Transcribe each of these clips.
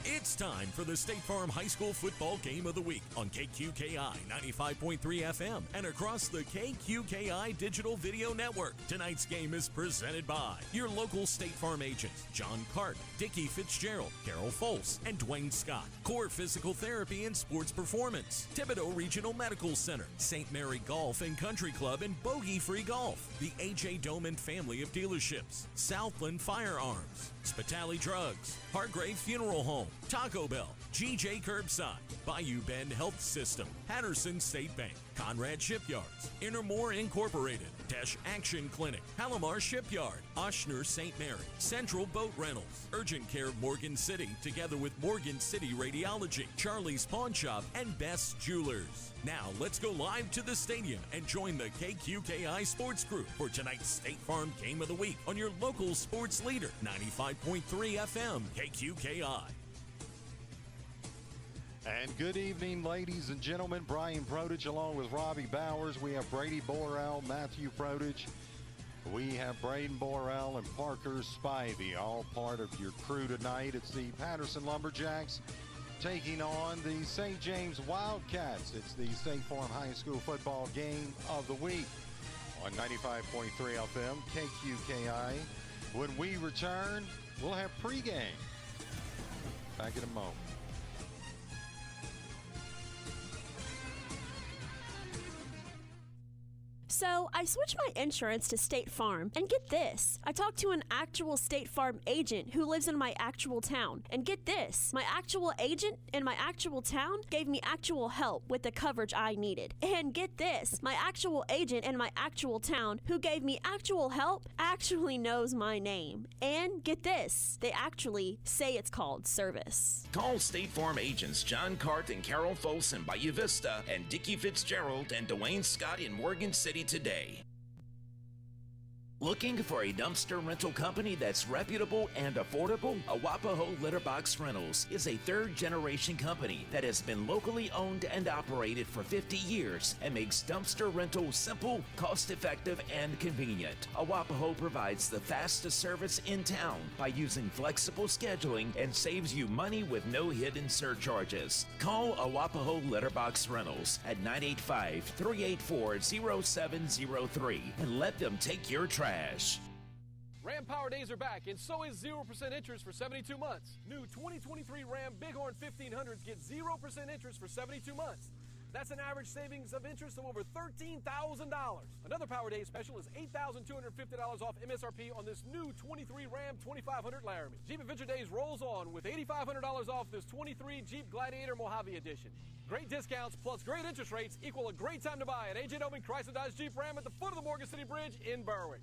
It's time for the State Farm High School Football Game of the Week on KQKI 95.3 FM and across the KQKI Digital Video Network. Tonight's game is presented by your local State Farm agents, John Cart, Dickie Fitzgerald, Carol Folse, and Dwayne Scott. Core Physical Therapy and Sports Performance, Thibodaux Regional Medical Center, St. Mary Golf and Country Club and Bogey-Free Golf, the A.J. Doman family of dealerships, Southland Firearms, Spitali Drugs, Hargrave Funeral Home, Taco Bell, GJ Curbside, Bayou Bend Health System, Patterson State Bank, Conrad Shipyards, Intermore Incorporated, Tesh Action Clinic, Palomar Shipyard, Oshner St. Mary, Central Boat Rentals, Urgent Care Morgan City, together with Morgan City Radiology, Charlie's Pawn Shop, and Best Jewelers. Now let's go live to the stadium and join the KQKI Sports Crew for tonight's State Farm Game of the Week on your local sports leader, 95.3 FM KQKI. And good evening, ladies and gentlemen. Brian Brodich along with Robbie Bowers. We have Brady Borrell, Matthew Brodich. We have Braden Borrell and Parker Spivey, all part of your crew tonight. It's the Patterson Lumberjacks taking on the St. James Wildcats. It's the State Farm High School Football Game of the Week on 95.3 FM KQKI. When we return, we'll have pregame. Back in a moment. So I switched my insurance to State Farm, and get this, I talked to an actual State Farm agent who lives in my actual town, and get this, my actual agent in my actual town gave me actual help with the coverage I needed. And get this, my actual agent in my actual town who gave me actual help actually knows my name. And get this, they actually say it's called service. Call State Farm agents John Cart and Carol Folse in Bayou Vista and Dickie Fitzgerald and Dwayne Scott in Morgan City today. Looking for a dumpster rental company that's reputable and affordable? Awapaho Litterbox Rentals is a third-generation company that has been locally owned and operated for 50 years and makes dumpster rental simple, cost-effective, and convenient. Awapaho provides the fastest service in town by using flexible scheduling and saves you money with no hidden surcharges. Call Awapaho Litterbox Rentals at 985-384-0703 and let them take your trash. Ram Power Days are back, and so is 0% interest for 72 months. New 2023 Ram Bighorn 1500s get 0% interest for 72 months. That's an average savings of interest of over $13,000. Another Power Day special is $8,250 off MSRP on this new 23 Ram 2500 Laramie. Jeep Adventure Days rolls on with $8,500 off this 23 Jeep Gladiator Mojave Edition. Great discounts plus great interest rates equal a great time to buy at A.J. Doman Chrysler Dodge Jeep Ram at the foot of the Morgan City Bridge in Berwick.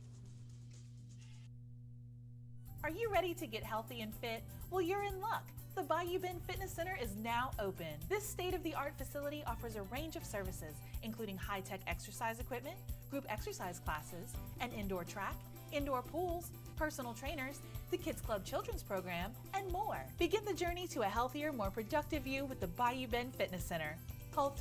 Are you ready to get healthy and fit? Well, you're in luck. The Bayou Bend Fitness Center is now open. This state-of-the-art facility offers a range of services, including high-tech exercise equipment, group exercise classes, an indoor track, indoor pools, personal trainers, the Kids Club Children's Program, and more. Begin the journey to a healthier, more productive you with the Bayou Bend Fitness Center. Call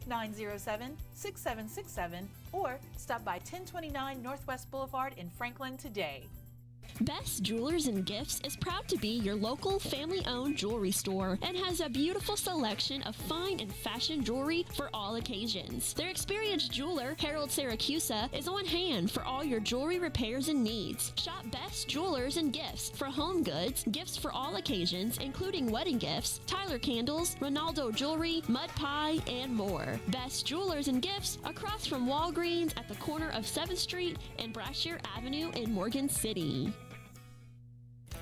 337-907-6767 or stop by 1029 Northwest Boulevard in Franklin today. Best Jewelers and Gifts is proud to be your local family-owned jewelry store and has a beautiful selection of fine and fashion jewelry for all occasions. Their experienced jeweler, Harold Syracusa, is on hand for all your jewelry repairs and needs. Shop Best Jewelers and Gifts for home goods, gifts for all occasions, including wedding gifts, Tyler candles, Ronaldo jewelry, mud pie, and more. Best Jewelers and Gifts across from Walgreens at the corner of 7th Street and Brashear Avenue in Morgan City.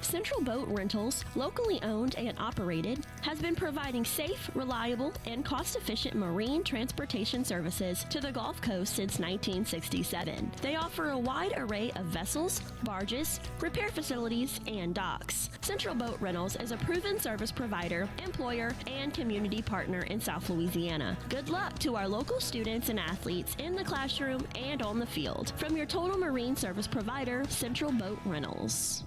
Central Boat Rentals, locally owned and operated, has been providing safe, reliable, and cost-efficient marine transportation services to the Gulf Coast since 1967. They offer a wide array of vessels, barges, repair facilities, and docks. Central Boat Rentals is a proven service provider, employer, and community partner in South Louisiana. Good luck to our local students and athletes in the classroom and on the field. From your total marine service provider, Central Boat Rentals.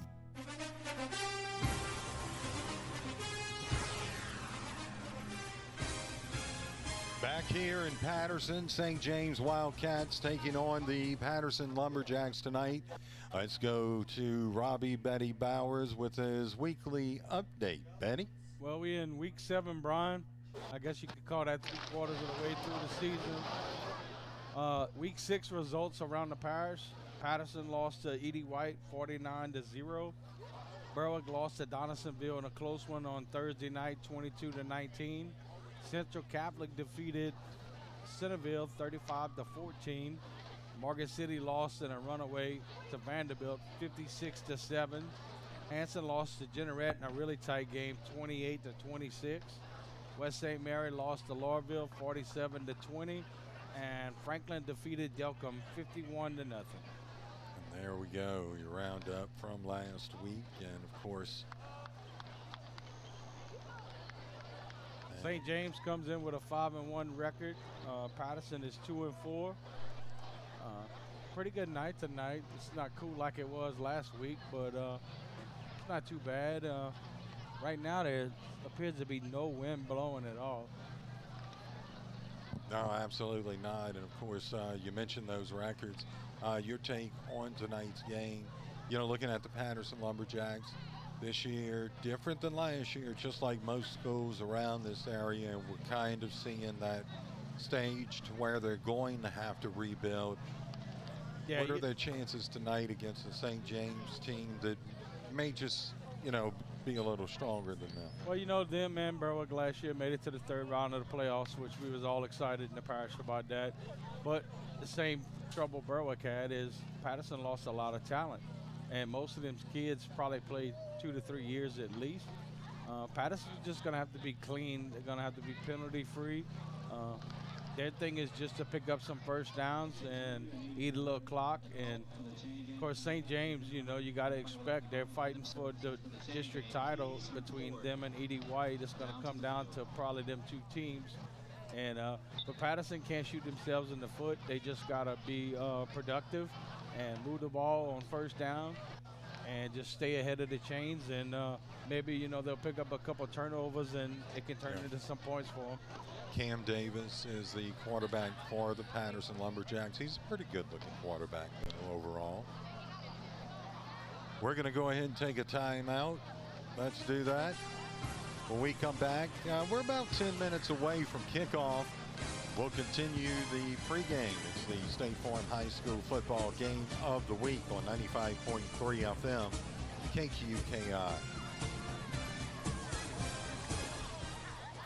Back Here in Patterson, St. James Wildcats taking on the Patterson Lumberjacks tonight. Let's go to Robbie Betty Bowers with his weekly update. Betty? Well, we're in week 7, Brian. I guess you could call that 3/4 of the way through the season. Week 6 results around the parish. Patterson lost to Edie White 49-0. Berwick lost to Donaldsonville in a close one on Thursday night 22-19. Central Catholic defeated Centerville 35-14. Morgan City lost in a runaway to Vanderbilt 56-7. Hanson lost to Jeanerette in a really tight game 28-26. West St. Mary lost to Laurelville 47-20. And Franklin defeated Delcom 51-0. And there we go, your roundup from last week. And of course, St. James comes in with a 5-1 record. Patterson is 2-4. Pretty good night tonight. It's not cool like it was last week, but it's not too bad. Right now there appears to be no wind blowing at all. no, absolutely not. And of course, you mentioned those records. Your take on tonight's game, you know, looking at the Patterson Lumberjacks this year, different than last year, just like most schools around this area. And we're kind of seeing that stage to where they're going to have to rebuild. Yeah, what are their chances tonight against the St. James team that may just, you know, be a little stronger than them? Well, you know, them and Berwick last year made it to the 3rd round of the playoffs, which we was all excited in the parish about that. But the same trouble Berwick had is Patterson lost a lot of talent. And most of them kids probably played 2 to 3 years at least. Patterson's just going to have to be clean. They're going to have to be penalty-free. Their thing is just to pick up some first downs and eat a little clock. And, of course, St. James, you know, you got to expect they're fighting for the district title between them and Edie White. It's going to come down to probably them 2 teams. And but Patterson can't shoot themselves in the foot. They just got to be productive and move the ball on first down and just stay ahead of the chains. And maybe, you know, they'll pick up a couple turnovers and it can turn into some points for them. Cam Davis is the quarterback for the Patterson Lumberjacks. He's a pretty good-looking quarterback overall. We're going to go ahead and take a timeout. Let's do that. When we come back, we're about 10 minutes away from kickoff. We'll continue the pregame. It's the State Farm High School football game of the week on 95.3 FM, KQKI.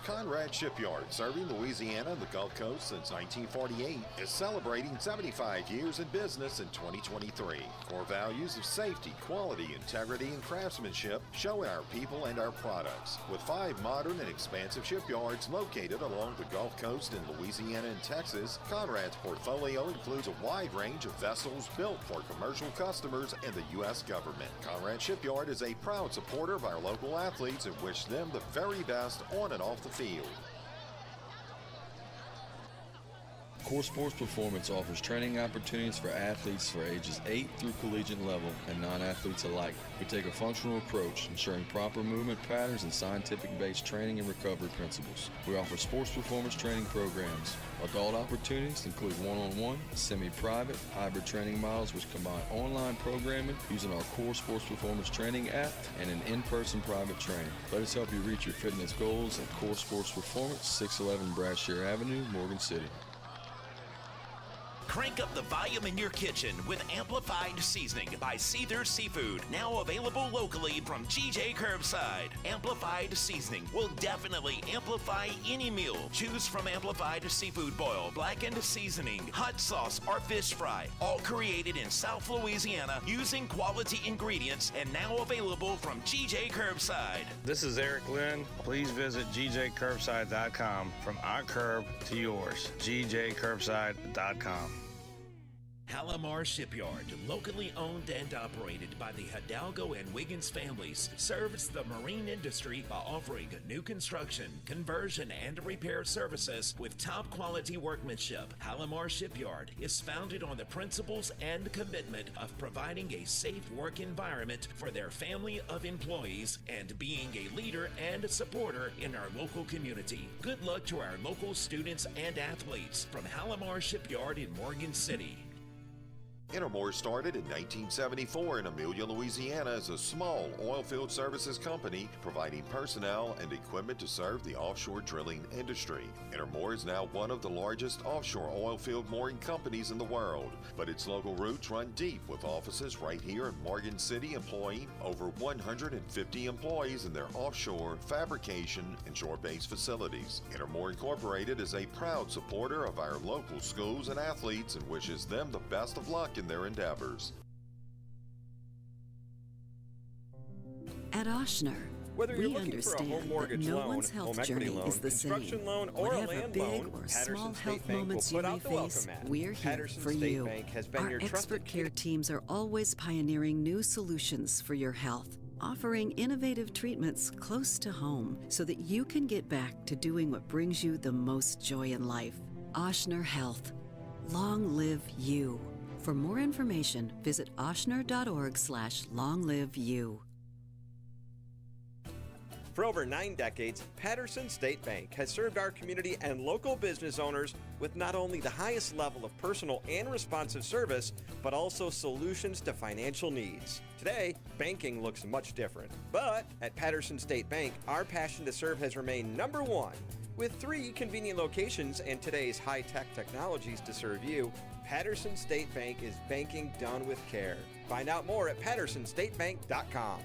Conrad Shipyard, serving Louisiana and the Gulf Coast since 1948, is celebrating 75 years in business in 2023. Core values of safety, quality, integrity, and craftsmanship show in our people and our products. With 5 modern and expansive shipyards located along the Gulf Coast in Louisiana and Texas, Conrad's portfolio includes a wide range of vessels built for commercial customers and the U.S. government. Conrad Shipyard is a proud supporter of our local athletes and wish them the very best on and off the field. Core Sports Performance offers training opportunities for athletes for ages 8 through collegiate level and non-athletes alike. We take a functional approach, ensuring proper movement patterns and scientific-based training and recovery principles. We offer sports performance training programs. Adult opportunities include one-on-one, semi-private, hybrid training models which combine online programming using our Core Sports Performance Training app and an in-person private training. Let us help you reach your fitness goals at Core Sports Performance, 611 Brashear Avenue, Morgan City. Crank up the volume in your kitchen with Amplified Seasoning by Seether Seafood. Now available locally from GJ Curbside. Amplified Seasoning will definitely amplify any meal. Choose from Amplified Seafood Boil, Blackened Seasoning, Hot Sauce, or Fish Fry. All created in South Louisiana using quality ingredients and now available from GJ Curbside. This is Eric Lynn. Please visit gjcurbside.com. From our curb to yours. gjcurbside.com. Halamar Shipyard, locally owned and operated by the Hidalgo and Wiggins families, serves the marine industry by offering new construction, conversion, and repair services with top quality workmanship. Halamar Shipyard is founded on the principles and commitment of providing a safe work environment for their family of employees and being a leader and supporter in our local community. Good luck to our local students and athletes from Halamar Shipyard in Morgan City. Intermore started in 1974 in Amelia, Louisiana as a small oilfield services company providing personnel and equipment to serve the offshore drilling industry. Intermore is now one of the largest offshore oilfield mooring companies in the world, but its local roots run deep with offices right here in Morgan City employing over 150 employees in their offshore, fabrication, and shore-based facilities. Intermore Incorporated is a proud supporter of our local schools and athletes and wishes them the best of luck in their endeavors. At Oshner, whether you're we looking for a home understand mortgage that no loan, one's health home equity journey loan, is the construction same. loan, or a Whatever land big loan, or Patterson small State health Bank will moments you put may out the face, welcome mat. we're here Patterson for State you. Bank has been Our your expert trusted care teams are always pioneering new solutions for your health, offering innovative treatments close to home so that you can get back to doing what brings you the most joy in life. Oshner Health. Long live you. For more information, visit oshner.org/longliveyou. For over 9 decades, Patterson State Bank has served our community and local business owners with not only the highest level of personal and responsive service, but also solutions to financial needs. Today, banking looks much different. But at Patterson State Bank, our passion to serve has remained number one. With 3 convenient locations and today's high-tech technologies to serve you, Patterson State Bank is banking done with care. Find out more at pattersonstatebank.com.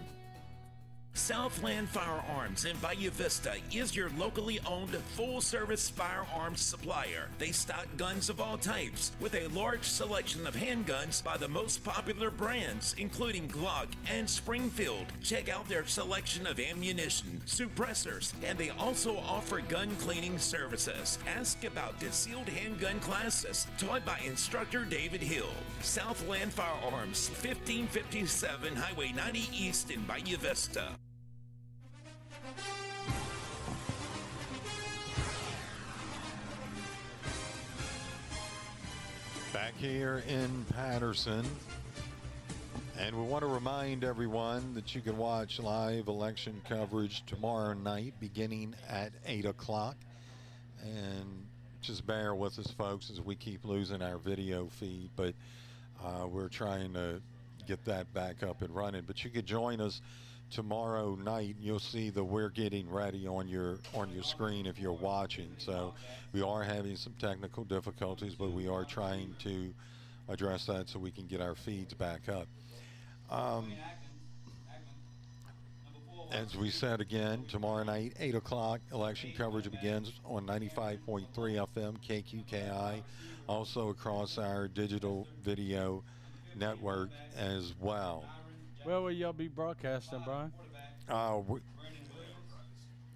Southland Firearms in Bayou Vista is your locally owned full-service firearms supplier. They stock guns of all types with a large selection of handguns by the most popular brands, including Glock and Springfield. Check out their selection of ammunition, suppressors, and they also offer gun cleaning services. Ask about concealed handgun classes taught by instructor David Hill. Southland Firearms, 1557 Highway 90 East in Bayou Vista. Back here in Patterson, and we want to remind everyone that you can watch live election coverage tomorrow night beginning at 8 o'clock. And just bear with us, folks, as we keep losing our video feed, but we're trying to get that back up and running. But you could join us tomorrow night. You'll see the "We're Getting Ready" on your screen if you're watching. So we are having some technical difficulties, but we are trying to address that so we can get our feeds back up. As we said again, tomorrow night, 8 o'clock, election coverage begins on 95.3 FM KQKI, also across our digital video network as well. Where will y'all be broadcasting, Brian?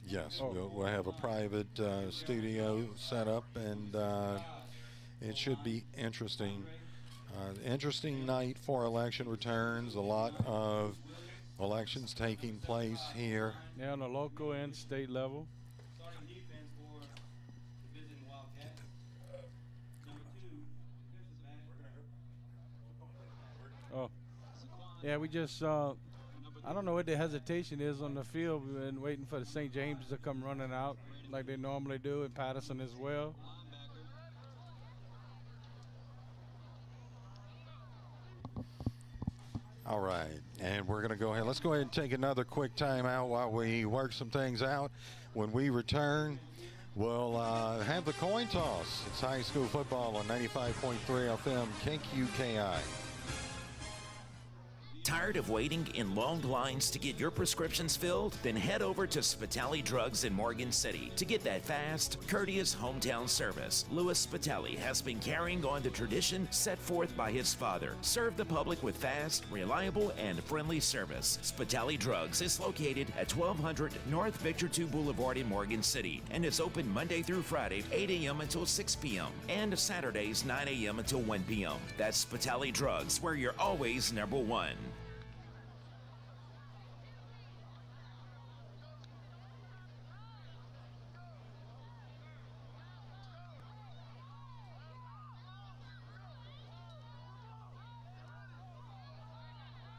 Yes, we'll have a private studio set up, and it should be interesting. Interesting night for election returns. A lot of elections taking place here. Yeah, on the local and state level. Oh. Yeah, we just, I don't know what the hesitation is on the field. We've been waiting for the St. James to come running out like they normally do in Patterson as well. All right, and we're going to go ahead. Let's go ahead and take another quick time out while we work some things out. When we return, we'll have the coin toss. It's high school football on 95.3 FM KQKI. Tired of waiting in long lines to get your prescriptions filled? Then head over to Spitali Drugs in Morgan City to get that fast, courteous hometown service. Louis Spitali has been carrying on the tradition set forth by his father. Serve the public with fast, reliable, and friendly service. Spitali Drugs is located at 1200 North Victor 2 Boulevard in Morgan City and is open Monday through Friday, 8 a.m. until 6 p.m. and Saturdays, 9 a.m. until 1 p.m. That's Spitali Drugs, where you're always number one.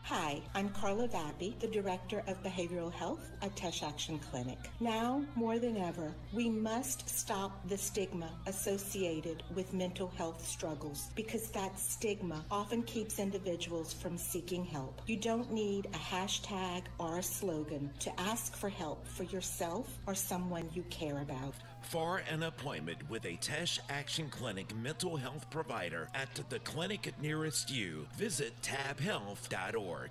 Hi, I'm Carla Vappy, the Director of Behavioral Health at Tesh Action Clinic. Now, more than ever, we must stop the stigma associated with mental health struggles because that stigma often keeps individuals from seeking help. You don't need a hashtag or a slogan to ask for help for yourself or someone you care about. For an appointment with a Tesh Action Clinic mental health provider at the clinic nearest you, visit tabhealth.org.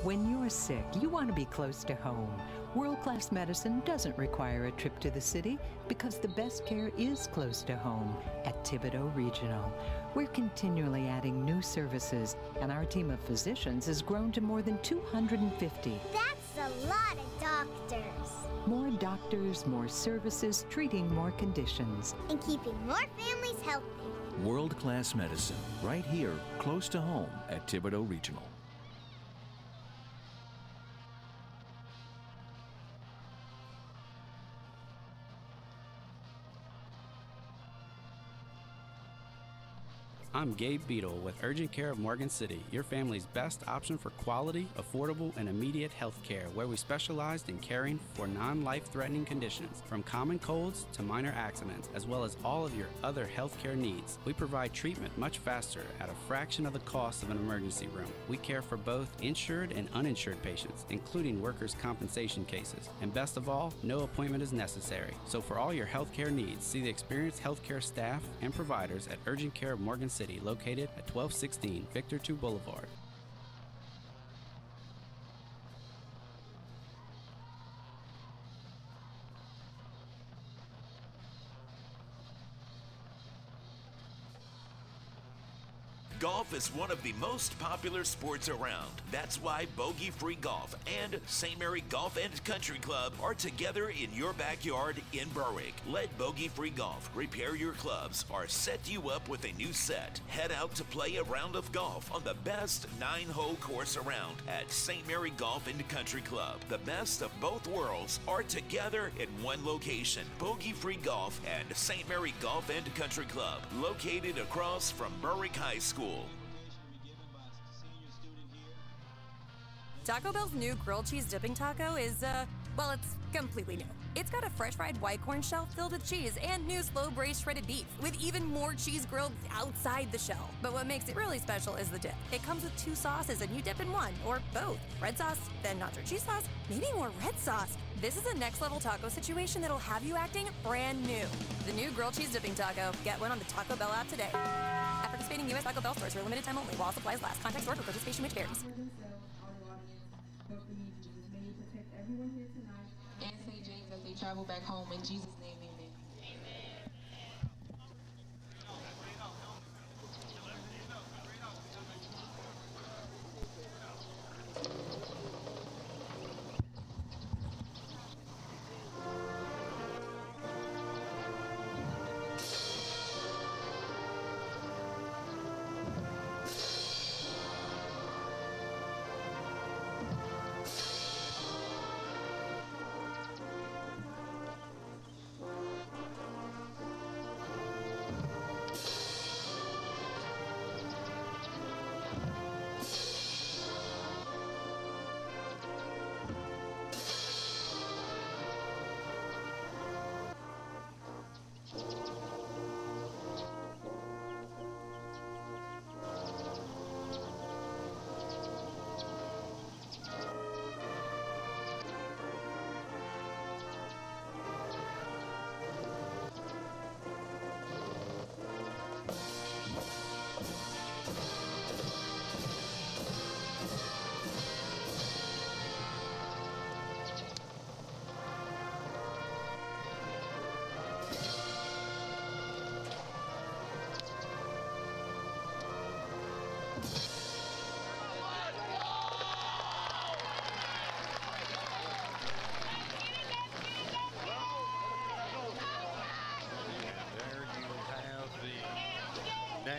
When you're sick, you want to be close to home. World-class medicine doesn't require a trip to the city because the best care is close to home at Thibodaux Regional. We're continually adding new services, and our team of physicians has grown to more than 250. That's a lot of doctors. More doctors, more services, treating more conditions. And keeping more families healthy. World-class medicine, right here, close to home at Thibodaux Regional. I'm Gabe Beadle with Urgent Care of Morgan City, your family's best option for quality, affordable, and immediate health care, where we specialized in caring for non-life-threatening conditions, from common colds to minor accidents, as well as all of your other health care needs. We provide treatment much faster at a fraction of the cost of an emergency room. We care for both insured and uninsured patients, including workers' compensation cases. And best of all, no appointment is necessary. So for all your health care needs, see the experienced healthcare staff and providers at Urgent Care of Morgan City, located at 1216 Victor 2 Boulevard. Golf is one of the most popular sports around. That's why Bogey Free Golf and St. Mary Golf and Country Club are together in your backyard in Berwick. Let Bogey Free Golf repair your clubs or set you up with a new set. Head out to play a round of golf on the best 9-hole course around at St. Mary Golf and Country Club. The best of both worlds are together in one location. Bogey Free Golf and St. Mary Golf and Country Club, located across from Berwick High School. Taco Bell's new grilled cheese dipping taco is, well, it's completely new. It's got a fresh fried white corn shell filled with cheese and new slow braised shredded beef with even more cheese grilled outside the shell. But what makes it really special is the dip. It comes with 2 sauces and you dip in one or both. Red sauce, then nacho cheese sauce, maybe more red sauce. This is a next level taco situation that'll have you acting brand new. The new grilled cheese dipping taco. Get one on the Taco Bell app today. At participating U.S. Taco Bell stores for a limited time only while supplies last. Contact store for participation which varies. And St. James as they travel back home. In Jesus' name, amen.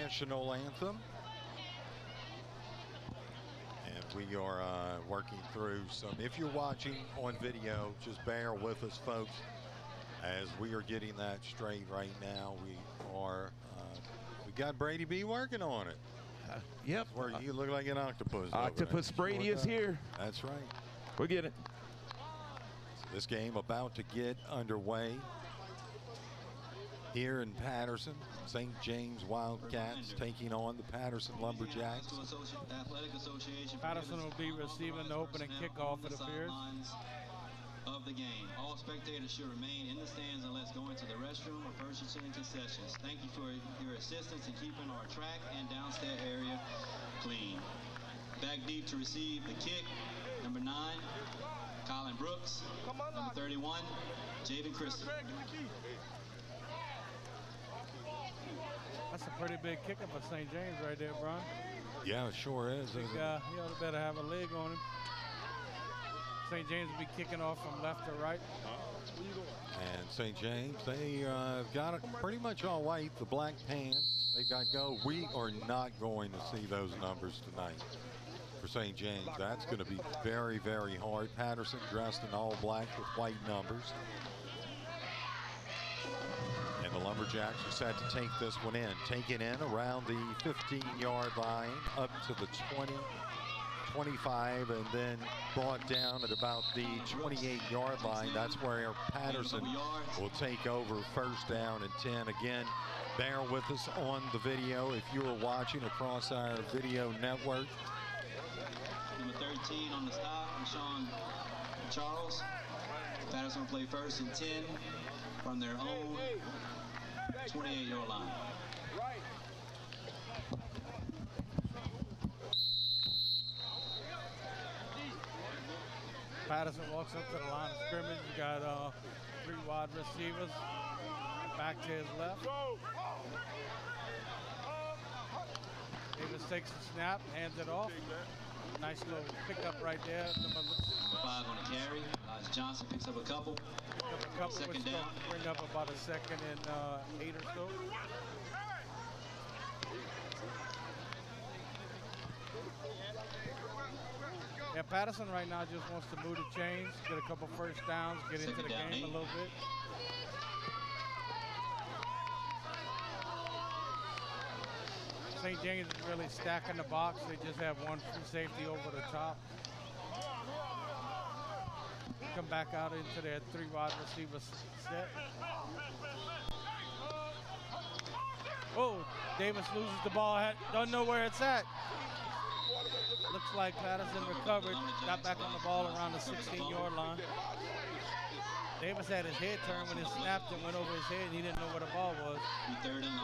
national anthem. And we are working through some. If you're watching on video, just bear with us, folks, as we are getting that straight right now. We got Brady B working on it. Yep. Where you look like an octopus. Octopus Brady is here. That's right. We'll get it. So this game about to get underway here in Patterson. St. James Wildcats taking on the Patterson Lumberjacks. Patterson will be receiving the opening kickoff, it appears. Of the game. All spectators should remain in the stands unless going to the restroom or purchasing concessions. Thank you for your assistance in keeping our track and downstairs area clean. Back deep to receive the kick, number 9, Colin Brooks. Number 31, Javen Christie. That's a pretty big kicker for St. James right there, Brian. Yeah, it sure is. Big guy. He ought to better have a leg on him. St. James will be kicking off from left to right. And St. James, they got it pretty much all white, the black pants. They've got go. We are not going to see those numbers tonight for St. James. That's going to be very, very hard. Patterson dressed in all black with white numbers. And the Lumberjacks are set to take this one in. Take it in around the 15-yard line up to the 20. 25, and then brought down at about the 28-yard line. That's where Patterson will take over first down and 10. Again, bear with us on the video if you are watching across our video network. Number 13 on the stop, Rashawn Charles. Patterson will play first and 10 from their own 28-yard line. Patterson walks up to the line of scrimmage. You got 3 wide receivers back to his left. Davis takes the snap, hands it off. Nice little pickup right there. Number 5 on the carry. Johnson picks up a couple. Second down. Bring up about a second and 8 or so. Yeah, Patterson right now just wants to move the chains, get a couple first downs, get into the game a little bit. St. James is really stacking the box. They just have one free safety over the top. Come back out into their 3 wide receiver set. Oh, Davis loses the ball. Don't know where it's at. Looks like Patterson recovered, got back on the ball around the 16-yard line. Davis had his head turned when it snapped and went over his head, and he didn't know where the ball was. Third and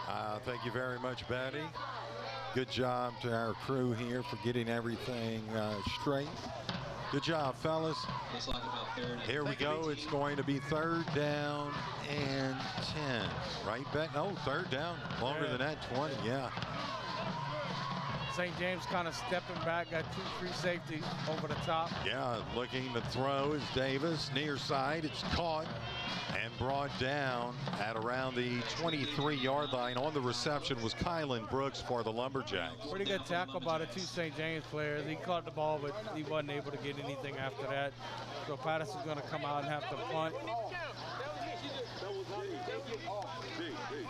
long. Thank you very much, Betty. Good job to our crew here for getting everything straight. Good job, fellas. Looks like about third. Here we go. It's going to be 3rd down and 10. Right, Bet? No, 3rd down. Longer than that, 20, yeah. St. James kind of stepping back, got 2 free safeties over the top. Yeah, looking to throw is Davis. Near side, it's caught and brought down at around the 23-yard line. On the reception was Kylan Brooks for the Lumberjacks. Pretty good tackle by the 2 St. James players. He caught the ball, but he wasn't able to get anything after that. So Patterson's going to come out and have to punt.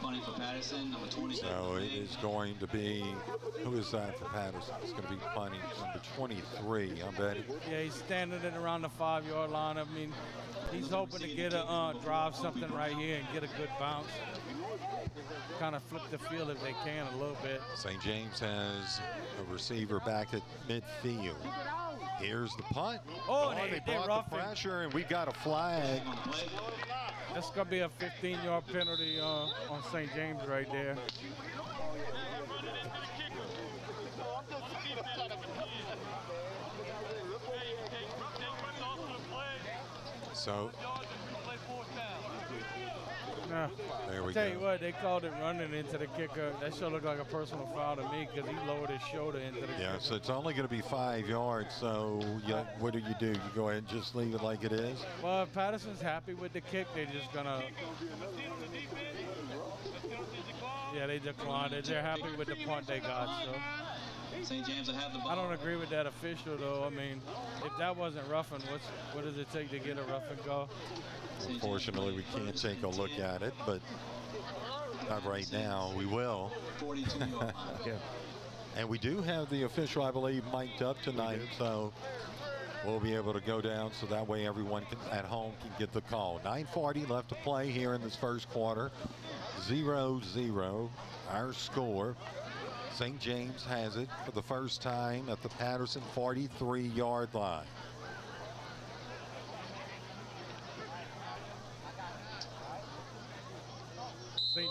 Punting for Patterson, number 20. So it is going to be, who is that for Patterson? It's going to be punting number 23, I bet. Yeah, he's standing at around the 5-yard line. I mean, he's hoping to get a drive something right here and get a good bounce. Kind of flip the field if they can a little bit. St. James has a receiver back at midfield. Here's the punt. Oh, they brought the pressure, and we got a flag. That's going to be a 15-yard penalty on St. James right there. So No. There we Tell go. you what, they called it running into the kicker. That sure looked like a personal foul to me because he lowered his shoulder into the kicker. Yeah, so it's only going to be 5 yards. So what do? You go ahead and just leave it like it is? Well, if Patterson's happy with the kick, they're just going to. Yeah, they declined it. They're happy with the punt they got. So. St. James will have the ball. I don't agree with that official, though. I mean, if that wasn't roughing, what does it take to get a rough and go? Unfortunately, we can't take a look at it, but not right now. We will. 42 yard line. Yeah. And we do have the official, I believe, mic'd up tonight, so we'll be able to go down so that way everyone at home can get the call. 9:40 left to play here in this first quarter. 0-0 our score. St. James has it for the first time at the Patterson 43-yard line. St.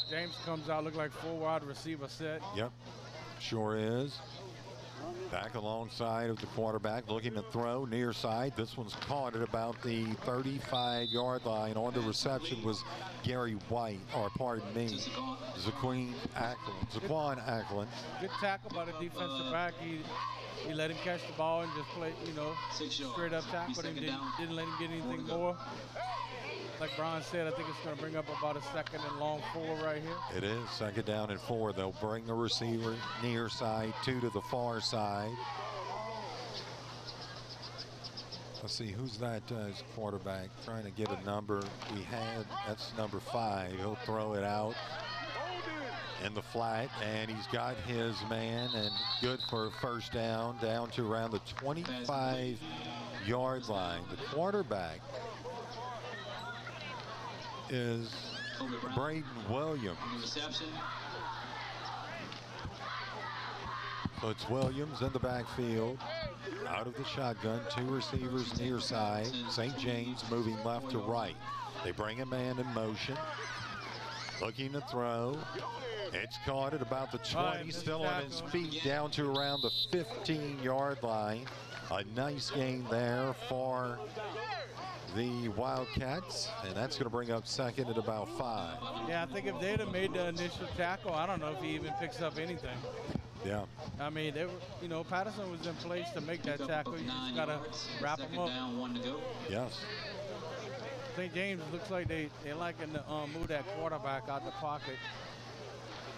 James comes out, look like full wide receiver set. Yep, sure is. Back alongside of the quarterback, looking to throw near side. This one's caught at about the 35-yard line. On the reception was Gary White, or pardon me, Zaquan Ackland. Good tackle by the defensive back. He let him catch the ball and just play, straight up tackle him. Didn't let him get anything more. Like Brian said, I think it's going to bring up about a 2nd and long 4 right here. It is 2nd down and 4. They'll bring the receiver near side, 2 to the far side. Let's see, who's that as quarterback? Trying to get a number. That's number 5. He'll throw it out in the flat, and he's got his man, and good for a first down to around the 25-yard line. The quarterback is Braden Williams. So it's Williams in the backfield, out of the shotgun, 2 receivers near side. St. James moving left to right. They bring a man in motion, looking to throw. It's caught at about the 20, still on his feet, down to around the 15-yard line. A nice gain there for the Wildcats, and that's going to bring up 2nd at about 5. Yeah, I think if they'd have made the initial tackle, I don't know if he even picks up anything. Yeah. I mean, Patterson was in place to make that tackle. You just got to wrap him up. Yes. St. James looks like they're liking to move that quarterback out the pocket.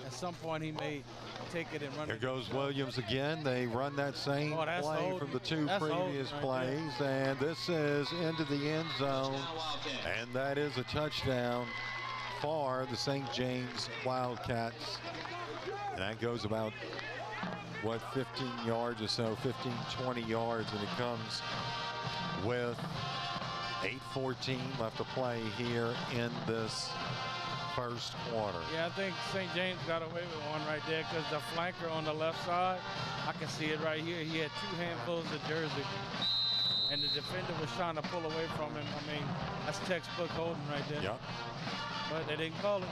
At some point, he may take it and run Here it. Goes Williams again. They run that same play from the 2 previous plays, and this is into the end zone, and that is a touchdown for the St. James Wildcats. And that goes about, 15 yards or so, 15, 20 yards, and it comes with 8:14 left to play here in this first quarter. Yeah, I think St. James got away with one right there because the flanker on the left side, I can see it right here. He had 2 handfuls of jersey, and the defender was trying to pull away from him. I mean, that's textbook holding right there. Yeah. But they didn't call it.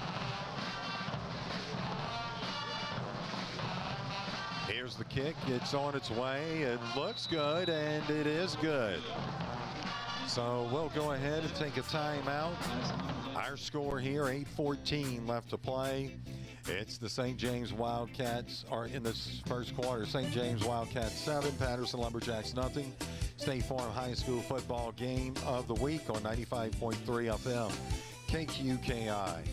Here's the kick. It's on its way. It looks good, and it is good. So we'll go ahead and take a timeout. Our score here, 8:14 left to play. It's the St. James Wildcats are in this first quarter. St. James Wildcats 7, Patterson Lumberjacks nothing. State Farm High School football game of the week on 95.3 FM, KQKI.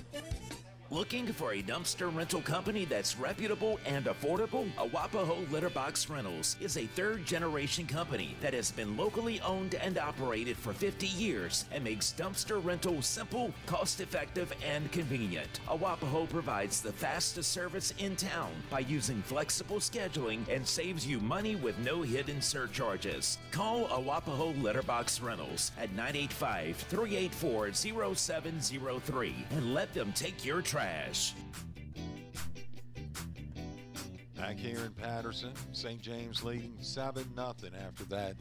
Looking for a dumpster rental company that's reputable and affordable? Awapaho Litterbox Rentals is a 3rd-generation company that has been locally owned and operated for 50 years and makes dumpster rental simple, cost-effective, and convenient. Awapaho provides the fastest service in town by using flexible scheduling and saves you money with no hidden surcharges. Call Awapaho Litterbox Rentals at 985-384-0703 and let them take your trash. Back here in Patterson, St. James leading 7-0 after that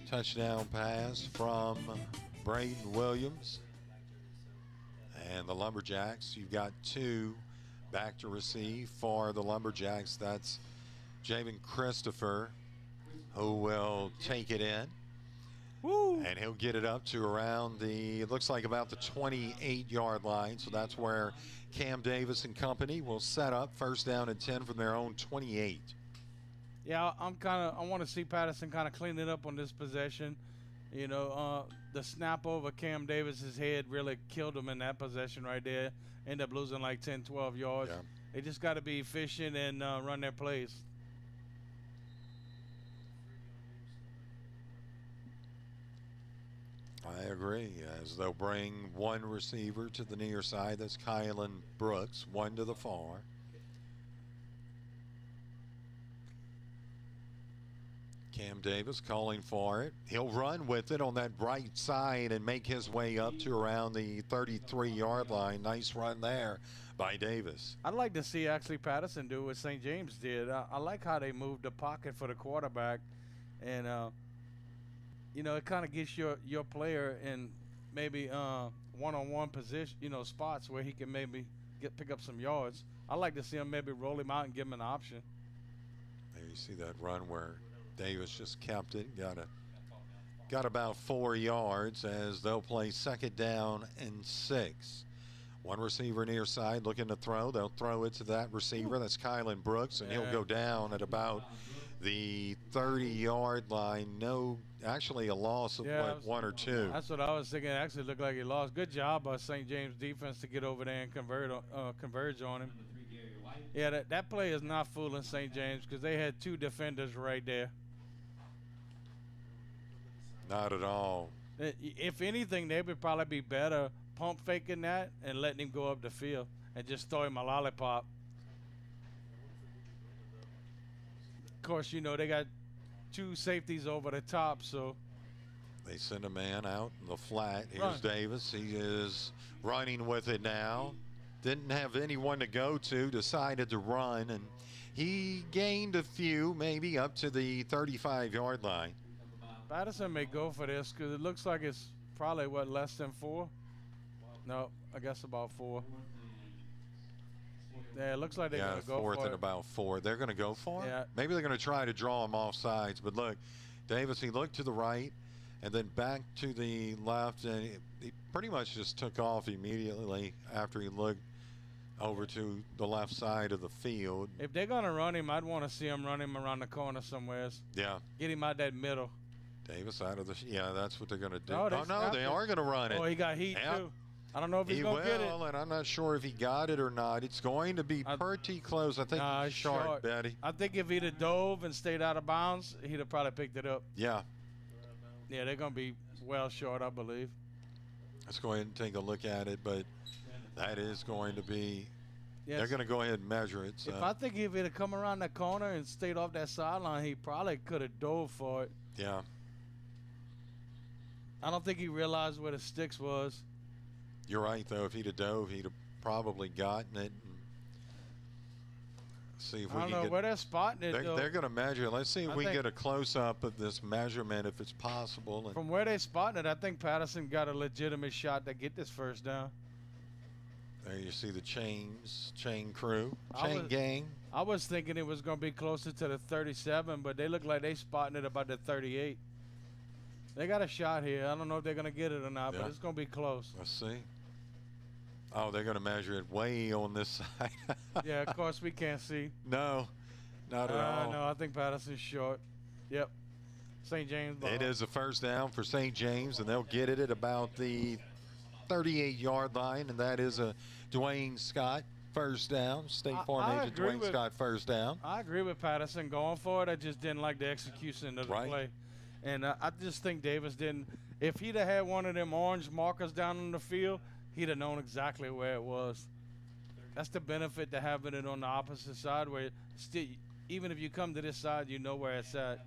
touchdown pass from Braden Williams. And the Lumberjacks, you've got 2 back to receive for the Lumberjacks. That's Javen Christopher, who will take it in. Woo. And he'll get it up to around it looks like about the 28-yard line. So that's where Cam Davis and company will set up first down and 10 from their own 28. Yeah, I want to see Patterson kind of clean it up on this possession. You know, the snap over Cam Davis's head really killed him in that possession right there. End up losing like 10, 12 yards. Yeah. They just got to be efficient and run their plays. I agree, as they'll bring one receiver to the near side. That's Kylan Brooks, one to the far. Cam Davis calling for it. He'll run with it on that right side and make his way up to around the 33-yard line. Nice run there by Davis. I'd like to see actually Patterson do what St. James did. I like how they moved the pocket for the quarterback. And, you know, it kind of gets your player in maybe one-on-one position, you know, spots where he can maybe pick up some yards. I'd like to see him maybe roll him out and give him an option. There you see that run where Davis just kept it, got about 4 yards as they'll play second down and 6. One receiver near side looking to throw. They'll throw it to that receiver. That's Kylan Brooks, and he'll go down at about the 30-yard line. No, actually a loss of what, 1 or 2. That's what I was thinking. It actually looked like he lost. Good job by St. James defense to get over there and converge on him. Yeah, that play is not fooling St. James because they had 2 defenders right there. Not at all. If anything, they would probably be better pump faking that and letting him go up the field and just throw him a lollipop. Of course, you know, they got 2 safeties over the top, so. They send a man out in the flat. Here's Davis. He is running with it now. Didn't have anyone to go to, decided to run, and he gained a few, maybe up to the 35-yard line. Patterson may go for this because it looks like it's probably, what, less than 4? No, I guess about 4. Yeah, it looks like they're going to go for it. 4th and about 4. They're going to go for it? Yeah. Maybe they're going to try to draw him off sides. But look, Davis, he looked to the right and then back to the left, and he pretty much just took off immediately after he looked over to the left side of the field. If they're going to run him, I'd want to see him run him around the corner somewhere. Yeah. Get him out that middle. Davis out of the that's what they're going to do. No, they are going to run it. Oh, he got heat too. I don't know if he's going to get it. And I'm not sure if he got it or not. It's going to be pretty close. I think he's short, Betty. I think if he'd have dove and stayed out of bounds, he'd have probably picked it up. Yeah. Yeah, they're going to be well short, I believe. Let's go ahead and take a look at it, but that is going to be yes. They're going to go ahead and measure it. So. If I think if he'd have come around the corner and stayed off that sideline, he probably could have dove for it. Yeah. I don't think he realized where the sticks was. You're right, though. If he'd have dove, he'd have probably gotten it. See if we I don't know where they're spotting it. They're going to measure it. Let's see if we get a close-up of this measurement, if it's possible. And from where they're spotting it, I think Patterson got a legitimate shot to get this first down. There you see the chain crew, gang. I was thinking it was going to be closer to the 37, but they look like they spotting it about the 38. They got a shot here. I don't know if they're going to get it or not, but it's going to be close. Let's see. Oh, they're going to measure it way on this side. Yeah, of course we can't see. No, not at all. No, I think Patterson's short. Yep. St. James ball. It is a first down for St. James, and they'll get it at about the 38-yard line, and that is a Dwayne Scott first down. State Farm agent Dwayne Scott first down. I agree with Patterson going for it. I just didn't like the execution of the play. And I just think Davis didn't. If he'd have had one of them orange markers down on the field, he'd have known exactly where it was. That's the benefit to having it on the opposite side, where still, even if you come to this side, you know where it's at.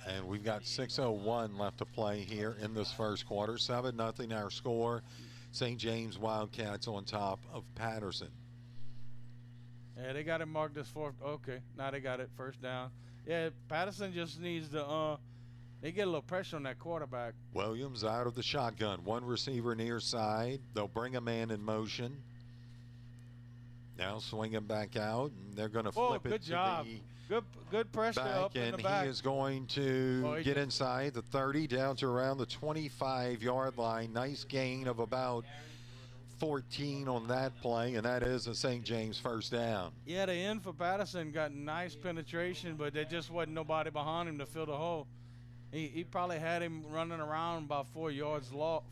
And we've got 6:01 left to play here in this first quarter. 7-0 our score. St. James Wildcats on top of Patterson. Yeah, they got it marked as fourth. Okay, now they got it first down. Yeah, Patterson just needs to they get a little pressure on that quarterback. Williams out of the shotgun. One receiver near side. They'll bring a man in motion. Now swing him back out, and they're going to flip it to the Good pressure back, up in and the back. he is going to get inside the 30 down to around the 25-yard line. Nice gain of about 14 on that play, and that is a St. James first down. Yeah, the end for Patterson got nice penetration, but there just wasn't nobody behind him to fill the hole. He probably had him running around about 4 yard loss.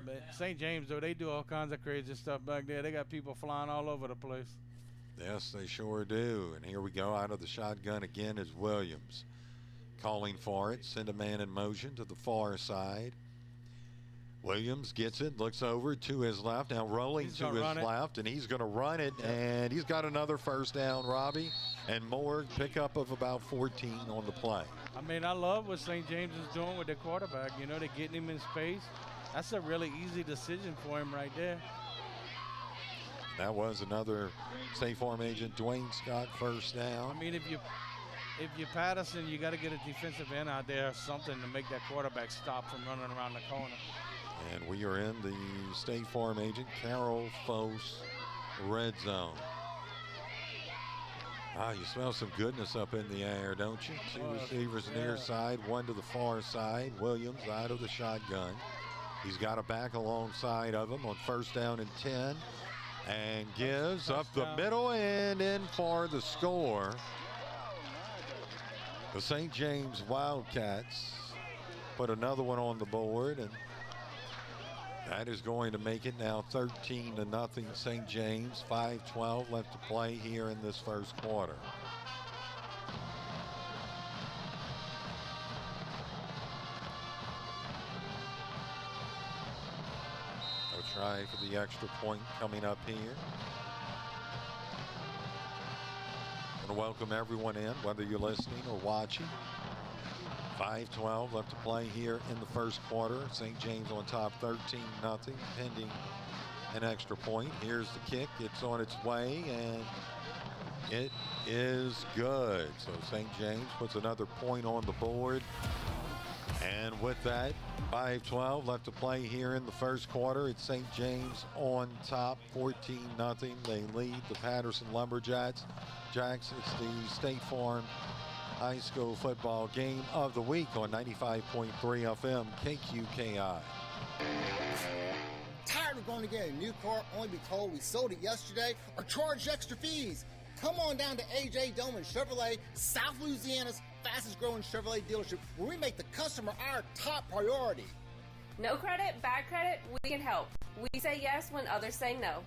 But St. James, though, they do all kinds of crazy stuff back there. They got people flying all over the place. Yes, they sure do. And here we go. Out of the shotgun again is Williams. Calling for it. Send a man in motion to the far side. Williams gets it, looks over to his left, now rolling to his left, and he's going to run it, and he's got another first down, Robbie, and more pickup of about 14 on the play. I mean, I love what St. James is doing with their quarterback. You know, they're getting him in space. That's a really easy decision for him right there. That was another State Farm agent, Dwayne Scott, first down. I mean, if you're Patterson, you got to get a defensive end out there or something to make that quarterback stop from running around the corner. And we are in the State Farm agent Carol Foss red zone. Ah, you smell some goodness up in the air, don't you? Two receivers near side, one to the far side. Williams out of the shotgun. He's got a back alongside of him on first down and 10. And gives up the middle and in for the score. The St. James Wildcats put another one on the board, and that is going to make it now 13-0 St. James. 5:12 left to play here in this first quarter. A try for the extra point coming up here. I want to welcome everyone in, whether you're listening or watching. 5:12 left to play here in the first quarter. St. James on top 13-0, pending an extra point. Here's the kick. It's on its way, and it is good. So St. James puts another point on the board. And with that, 5:12 left to play here in the first quarter. It's St. James on top, 14-0. They lead the Patterson Lumberjacks. It's the State Farm High School football game of the week on 95.3 FM KQKI. Tired of going to get a new car only be told we sold it yesterday or charged extra fees? Come on down to AJ Doman Chevrolet, South Louisiana's fastest growing Chevrolet dealership, where we make the customer our top priority. No credit, bad credit, we can help. We say yes when others say no.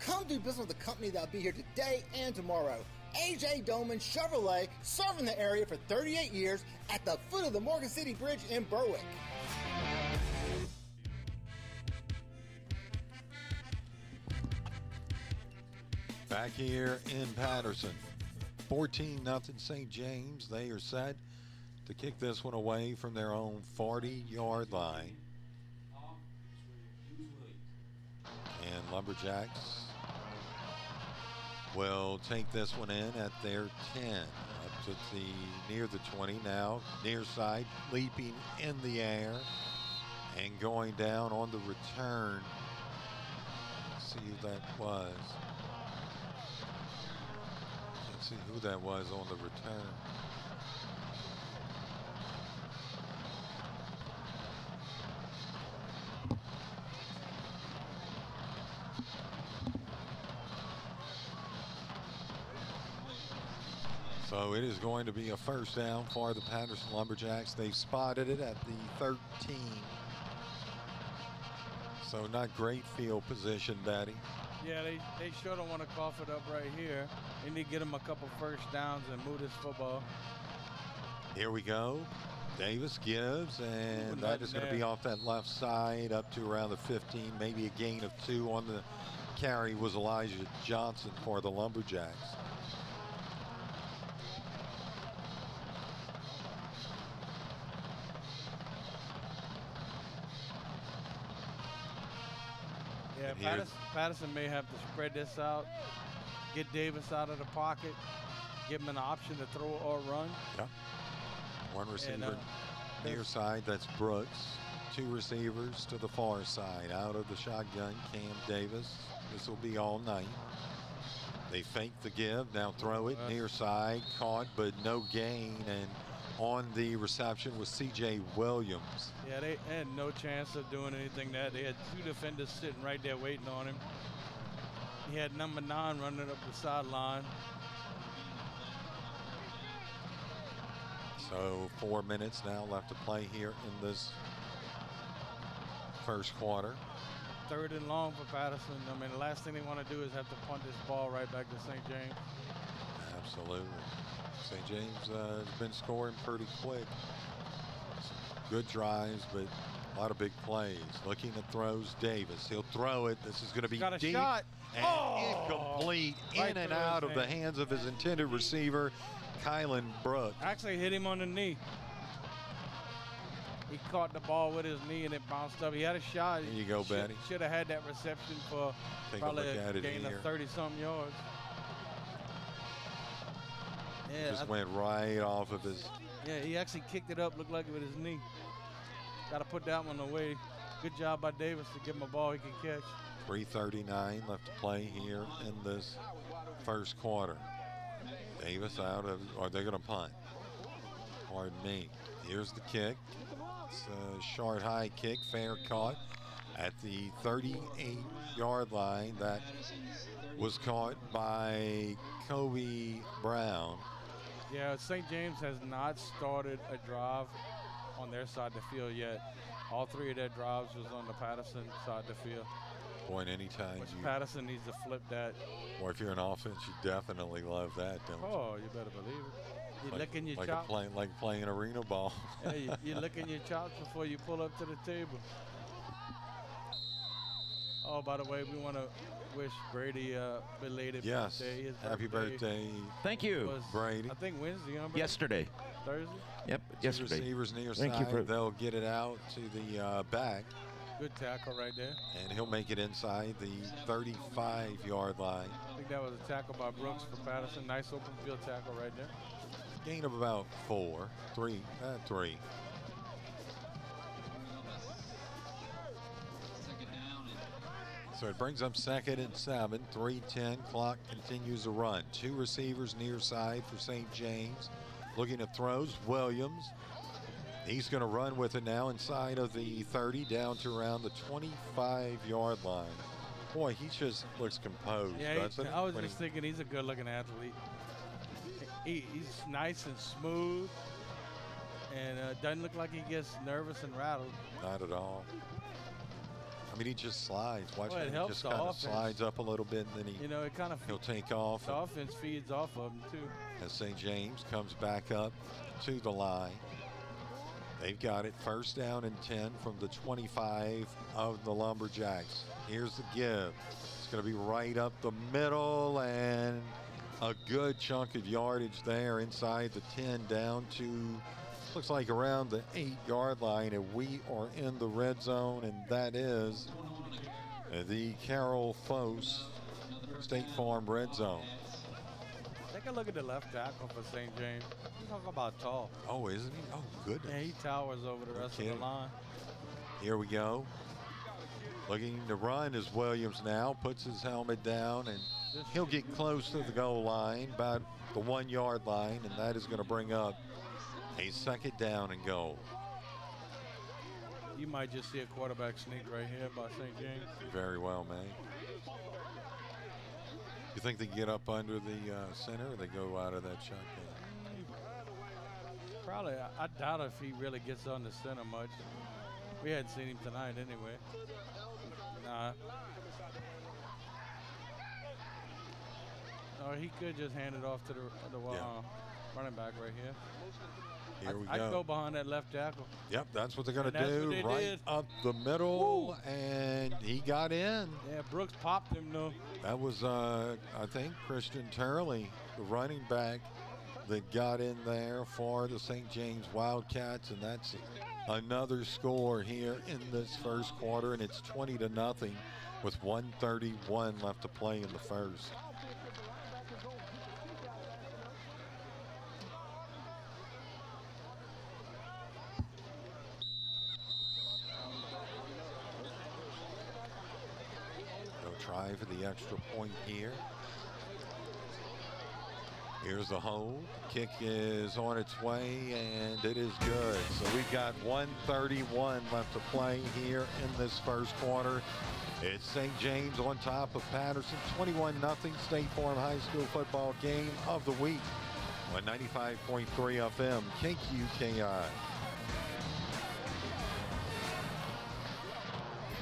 Come do business with the company that'll be here today and tomorrow. AJ Doman Chevrolet, serving the area for 38 years at the foot of the Morgan City Bridge in Berwick. Back here in Patterson, 14-0 St. James. They are set to kick this one away from their own 40-yard line. And Lumberjacks will take this one in at their 10. Up to near the 20 now. Near side, leaping in the air and going down on the return. Let's see who that was. Can't see who that was on the return. So it is going to be a first down for the Patterson Lumberjacks. They've spotted it at the 13. So not great field position, Daddy. Yeah, they sure don't want to cough it up right here. They need to get them a couple first downs and move this football. Here we go. Davis gives, and that is going to be off that left side up to around the 15, maybe a gain of 2 on the carry was Elijah Johnson for the Lumberjacks. Yeah, Patterson may have to spread this out, get Davis out of the pocket, give him an option to throw or run. Yeah. One receiver near side, that's Brooks. 2 receivers to the far side. Out of the shotgun, Cam Davis. This will be all night. They fake the give, now throw it near side, caught but no gain, and on the reception was C.J. Williams. Yeah, they had no chance of doing anything there. They had two defenders sitting right there waiting on him. He had number 9 running up the sideline. So 4 minutes now left to play here in this first quarter. 3rd and long for Patterson. I mean, the last thing they want to do is have to punt this ball right back to St. James. Absolutely. St. James has been scoring pretty quick. Good drives, but a lot of big plays. Looking at throws, Davis. He'll throw it. This is going to be Got a deep shot. and incomplete, Right in and through his out of the hand. hands of his intended receiver, Kylan Brooks. Actually hit him on the knee. He caught the ball with his knee and it bounced up. He had a shot. There you go, Betty. Should have had that reception for Take a probably look at it gain here. of 30-something yards. Yeah, Just went right off of his. yeah, he actually kicked it up, looked like it with his knee. Got to put that one away. Good job by Davis to give him a ball he can catch. 3:39 left to play here in this first quarter. Davis out of, or they're going to punt. Pardon me. Here's the kick. It's a short high kick, fair caught at the 38-yard line. That was caught by Kobe Brown. Yeah, St. James has not started a drive on their side of the field yet. All 3 of their drives was on the Patterson side of the field. Boy, and anytime Which you, Patterson needs to flip that. or if you're an offense, you definitely love that, don't you? Oh, you better believe it. You're licking your like chops. like playing arena ball. Yeah, you're licking your chops before you pull up to the table. Oh, by the way, we want to wish Brady a belated Yes, birthday. His happy birthday. Thank you. was, Brady. I think Wednesday, huh, Brady? Yesterday. Thursday? Yep, Two yesterday. receivers near Thank side. you for They'll get it out to the back, Good tackle right there. and he'll make it inside the 35-yard line. I think that was a tackle by Brooks for Patterson. Nice open field tackle right there. Gain of about 3. So it brings up 2nd and 7, 3:10. Clock continues to run. 2 receivers near side for St. James. Looking at throws, Williams. He's going to run with it now inside of the 30, down to around the 25-yard line. Boy, he just looks composed, Yeah, doesn't he? I was When just thinking he's a good-looking athlete. He's nice and smooth, and doesn't look like he gets nervous and rattled. Not at all. I mean, he just slides. Watch Well, it him. He helps just the kind of offense. slides up a little bit, and then You know, it kind of he'll take off. the offense feeds off of him too. As St. James comes back up to the line. They've got it 1st down and 10 from the 25 of the Lumberjacks. Here's the give. It's going to be right up the middle, and a good chunk of yardage there inside the 10 down to, looks like around the 8-yard line, and we are in the red zone, and that is the Carroll Foss State Farm red zone. Take a look at the left tackle for St. James. Talk about tall. Oh, isn't he? Oh, goodness. Yeah, he towers over the rest of kidding. the line. Here we go. Looking to run is Williams now. Puts his helmet down, and he'll get close to the goal line, about the 1-yard line, and that is going to bring up a 2nd down and goal. You might just see a quarterback sneak right here by St. James. Very well, man. You think they get up under the center, or they go out of that shotgun? Probably. I doubt if he really gets on the center much. We hadn't seen him tonight anyway. Nah. Or he could just hand it off to the running back right here. Here we I'd go. go behind that left tackle. Yep, that's what they're going And to that's do. what they Right did. up the middle, and he got in. Yeah, Brooks popped him though. That was, I think, Christian Turley, the running back, that got in there for the St. James Wildcats, and that's another score here in this first quarter, and it's 20-0 with 1:31 left to play in the first. They'll try try for the extra point here. Here's the hold. Kick is on its way, and it is good. So we've got 1:31 left to play here in this first quarter. It's St. James on top of Patterson, 21-0 State Farm High School football game of the week on 95.3 FM KQKI.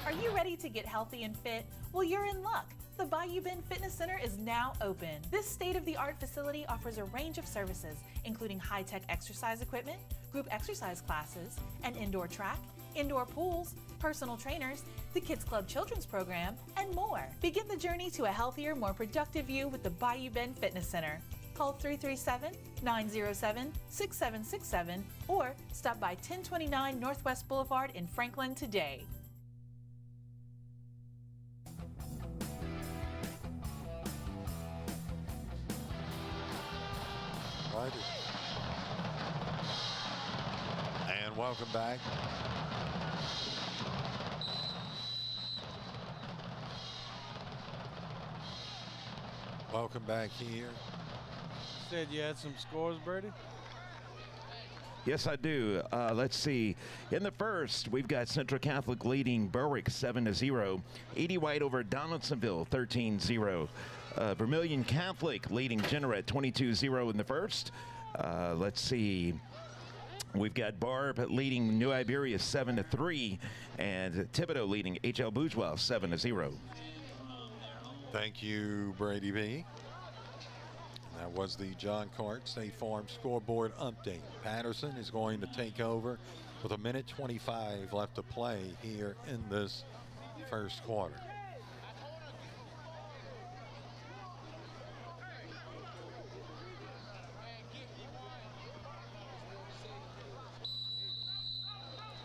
Are you ready to get healthy and fit? Well, you're in luck. The Bayou Bend Fitness Center is now open. This state-of-the-art facility offers a range of services, including high-tech exercise equipment, group exercise classes, an indoor track, indoor pools, personal trainers, the Kids Club Children's Program, and more. Begin the journey to a healthier, more productive you with the Bayou Bend Fitness Center. Call 337-907-6767 or stop by 1029 Northwest Boulevard in Franklin today. And welcome back. Welcome back here. Said you had some scores, Bertie? Yes, I do. Let's see. In the first, we've got Central Catholic leading Berwick 7-0. Edie White over Donaldsonville 13-0. Vermilion Catholic leading Jeanneret 22-0 in the first. Let's see. We've got Barb leading New Iberia 7-3, and Thibodaux leading H.L. Bourgeois 7-0. Thank you, Brady B. That was the John Cart State Farm scoreboard update. Patterson is going to take over with 1:25 left to play here in this first quarter.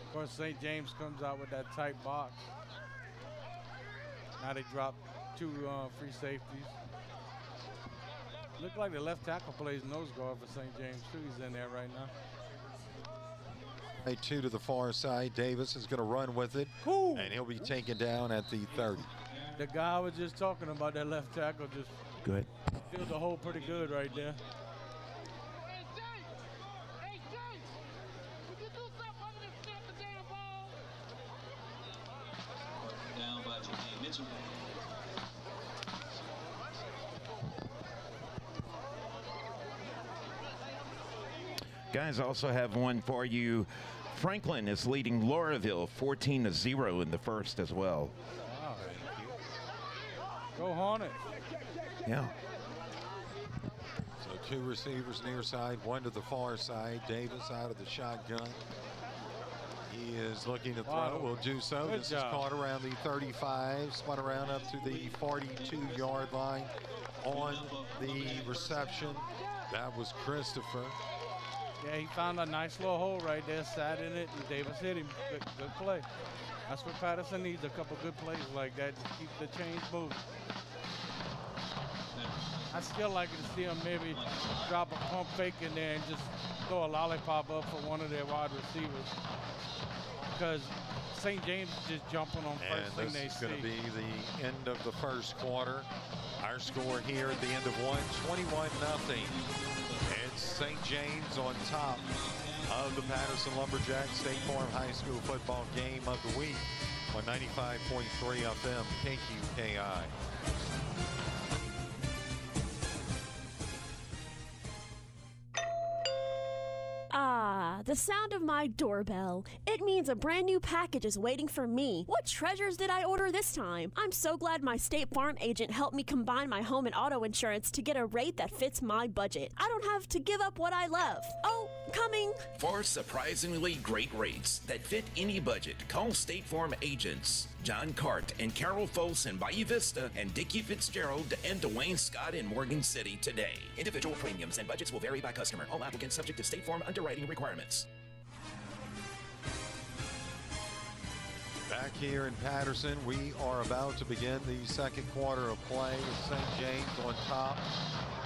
Of course, St. James comes out with that tight box. Now they drop two free safeties. Look like the left tackle plays nose guard for St. James too. He's in there right now. Two to the far side. Davis is going to run with it, and he'll be taken down at the 30. The guy I was just talking about, that left tackle, just good. Filled the hole pretty good right there. Down by Jermaine Mitchell. Guys, also have one for you. Franklin is leading Lauraville 14-0 in the first as well. Wow. Go Hornets. Yeah. So two receivers near side, one to the far side. Davis out of the shotgun. He is looking to throw. Wow. Will do so. Good This job. is caught around the 35, spun around up to the 42-yard line on the reception. That was Christopher. Yeah, he found a nice little hole right there, sat in it, and Davis hit him. Good play. That's what Patterson needs, a couple good plays like that to keep the chains moving. I still like to see him maybe drop a pump fake in there and just throw a lollipop up for one of their wide receivers. Because St. James is just jumping on first thing they see. And this is going to be the end of the first quarter. Our score here at the end of one, 21-0. It's St. James on top of the Patterson Lumberjacks State Farm High School football game of the week on 95.3 FM KQKI. Ah, the sound of my doorbell. It means a brand new package is waiting for me. What treasures did I order this time? I'm so glad my State Farm agent helped me combine my home and auto insurance to get a rate that fits my budget. I don't have to give up what I love. Oh, coming. For surprisingly great rates that fit any budget, call State Farm agents John Cart and Carol Foss in Bayou Vista and Dickie Fitzgerald and Dwayne Scott in Morgan City today. Individual premiums and budgets will vary by customer. All applicants subject to State Farm underwriting requirements. Back here in Patterson, we are about to begin the second quarter of play with St. James on top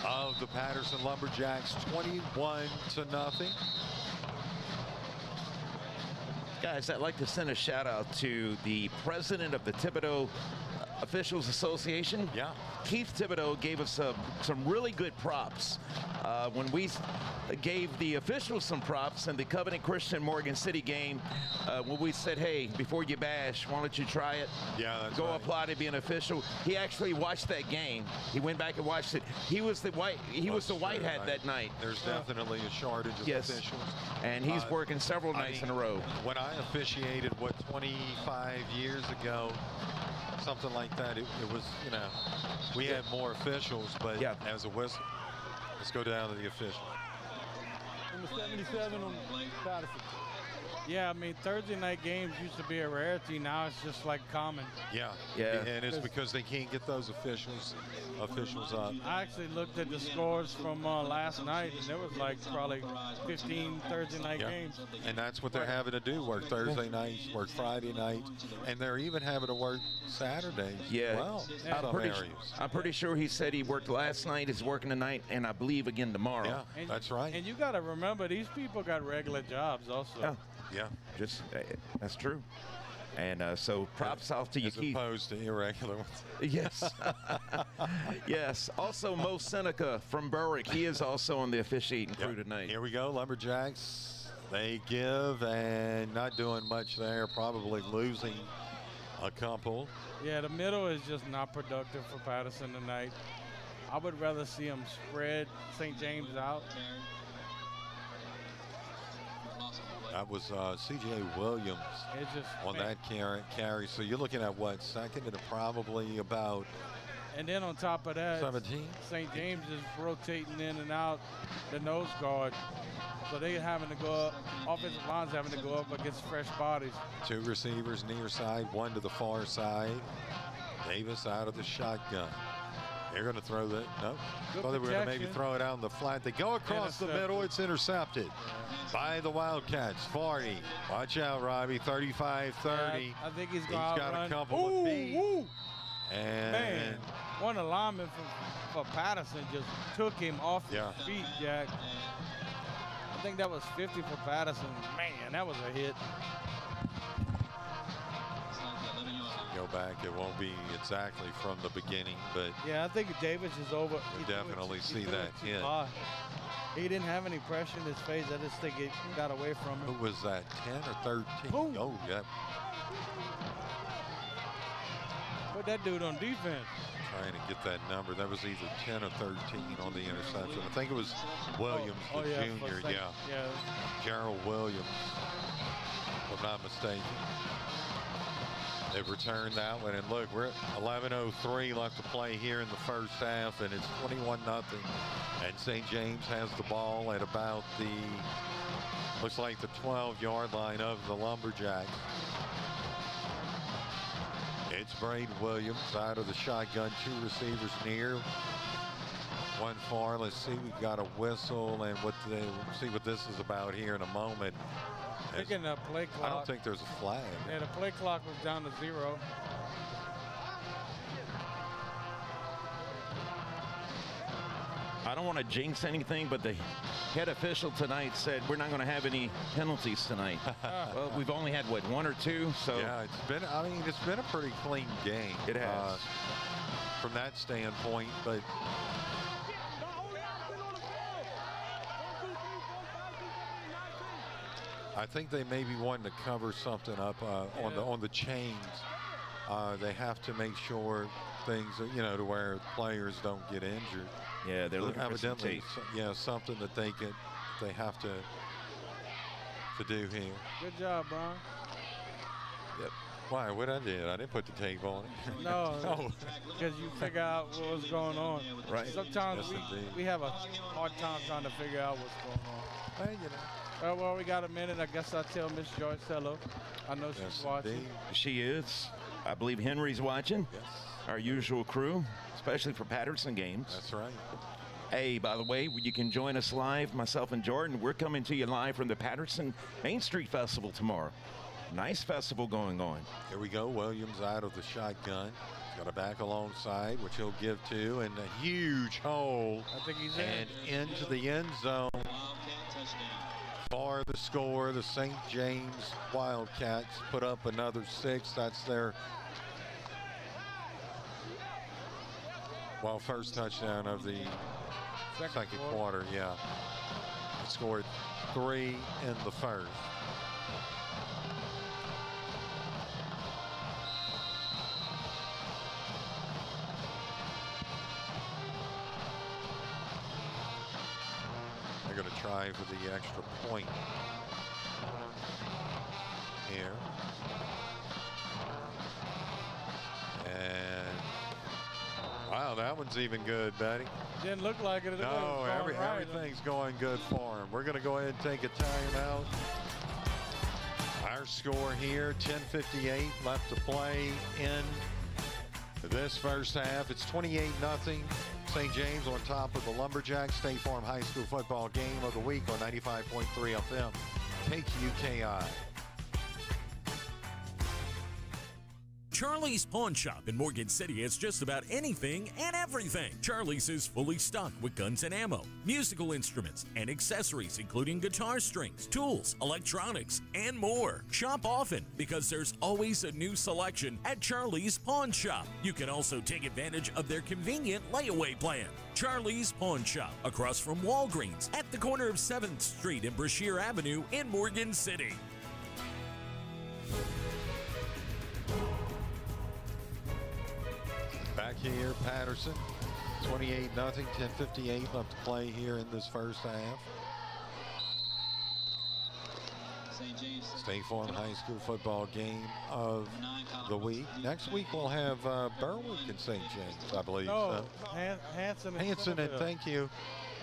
of the Patterson Lumberjacks 21-0. Guys, I'd like to send a shout out to the president of the Thibodaux Officials Association. Yeah. Keith Thibodeau gave us some really good props. When we gave the officials some props in the Covenant Christian Morgan City game, when we said, hey, before you bash, why don't you try it? Yeah, that's Go right. apply to be an official. He actually watched that game. He went back and watched it. He was the white hat that night. There's definitely a shortage of officials. And he's working several nights in a row. When I officiated, 25 years ago, something like that, it was, we had more officials, but as a whistle, let's go down to the officials. Number 77 on Patterson. Yeah, I mean, Thursday night games used to be a rarity. Now it's just like common. Yeah. And it's because they can't get those officials up. I actually looked at the scores from last night, and there was like probably 15 Thursday night games. And that's what they're having to do, work Thursday nights, work Friday night, and they're even having to work Saturdays as well. I'm pretty sure he said he worked last night, is working tonight, and I believe again tomorrow. Yeah, that's right. And you got to remember, these people got regular jobs also. Yeah, that's true. And so props off to you, Keith. As opposed to irregular ones. Yes. Yes. Also, Mo Seneca from Berwick. He is also on the officiating crew tonight. Here we go, Lumberjacks. They give and not doing much there, probably losing a couple. Yeah, the middle is just not productive for Patterson tonight. I would rather see him spread St. James out. That was C.J. Williams on that carry. So you're looking at what, second and probably about. And then on top of that, 17. St. James is rotating in and out the nose guard. So they having to go up, offensive line's having to go up against fresh bodies. Two receivers near side, one to the far side. Davis out of the shotgun. They're going to throw that. No. Thought they were going to maybe throw it out in the flat. They go across the middle. It's intercepted by the Wildcats. 40. Watch out, Robbie. 35-30. I think he's going to He's got a couple of feet. And man, one alignment for Patterson just took him off his feet, Jack. I think that was 50 for Patterson. Man, that was a hit. Go back, it won't be exactly from the beginning, but yeah, I think Davis is over. You definitely see that hit. He didn't have any pressure in his face. I just think it got away from him. Who was that, 10 or 13? Boom. Oh, yeah. Put that dude on defense. Trying to get that number. That was either 10 or 13 on the interception. I think it was Williams, the junior. Yeah. Gerald Williams, if I'm not mistaken. They've returned that one, and look, we're at 11:03 left to play here in the first half, and it's 21-0. And St. James has the ball at about the, looks like the 12-yard line of the Lumberjacks. It's Braden Williams out of the shotgun, two receivers near, one far. Let's see, we've got a whistle, and see what this is about here in a moment. Thinking the play clock. I don't think there's a flag. Yeah, the play clock was down to 0. I don't want to jinx anything, but the head official tonight said we're not going to have any penalties tonight. Well, we've only had, what, 1 or 2? So yeah, it's been a pretty clean game. It has. From that standpoint, but I think they may be wanting to cover something up on the chains. They have to make sure things, to where players don't get injured. Yeah, they're looking for some tape. Yeah, something that they have to do here. Good job, Brian. Yep. Why? What I did? I didn't put the tape on it. No, because you figure out what was going on. Right. Sometimes we have a hard time trying to figure out what's going on. Well, we got a minute. I guess I'll tell Miss Joyce hello. I know she's watching. Indeed. She is. I believe Henry's watching. Yes. Our usual crew, especially for Patterson games. That's right. Hey, by the way, you can join us live, myself and Jordan. We're coming to you live from the Patterson Main Street Festival tomorrow. Nice festival going on. Here we go. Williams out of the shotgun. Got a back alongside, which he'll give to, and a huge hole. I think he's in. And into the end zone. For the score, the St. James Wildcats put up another 6. That's their Well, first touchdown of the second quarter, yeah. He scored 3 in the first. They're going to try for the extra point here. And wow, that one's even good, Betty. Didn't look like it. No, everything's going good for him. We're going to go ahead and take a timeout. Our score here, 10:58 left to play in this first half. It's 28-0. St. James on top of the Lumberjacks. State Farm High School football game of the week on 95.3 FM. KQKI. Charlie's Pawn Shop in Morgan City has just about anything and everything. Charlie's is fully stocked with guns and ammo, musical instruments, and accessories including guitar strings, tools, electronics, and more. Shop often because there's always a new selection at Charlie's Pawn Shop. You can also take advantage of their convenient layaway plan. Charlie's Pawn Shop, across from Walgreens, at the corner of 7th Street and Brashear Avenue in Morgan City. Back here, Patterson, 28-0, 10:58 left to play here in this first half. State Farm High School football game of the week. Next week we'll have Berwick and St. James, I believe. No, Hanson and thank you.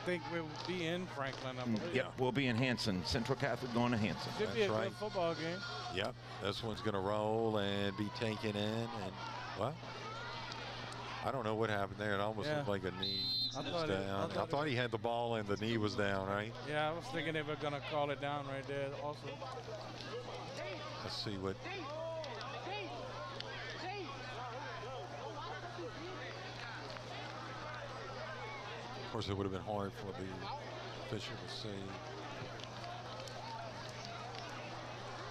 I think we'll be in Franklin, I believe. Yeah, we'll be in Hanson. Central Catholic going to Hanson. Should be a good football game. Yep, this one's going to roll and be taken in, and well, I don't know what happened there. It almost looked like a knee was down. I thought he had the ball and the knee was down, right? Yeah, I was thinking they were going to call it down right there also. Let's see what. Of course, it would have been hard for the official to see.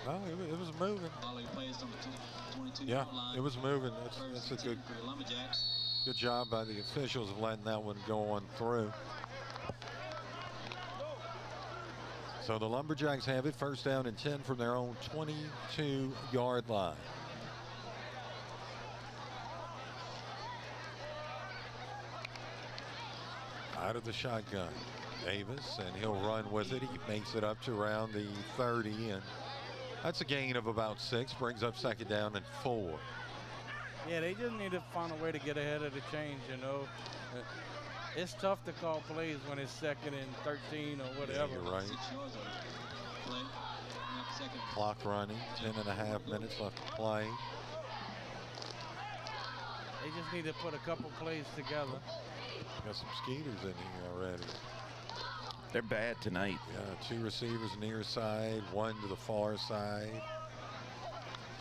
No, it was moving. Yeah, it was moving. That's a good job by the officials of letting that one go on through. So the Lumberjacks have it, first down and 10 from their own 22-yard line. Out of the shotgun, Davis, and he'll run with it. He makes it up to around the 30, and that's a gain of about 6, brings up second down and 4. Yeah, they just need to find a way to get ahead of the change, you know. It's tough to call plays when it's 2nd and 13 or whatever. Yeah, you're right. Clock running, 10.5 minutes left to play. They just need to put a couple plays together. Got some Skeeters in here already. They're bad tonight. Yeah, 2 receivers near side, 1 to the far side.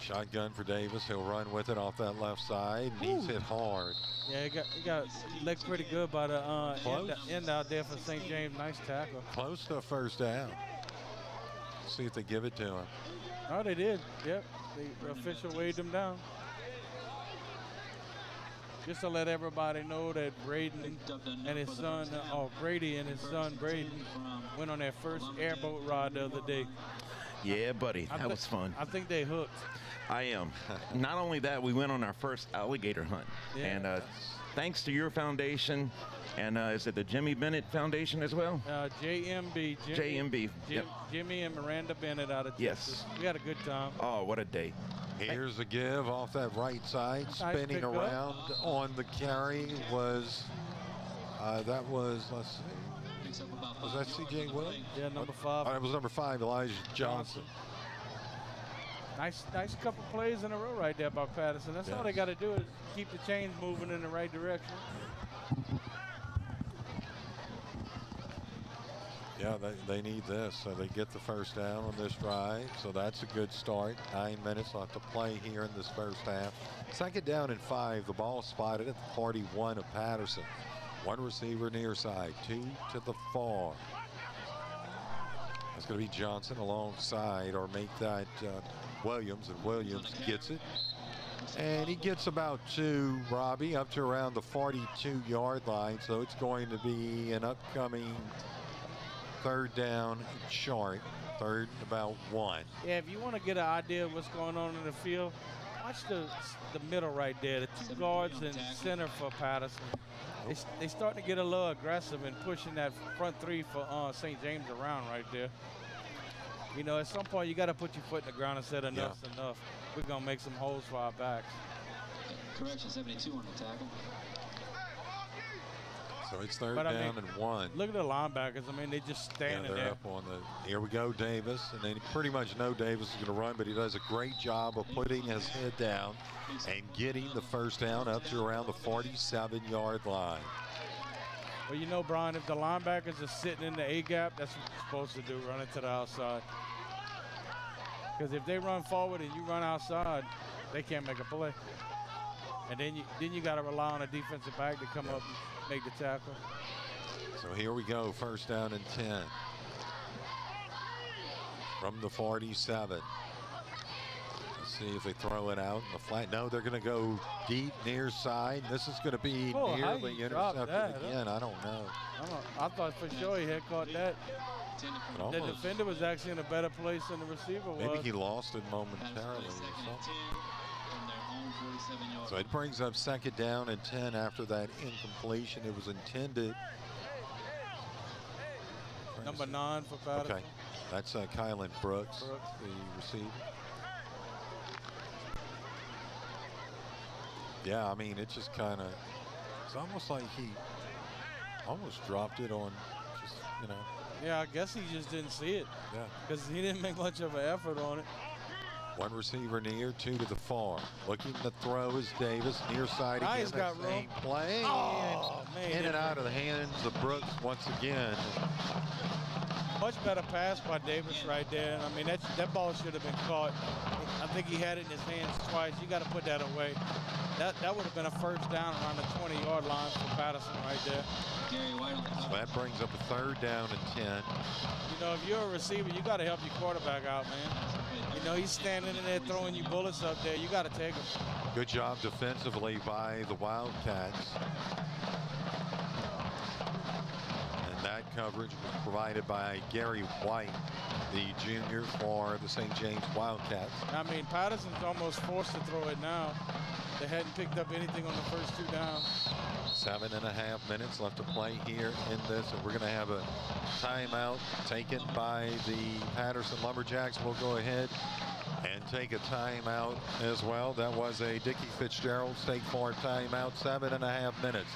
Shotgun for Davis. He'll run with it off that left side, and he's hit hard. Yeah, he looked pretty good by the end out there for St. James. Nice tackle. Close to a first down. See if they give it to him. Oh, they did. Yep, the official waved him down. Just to let everybody know that Braden and his son, Brady and his son Braden, went on their first airboat ride the other day. Yeah, buddy, that was fun. I think they hooked. I am. Not only that, we went on our first alligator hunt. Yeah. And thanks to your foundation, and is it the Jimmy Bennett Foundation as well? JMB. JMB. Yep. Jimmy and Miranda Bennett out of Texas. Yes. We had a good time. Oh, what a day. Here's a give off that right side, spinning around on the carry was, that was, let's see, was that C.J. Williams? Yeah, number 5. It was number 5, Elijah Johnson. Nice couple plays in a row right there by Patterson. That's all they got to do is keep the chains moving in the right direction. Yeah, they need this, so they get the first down on this drive, so that's a good start. 9 minutes left to play here in this first half. Second down and 5, the ball spotted at the 41 of Patterson. 1 receiver near side, 2 to the far. It's going to be Johnson alongside, or make that Williams, and Williams gets it. And he gets about 2, Robbie, up to around the 42-yard line. So it's going to be an upcoming third down short, third and about 1. Yeah, if you want to get an idea of what's going on in the field, watch the middle right there, the 2 guards and center for Patterson. They starting to get a little aggressive and pushing that front 3 for St. James around right there. You know, at some point you got to put your foot in the ground and say enough's enough. We're going to make some holes for our backs. Correction, 72 on the tackle. So it's third down and 1. Look at the linebackers. I mean, they just standing they're there. Up on the, here we go, Davis. And then pretty much know Davis is going to run, but he does a great job of putting his head down and getting the first down up to around the 47-yard line. Well, you know, Brian, if the linebackers are sitting in the A-gap, that's what you're supposed to do, run it to the outside. Because if they run forward and you run outside, they can't make a play. And then you got to rely on a defensive back to come up and make the tackle. So here we go, first down and 10. From the 47. Let's see if they throw it out in the flat. No, they're going to go deep near side. This is going to be nearly intercepted again. I don't know. I thought for sure he had caught that. The defender was actually in a better place than the receiver was. Maybe he lost it momentarily or something. So it brings up second down and 10 after that incompletion. It was intended. Number 9 for Patterson. Okay, that's Kylan Brooks, the receiver. Yeah, I mean, it just kind of, it's almost like he almost dropped it on just, you know. Yeah, I guess he just didn't see it. Yeah. Because he didn't make much of an effort on it. One receiver near, 2 to the far. Looking to throw is Davis, near side again. He's got same play. Oh, man. In and out of the hands of Brooks once again. Much better pass by Davis right there. I mean, that ball should have been caught. I think he had it in his hands twice. You got to put that away. That would have been a first down around the 20-yard line for Patterson right there. So that brings up a third down and 10. You know, if you're a receiver, you got to help your quarterback out, man. You know, he's standing in there throwing you bullets up there. You got to take him. Good job defensively by the Wildcats. And that coverage was provided by Gary White, the junior for the St. James Wildcats. I mean, Patterson's almost forced to throw it now. They hadn't picked up anything on the first 2 downs. 7.5 minutes left to play here in this, and we're going to have a timeout taken by the Patterson Lumberjacks. We'll go ahead and take a timeout as well. That was a Dickie Fitzgerald State Farm timeout. 7.5 minutes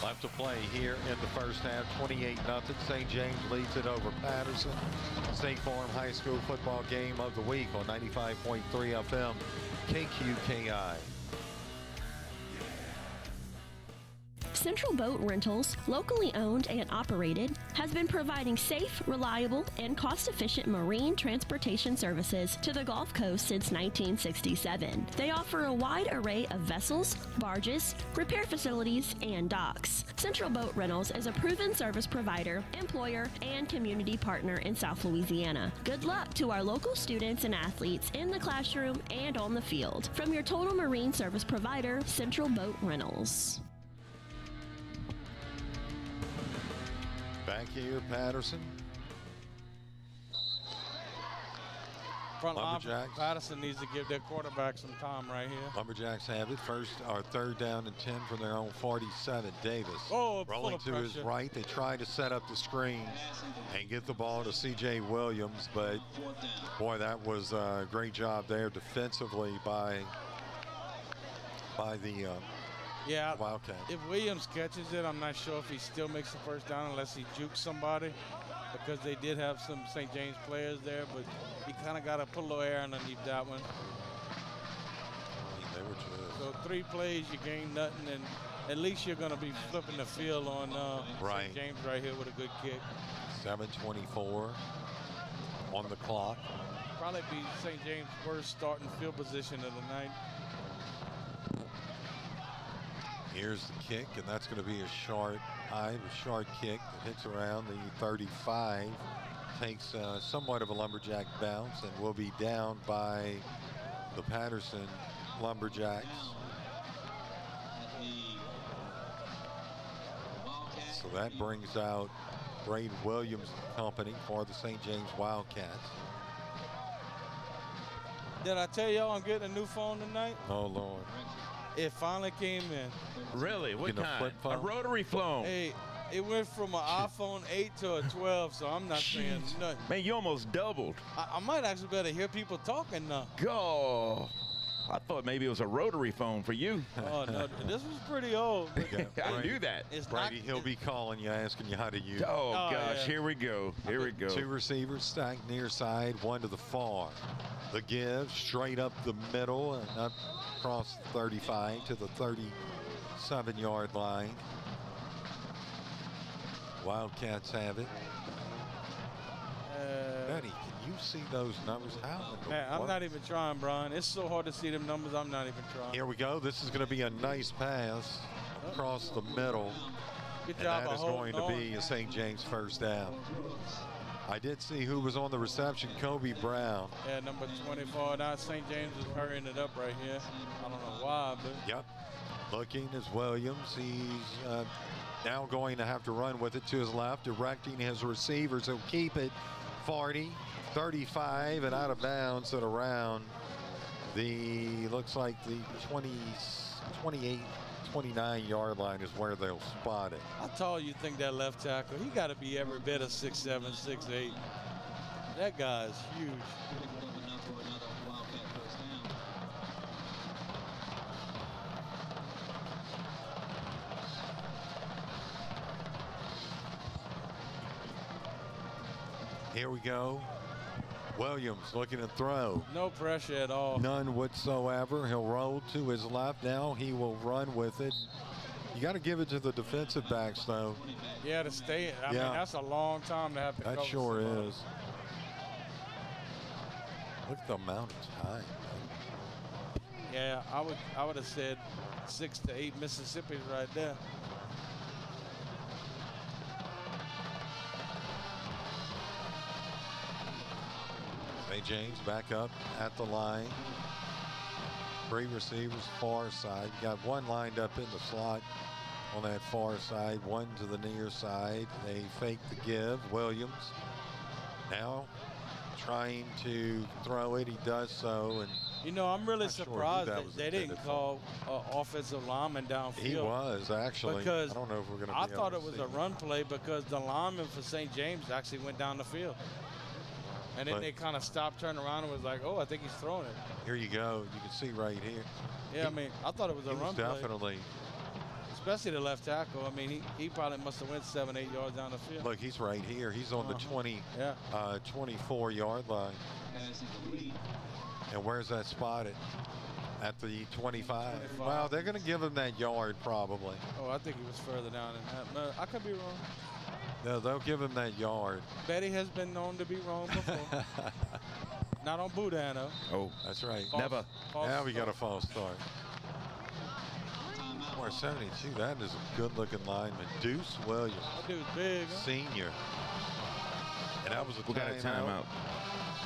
left to play here in the first half. 28-0. St. James leads it over Patterson. State Farm High School football game of the week on 95.3 FM KQKI. Central Boat Rentals, locally owned and operated, has been providing safe, reliable, and cost-efficient marine transportation services to the Gulf Coast since 1967. They offer a wide array of vessels, barges, repair facilities, and docks. Central Boat Rentals is a proven service provider, employer, and community partner in South Louisiana. Good luck to our local students and athletes in the classroom and on the field. From your total marine service provider, Central Boat Rentals. Back here, Patterson. Front line, Lumberjacks. Patterson needs to give their quarterback some time right here. Lumberjacks have it. First or third down and 10 from their own 47. Davis rolling to his right. They try to set up the screen and get the ball to C.J. Williams, but boy, that was a great job there defensively by the Wildcat. If Williams catches it, I'm not sure if he still makes the first down unless he jukes somebody, because they did have some St. James players there, but he kind of got to put a little air underneath that one. They were just... So 3 plays, you gain nothing, and at least you're going to be flipping the field on St. James right here with a good kick. 7:24 on the clock. Probably be St. James' worst starting field position of the night. Here's the kick, and that's going to be a short kick that hits around the 35. Takes somewhat of a lumberjack bounce and will be down by the Patterson Lumberjacks. So that brings out Braden Williams and company for the St. James Wildcats. Did I tell y'all I'm getting a new phone tonight? Oh, Lord. It finally came in. Really? What Getting a kind? flip phone? A rotary phone. Hey, it went from an iPhone 8 to a 12, so I'm not saying nothing. Man, you almost doubled. I might actually better hear people talking now. Go. I thought maybe it was a rotary phone for you. Oh, no, this was pretty old. But I knew that. it's Brady, not, he'll be calling you, asking you how to use it. Oh, Oh, gosh, yeah. here we go. Here we go. Two receivers stacked near side, one to the far. The give straight up the middle and up across 35 to the 37-yard line. Wildcats have it. Benny, can you see those numbers? How in the Man, I'm world? not even trying, Brian. It's so hard to see them numbers. I'm not even trying. Here we go. This is going to be a nice pass across the middle. Good And job that of is going to holding be on. a St. James first down. I did see who was on the reception, Kobe Brown. Yeah, number 24. Now St. James is hurrying it up right here. I don't know why, but Yep. Looking is Williams. He's now going to have to run with it to his left, directing his receivers. He'll keep it 40, 35, and out of bounds at around the, looks like the 28, 29-yard line is where they'll spot it. how tall you think that left tackle? He got to be every bit of 6'7", 6'8". That guy is huge. Here we go. Williams looking to throw. No pressure at all. None whatsoever. He'll roll to his left now. He will run with it. You got to give it to the defensive backs, though. Yeah, to stay. I mean, that's a long time to have to That cover sure somebody. is. Look at the amount of time. Yeah, I would have said 6 to 8 Mississippi's right there. St. James back up at the line. Three receivers far side. You got one lined up in the slot on that far side, one to the near side. They fake the give. Williams now trying to throw it. He does so. And You know, I'm really Not sure who surprised that that was they didn't intended call offensive lineman downfield. he was actually. Because I don't know if we're going to. I thought it was a run play because the lineman for St. James actually went down the field. And then But- they kind of stopped, turned around, and was like, oh, I think he's throwing it. Here you go. You can see right here. Yeah, I mean, I thought it was a He run was play. definitely. Especially the left tackle. I mean, he probably must have went 7, 8 yards down the field. Look, he's right here. He's on the 24-yard line. And where's that spotted? At the 25. Wow, they're going to give him that yard probably. Oh, I think he was further down than that. No, I could be wrong. No, they'll give him that yard. Betty has been known to be wrong before. Not on Boudin, though. Oh, that's right. Never. Now we got a false start. Number 72, that is a good-looking lineman. Deuce Williams. That dude's big, huh? Senior. And that was a We got a timeout.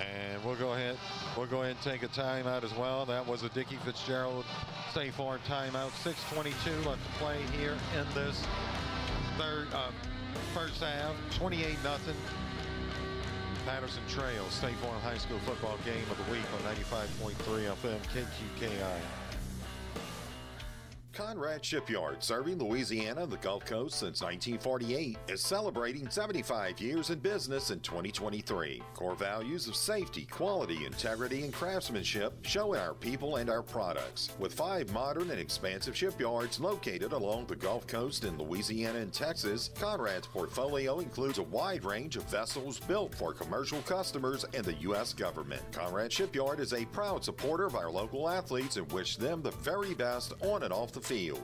And we'll go ahead and take a timeout as well. That was a Dickie Fitzgerald State Farm timeout. 6:22 left to play here in this first half. 28-0. Patterson Trail State Farm High School football game of the week on 95.3 FM KQKI. Conrad Shipyard, serving Louisiana and the Gulf Coast since 1948, is celebrating 75 years in business in 2023. Core values of safety, quality, integrity, and craftsmanship show in our people and our products. With 5 modern and expansive shipyards located along the Gulf Coast in Louisiana and Texas, Conrad's portfolio includes a wide range of vessels built for commercial customers and the U.S. government. Conrad Shipyard is a proud supporter of our local athletes and wish them the very best on and off the field.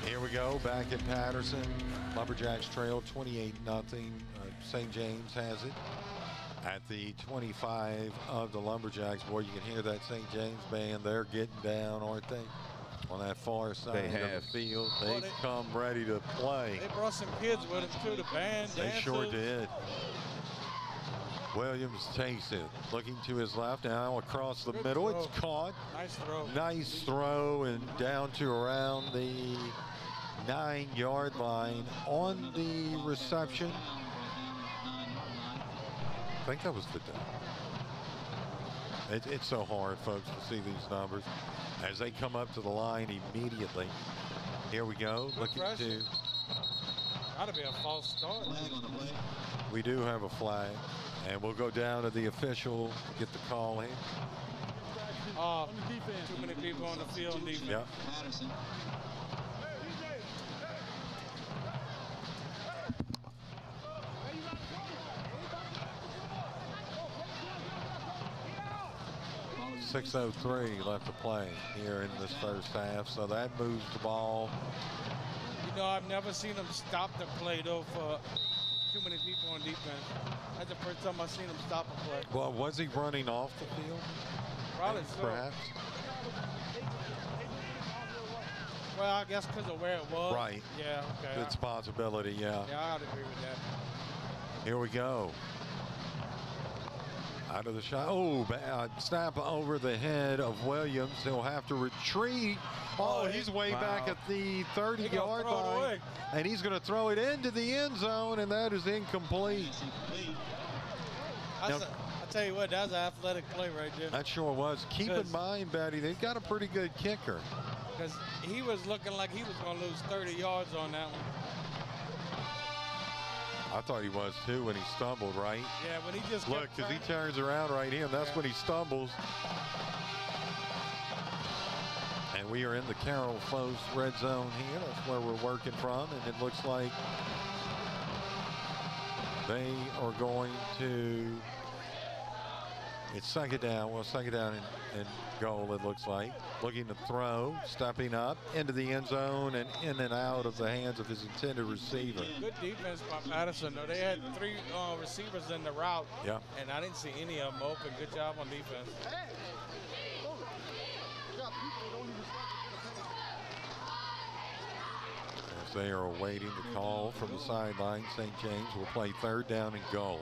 Here we go, back at Patterson. Lumberjacks trail 28-0. St. James has it at the 25 of the Lumberjacks. Boy, you can hear that St. James band. They're getting down, aren't they? On that far side of the field. They've come ready to play. They brought some kids with them, too, the band, They dancers. sure did. Williams takes it, looking to his left, now across the middle. It's caught. Nice throw. Nice throw, and down to around the 9-yard line on the reception. I think that was the down. It's so hard, folks, to see these numbers as they come up to the line immediately. Here we go. Looking to. Gotta be a false start. We do have a flag, and we'll go down to the official, get the call here. Too many people on the field on defense. Yep. Patterson. .603 left to play here in this first half, so that moves the ball. You know, I've never seen them stop the play, though, for too many people on defense. That's the first time I've seen them stop a play. Well, was he running off the field? Probably so. Perhaps. Well, I guess because of where it was. Right. Yeah, okay. It's a possibility, yeah. Yeah, I'd agree with that. Here we go. Out of the shot. Oh, bad snap over the head of Williams. He'll have to retreat. Oh, he's way back at the 30-yard line. And he's going to throw it into the end zone, and that is incomplete. I tell you what, that's an athletic play right there. That sure was. Keep in mind, Betty, they've got a pretty good kicker. Because he was looking like he was going to lose 30 yards on that one. I thought he was too when he stumbled, right? Yeah, when he just look, because he turns around right here, and that's when he stumbles. And we are in the Carroll Close red zone here. That's where we're working from, and it looks like they are going to. It's second down. Well, second down and goal, it looks like. Looking to throw, stepping up into the end zone and in and out of the hands of his intended receiver. Good defense by Patterson, though. They had 3 receivers in the route. Yeah. And I didn't see any of them open. Good job on defense. As they are awaiting the call from the sideline, St. James will play third down and goal.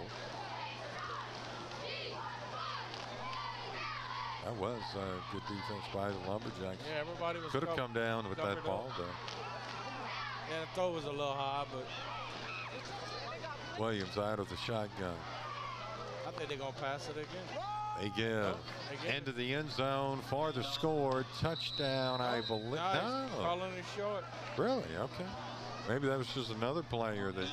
That was good defense by the Lumberjacks. Yeah, everybody was. Could have come down with that ball, though. Yeah, the throw was a little high, but. Williams out of the shotgun. I think they're going to pass it again. They give. Into the end zone for the score. Touchdown, I believe. Nice. No. Calling it short. Really? Okay. Maybe that was just another player that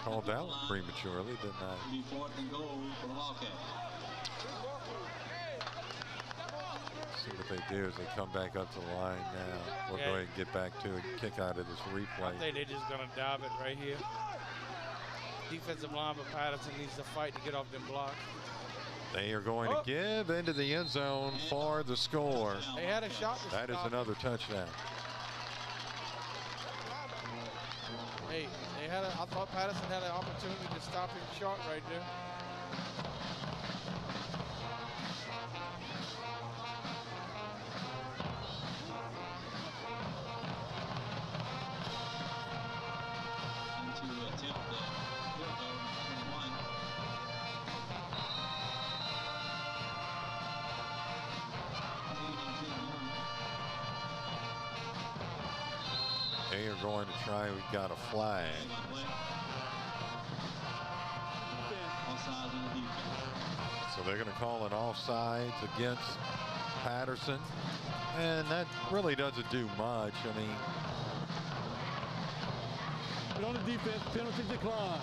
called out prematurely, didn't I? Fourth and goal for the Wildcats. See what they do is they come back up to the line now. We'll go ahead and get back to it, kick out of this replay. I think they're just going to dive it right here. Defensive line, but Patterson needs to fight to get off them blocks. They are going to give into the end zone for the score. They had a shot to That is another touchdown. Hey, I thought Patterson had an opportunity to stop him short right there. They are going to try. We've got a flag. So they're going to call an offsides against Patterson. And that really doesn't do much. I mean, on the defense, penalty decline.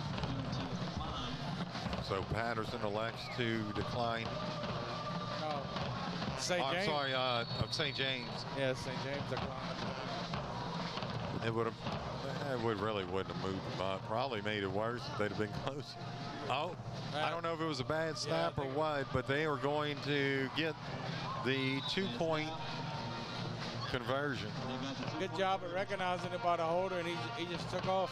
So Patterson elects to decline. St. James. I'm sorry, St. James. Yeah, St. James declined. It wouldn't have moved them up. Probably made it worse if they'd have been close. Oh, I don't know if it was a bad snap or what, but they are going to get the 2-point conversion. Good job of recognizing it by the holder, and he just took off.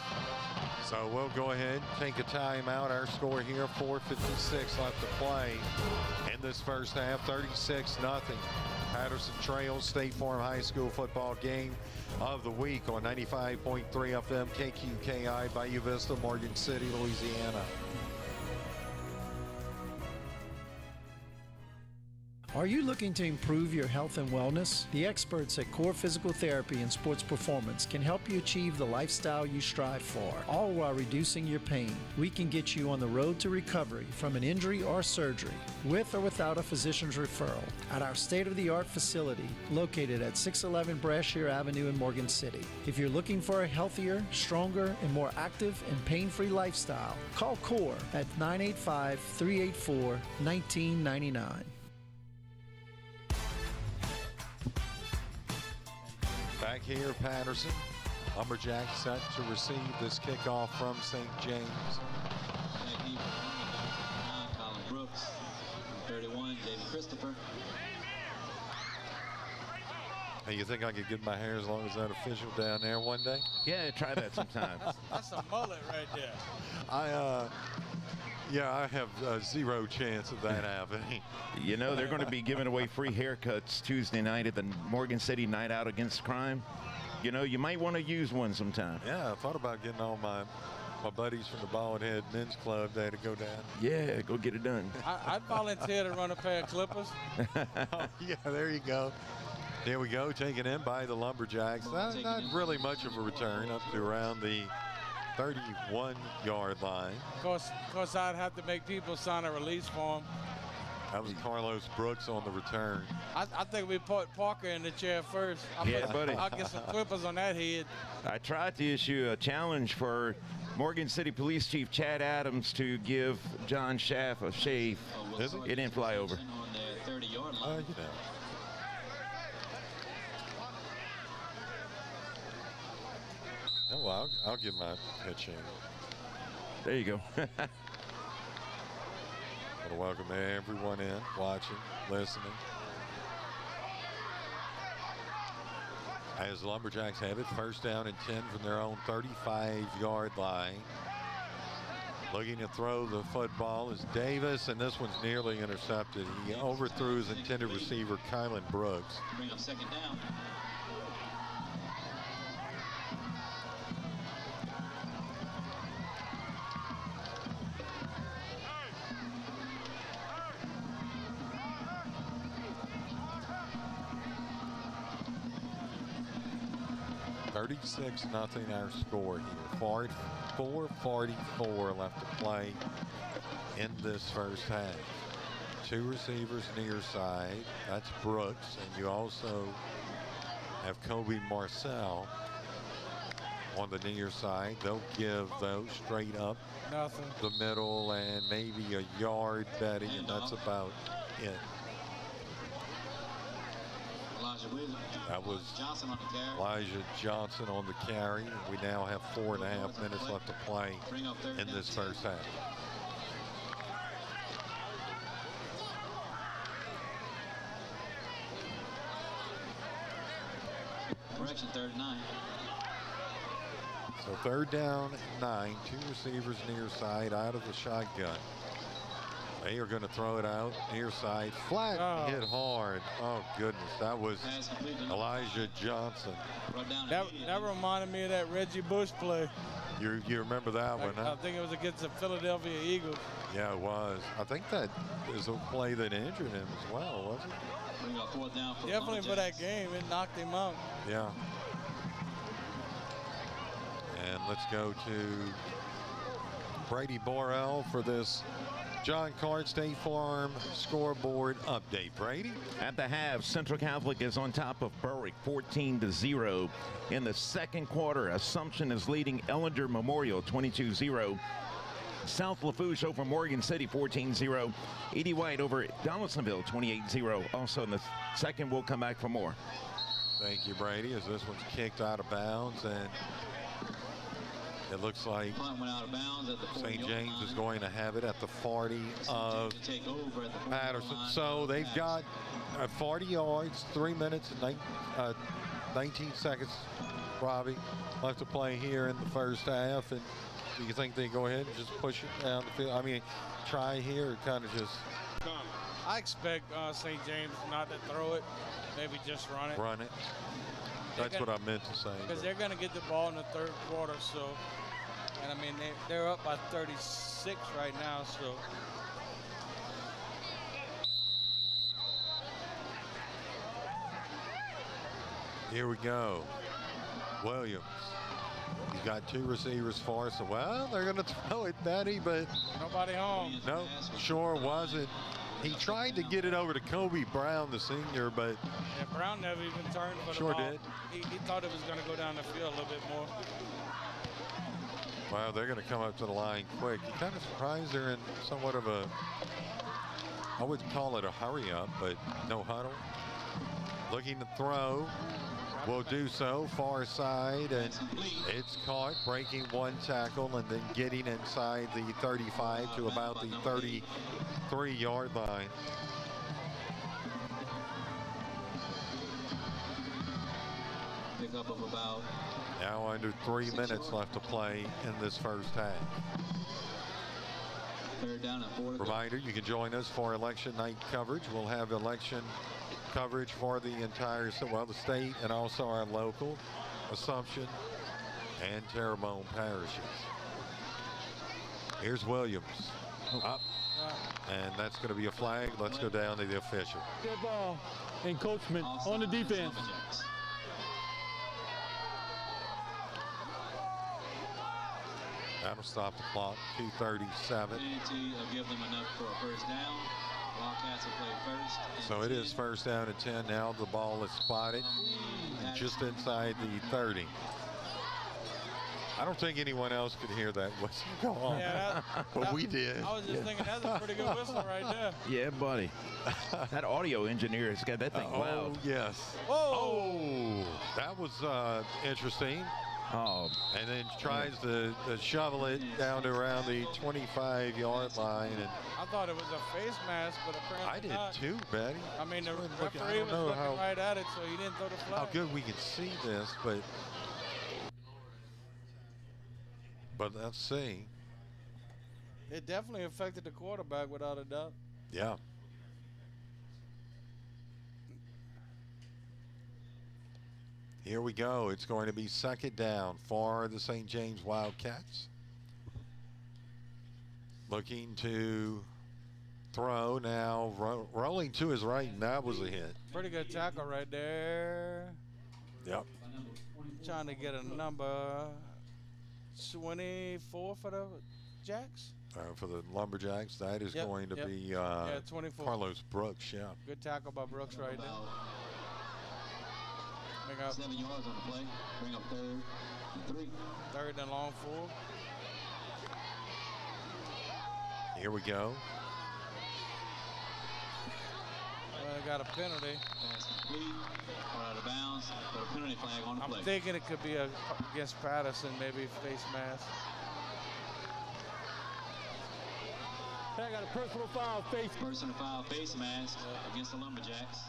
So we'll go ahead and take a timeout. Our score here, 4:56 left to play in this first half, 36-0. Patterson trails State Farm High School football game of the week on 95.3 FM KQKI, Bayou Vista, Morgan City, Louisiana. Are you looking to improve your health and wellness? The experts at Core Physical Therapy and Sports Performance can help you achieve the lifestyle you strive for, all while reducing your pain. We can get you on the road to recovery from an injury or surgery, with or without a physician's referral, at our state-of-the-art facility located at 611 Brashear Avenue in Morgan City. If you're looking for a healthier, stronger, and more active and pain-free lifestyle, call Core at 985-384-1999. Back here, Patterson. Lumberjacks set to receive this kickoff from St. James. Colin Brooks, 31, David Christopher. Hey, you think I could get my hair as long as that official down there one day? Yeah, try that sometime. That's a mullet right there. I have zero chance of that happening. You know, they're going to be giving away free haircuts Tuesday night at the Morgan City Night Out Against Crime. You know, you might want to use one sometime. Yeah, I thought about getting all my buddies from the Bald Head Men's Club there to go down. Yeah, go get it done. I'd volunteer to run a pair of clippers. Oh, yeah, there you go. There we go, taken in by the Lumberjacks. Not really much of a return, up to around the 31-yard line. Of course, I'd have to make people sign a release form. That was Carlos Brooks on the return. I think we put Parker in the chair first. Buddy. I'll get some clippers on that head. I tried to issue a challenge for Morgan City Police Chief Chad Adams to give John Schaff a shave. Is it? It didn't fly over. On the 30-yard line. You know. Oh, well, I'll give my head shave. There you go. I want to welcome everyone in, watching, listening. As the Lumberjacks have it, first down and 10 from their own 35-yard line. Looking to throw the football is Davis, and this one's nearly intercepted. He overthrew his intended receiver, Kylan Brooks. Bring up second down. Nothing our score here. 4:44 left to play in this first half. Two receivers near side. That's Brooks, and you also have Kobe Marcel on the near side. They'll give those straight up Nothing. the middle and maybe a yard Betty, and that's about it. That was Elijah Johnson on the carry. We now have 4.5 minutes left to play in this first half. Correction, 3rd and 9. So 3rd down and 9. Two receivers near side out of the shotgun. They are going to throw it out near side. Flat hit hard. Oh, goodness. That was Elijah Johnson. That reminded me of that Reggie Bush play. You remember that one, huh? I think it was against the Philadelphia Eagles. Yeah, it was. I think that is a play that injured him as well, wasn't it? Bring up 4th down for Definitely for that game. It knocked him out. Yeah. And let's go to Brady Borrell for this John Card State Farm scoreboard update. Brady? At the half, Central Catholic is on top of Berwick 14-0. In the second quarter, Assumption is leading Ellender Memorial 22-0. South Lafourche over Morgan City 14-0. Edie White over Donaldsonville 28-0. Also in the second, we'll come back for more. Thank you, Brady, as this one's kicked out of bounds, and it looks like St. James is going to have it at the 40 of Patterson. So they've got 40 yards, 3 minutes and 19 seconds, Robbie, left to play here in the first half. And do you think they go ahead and just push it down the field? I mean, try here or kind of just... I expect St. James not to throw it, maybe just run it. Run it. That's what I meant to say. Because they're going to get the ball in the third quarter, so... And, I mean, they're up by 36 right now, so... Here we go. Williams. He's got two receivers for us. Well, they're going to throw it, Betty, but Nobody home. no, sure wasn't. He tried to get it over to Kobe Brown, the senior, but Yeah, Brown never even turned for the Sure ball. did. He thought it was going to go down the field a little bit more. wow, they're going to come up to the line quick. You kind of surprised they're in somewhat of a, I wouldn't call it a hurry up, but no huddle. Looking to throw. Will do so, far side, and it's caught, breaking one tackle and then getting inside the 35 to about the 33-yard line. Pickup of about. Now under 3 minutes left to play in this first half. Third down and 4. Reminder, you can join us for election night coverage. We'll have election coverage for the entire, well, the state and also our local, Assumption, and Terrebonne parishes. Here's Williams. Up. And that's going to be a flag. Let's go down to the official. Good ball. Encroachment on the defense. That'll stop the clock. 2:37. Will give them enough for a first down. Wildcats will play first. So it is first down and 10 now. The ball is spotted just inside the 30. I don't think anyone else could hear that whistle go on. Yeah, but we did. I was just thinking that's a pretty good whistle right there. Yeah, buddy. That audio engineer has got that thing loud. Oh, yes. Oh, that was interesting. Oh. And then tries to shovel it down to around the 25-yard line. And I thought it was a face mask, but apparently I did not. too, Betty. I mean, the I referee don't was know looking right at it, so he didn't throw the flag. how good we can see this, but let's see. It definitely affected the quarterback without a doubt. Yeah. Here we go. It's going to be second down for the St. James Wildcats. Looking to throw now, rolling to his right, and that was a hit. Pretty good tackle right there. Yep. Trying to get a number 24 for the Jacks. For the Lumberjacks, that is going to be 24. Carlos Brooks, yeah. Good tackle by Brooks right there. Bring up 7 yards on the play. Bring up third and 3. Third and long 4. Here we go. Well, they got a penalty. Pass complete. Or out of bounds. But a penalty flag on the play. I'm thinking it could be against Patterson, maybe face mask. I got a personal foul face. Personal foul face mask against the Lumberjacks.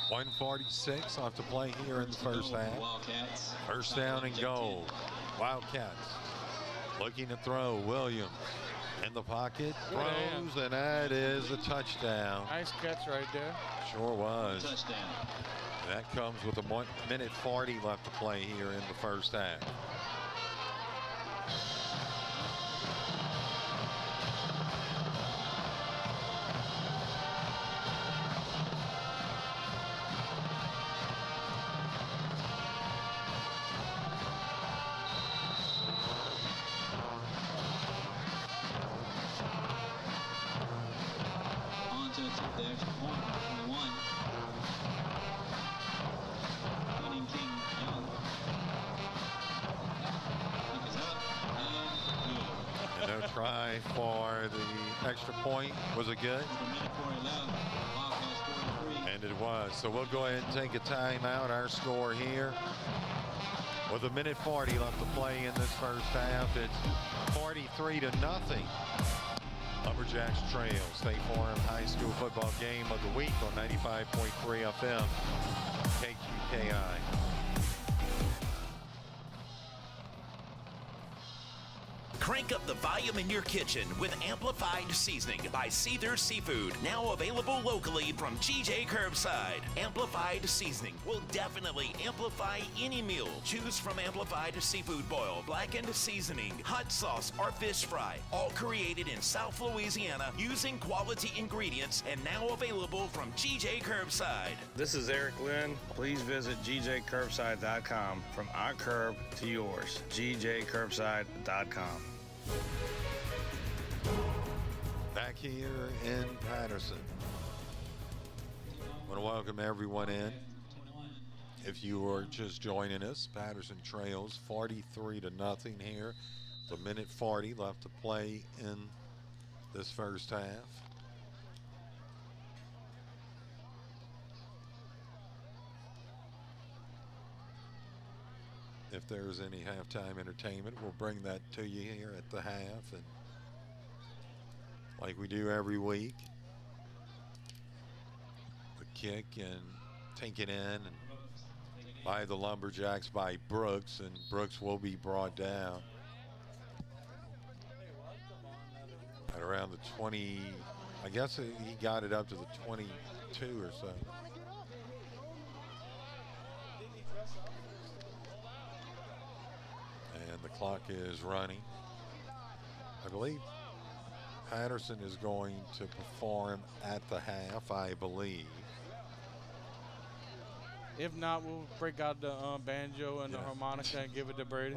.146 off to play here in the first half. Wildcats. First down and goal. Wildcats looking to throw. Williams in the pocket, throws, and that is a touchdown. Nice catch right there. Sure was. Touchdown. That comes with a 1:40 left to play here in the first half. On to the extra point. 21. Leading King Young. Pick is up and good. And no try for the extra point. Was it good? With a minute 40 left. Wildcats 43. And it was. So we'll go ahead and take a timeout. Our score here with a minute 40 left to play in this first half. It's 43-0. Lumberjacks trail. State Farm High School football game of the week on 95.3 FM KQKI. Crank up the volume in your kitchen with Amplified Seasoning by Seether Seafood. Now available locally from GJ Curbside. Amplified Seasoning will definitely amplify any meal. Choose from Amplified Seafood Boil, Blackened Seasoning, Hot Sauce, or Fish Fry. All created in South Louisiana using quality ingredients and now available from GJ Curbside. This is Eric Lynn. Please visit gjcurbside.com. From our curb to yours. gjcurbside.com. Back here in Patterson. I want to welcome everyone in. If you are just joining us, Patterson trails 43-0 here. It's a minute 40 left to play in this first half. If there's any halftime entertainment, we'll bring that to you here at the half, and like we do every week, the kick and taken in and by the Lumberjacks by Brooks, and Brooks will be brought down at around the 20. I guess he got it up to the 22 or so. And the clock is running. I believe Patterson is going to perform at the half, I believe. If not, we'll break out the banjo and the harmonica and give it to Brady.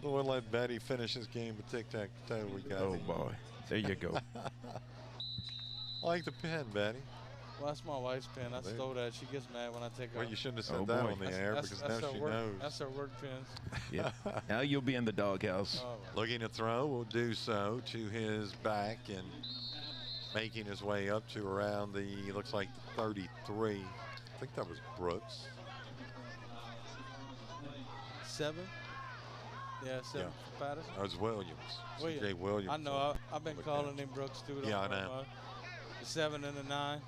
We'll let Betty finish this game of tic-tac-toe we got. Oh, boy. There you go. I like the pen, Betty. Well, that's my wife's pen. I stole that. She gets mad when I take her. Well, you shouldn't have said that on the air because now she knows. That's her work pen. Yeah. Now you'll be in the doghouse. Looking to throw, will do so to his back and making his way up to around the, looks like the 33. I think that was Brooks. 7? Yeah, 7 for Patterson. That was Williams. C.J. Williams. I know. I've been calling him Brooks, too. Yeah, I know. The 7 and the 9.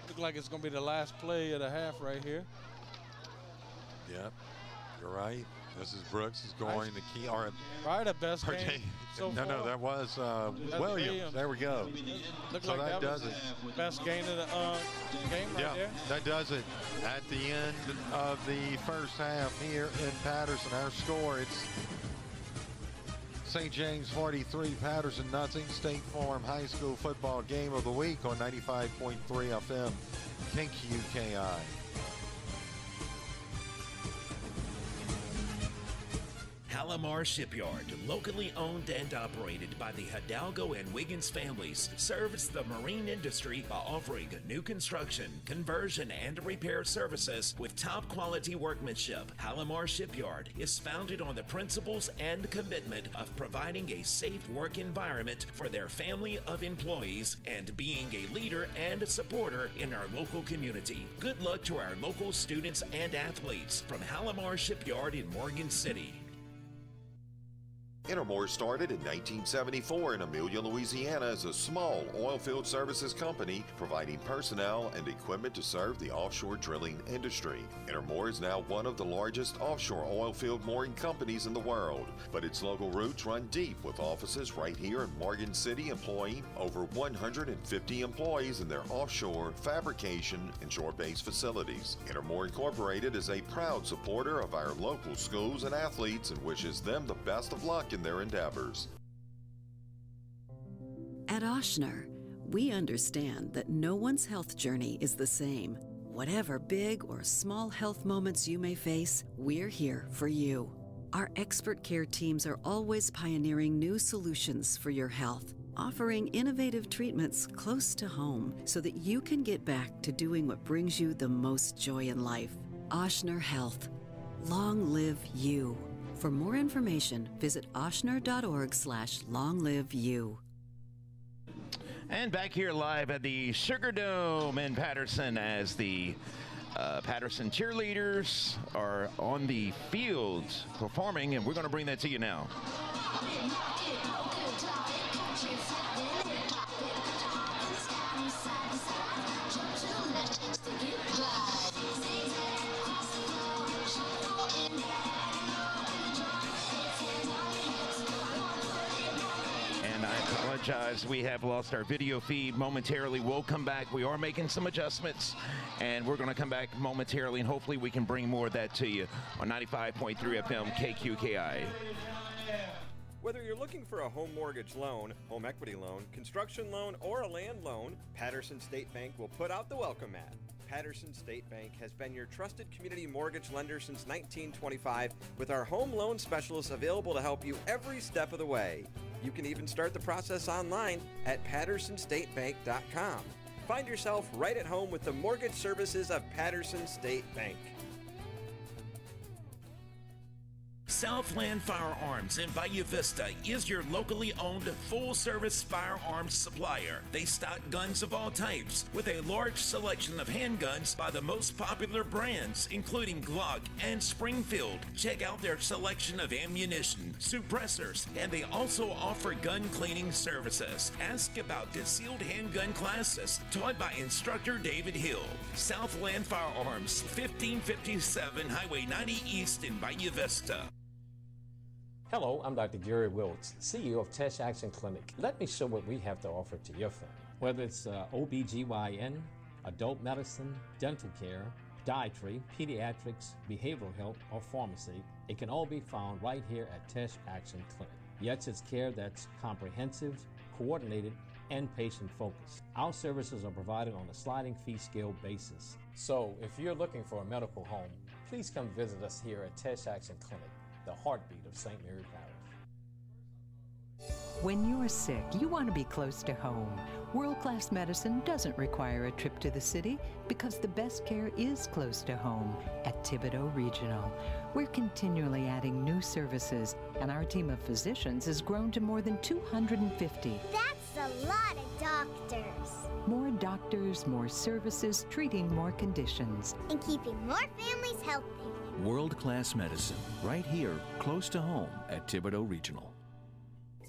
Look like it's going to be the last play of the half right here. Yep, you're right. This is Brooks is going to key. Probably the best game so far. No, that was Williams. There we go. Looks so like that does was it. Best game of the game right there. That does it. At the end of the first half here in Patterson, our score, it's St. James 43, Patterson nothing. State Farm High School football game of the week on 95.3 FM, KQKI. Palomar Shipyard, locally owned and operated by the Hidalgo and Wiggins families, serves the marine industry by offering new construction, conversion, and repair services with top quality workmanship. Palomar Shipyard is founded on the principles and commitment of providing a safe work environment for their family of employees and being a leader and supporter in our local community. Good luck to our local students and athletes from Palomar Shipyard in Morgan City. Intermore started in 1974 in Amelia, Louisiana as a small oilfield services company providing personnel and equipment to serve the offshore drilling industry. Intermore is now one of the largest offshore oilfield mooring companies in the world, but its local roots run deep with offices right here in Morgan City employing over 150 employees in their offshore, fabrication, and shore-based facilities. Intermore Incorporated is a proud supporter of our local schools and athletes and wishes them the best of luck in their endeavors. At Ochsner, we understand that no one's health journey is the same. Whatever big or small health moments you may face, we're here for you. Our expert care teams are always pioneering new solutions for your health, offering innovative treatments close to home so that you can get back to doing what brings you the most joy in life. Ochsner Health. Long live you. For more information, visit ochsner.org/longliveyou. And back here live at the Sugar Dome in Patterson as the Patterson cheerleaders are on the field performing, and we're going to bring that to you now. apologize. We have lost our video feed momentarily. We'll come back. We are making some adjustments, and we're going to come back momentarily, and hopefully we can bring more of that to you on 95.3 FM KQKI. Whether you're looking for a home mortgage loan, home equity loan, construction loan, or a land loan, Patterson State Bank will put out the welcome mat. Patterson State Bank has been your trusted community mortgage lender since 1925, with our home loan specialists available to help you every step of the way. You can even start the process online at pattersonstatebank.com. Find yourself right at home with the mortgage services of Patterson State Bank. Southland Firearms in Bayou Vista is your locally owned full-service firearms supplier. They stock guns of all types with a large selection of handguns by the most popular brands, including Glock and Springfield. Check out their selection of ammunition, suppressors, and they also offer gun cleaning services. Ask about concealed handgun classes taught by instructor David Hill. Southland Firearms, 1557 Highway 90 East in Bayou Vista. Hello, I'm Dr. Gary Wiltz, CEO of Tesh Action Clinic. Let me show what we have to offer to your family. Whether it's OBGYN, adult medicine, dental care, dietary, pediatrics, behavioral health, or pharmacy, it can all be found right here at Tesh Action Clinic. Yet it's care that's comprehensive, coordinated, and patient-focused. Our services are provided on a sliding fee scale basis. So if you're looking for a medical home, please come visit us here at Tesh Action Clinic, the heartbeat of St. Mary Parish. When you're sick, you want to be close to home. World-class medicine doesn't require a trip to the city because the best care is close to home at Thibodeau Regional. We're continually adding new services, and our team of physicians has grown to more than 250. That's a lot of doctors. More doctors, more services, treating more conditions. And keeping more families healthy. World-class medicine, right here, close to home at Thibodeau Regional.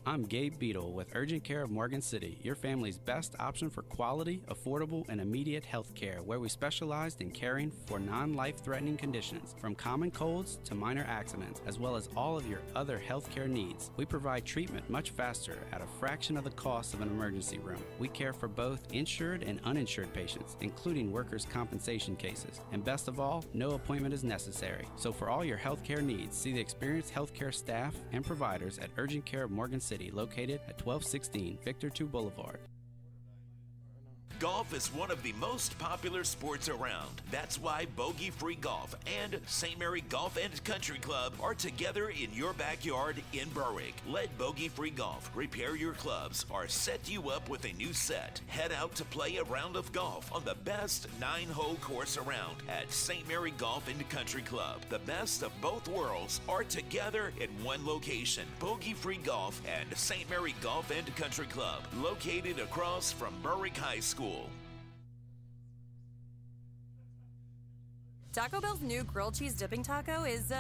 I'm Gabe Beadle with Urgent Care of Morgan City, your family's best option for quality, affordable, and immediate health care, where we specialized in caring for non-life-threatening conditions, from common colds to minor accidents, as well as all of your other health care needs. We provide treatment much faster at a fraction of the cost of an emergency room. We care for both insured and uninsured patients, including workers' compensation cases. And best of all, no appointment is necessary. So for all your health care needs, see the experienced healthcare staff and providers at Urgent Care of Morgan City, located at 1216 Victor II Boulevard. Golf is one of the most popular sports around. That's why Bogey Free Golf and St. Mary Golf and Country Club are together in your backyard in Berwick. Let Bogey Free Golf repair your clubs or set you up with a new set. Head out to play a round of golf on the best 9-hole course around at St. Mary Golf and Country Club. The best of both worlds are together in one location. Bogey Free Golf and St. Mary Golf and Country Club, located across from Berwick High School. Taco Bell's new grilled cheese dipping taco is,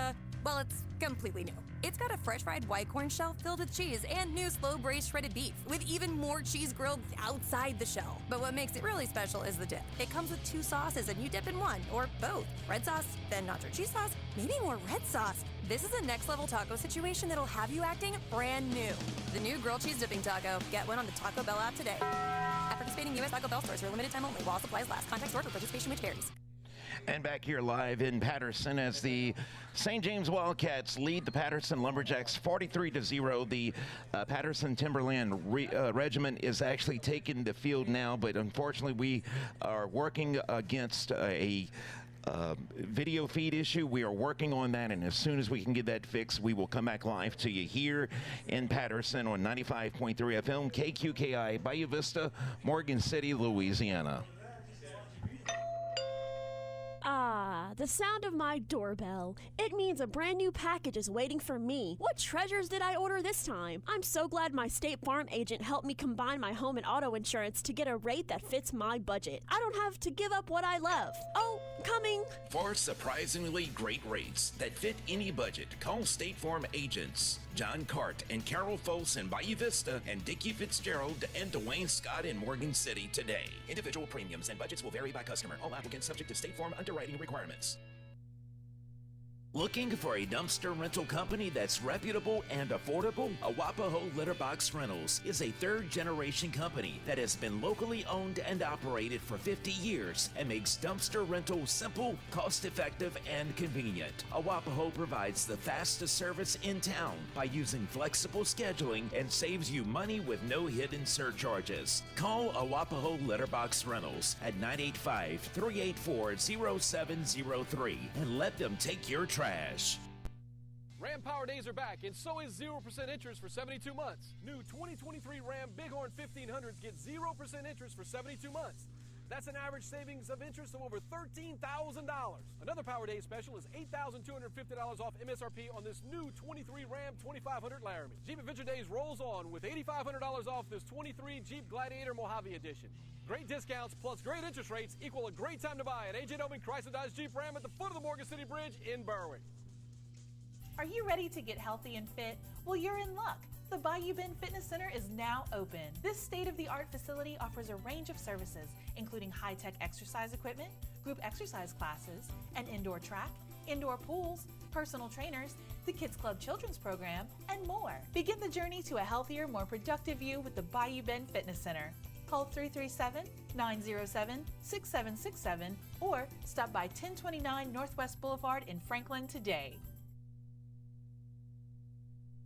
well, it's completely new. It's got a fresh fried white corn shell filled with cheese and new slow braised shredded beef with even more cheese grilled outside the shell. But what makes it really special is the dip. It comes with 2 sauces and you dip in one or both. Red sauce, then nacho cheese sauce, maybe more red sauce. This is a next level taco situation that'll have you acting brand new. The new grilled cheese dipping taco. Get one on the Taco Bell app today. At participating U.S. Taco Bell stores for a limited time only while supplies last. Contact store for participation which varies. And back here live in Patterson as the St. James Wildcats lead the Patterson Lumberjacks 43-0. The Patterson Timberland Regiment is actually taking the field now, but unfortunately we are working against a video feed issue. We are working on that, and as soon as we can get that fixed, we will come back live to you here in Patterson on 95.3 FM KQKI, Bayou Vista, Morgan City, Louisiana. Ah, the sound of my doorbell. It means a brand new package is waiting for me. What treasures did I order this time? I'm so glad my State Farm agent helped me combine my home and auto insurance to get a rate that fits my budget. I don't have to give up what I love. Oh, coming. For surprisingly great rates that fit any budget, call State Farm agents John Cart and Carol Foss in Bayou Vista and Dickie Fitzgerald and Dwayne Scott in Morgan City today. Individual premiums and budgets will vary by customer. All applicants subject to State Farm underwriting requirements. Looking for a dumpster rental company that's reputable and affordable? Awapaho Litterbox Rentals is a third-generation company that has been locally owned and operated for 50 years and makes dumpster rental simple, cost-effective, and convenient. Awapaho provides the fastest service in town by using flexible scheduling and saves you money with no hidden surcharges. Call Awapaho Litterbox Rentals at 985-384-0703 and let them take your trash. Ram Power Days are back, and so is 0% interest for 72 months. New 2023 Ram Bighorn 1500s get 0% interest for 72 months. That's an average savings of interest of over $13,000. Another Power Day special is $8,250 off MSRP on this new 23 Ram 2500 Laramie. Jeep Adventure Days rolls on with $8,500 off this 23 Jeep Gladiator Mojave Edition. Great discounts plus great interest rates equal a great time to buy at A.J. Doman Chrysler Dodge Jeep Ram at the foot of the Morgan City Bridge in Berwick. Are you ready to get healthy and fit? Well, you're in luck. The Bayou Bend Fitness Center is now open. This state-of-the-art facility offers a range of services, including high-tech exercise equipment, group exercise classes, an indoor track, indoor pools, personal trainers, the Kids Club Children's Program, and more. Begin the journey to a healthier, more productive you with the Bayou Bend Fitness Center. Call 337-907-6767 or stop by 1029 Northwest Boulevard in Franklin today.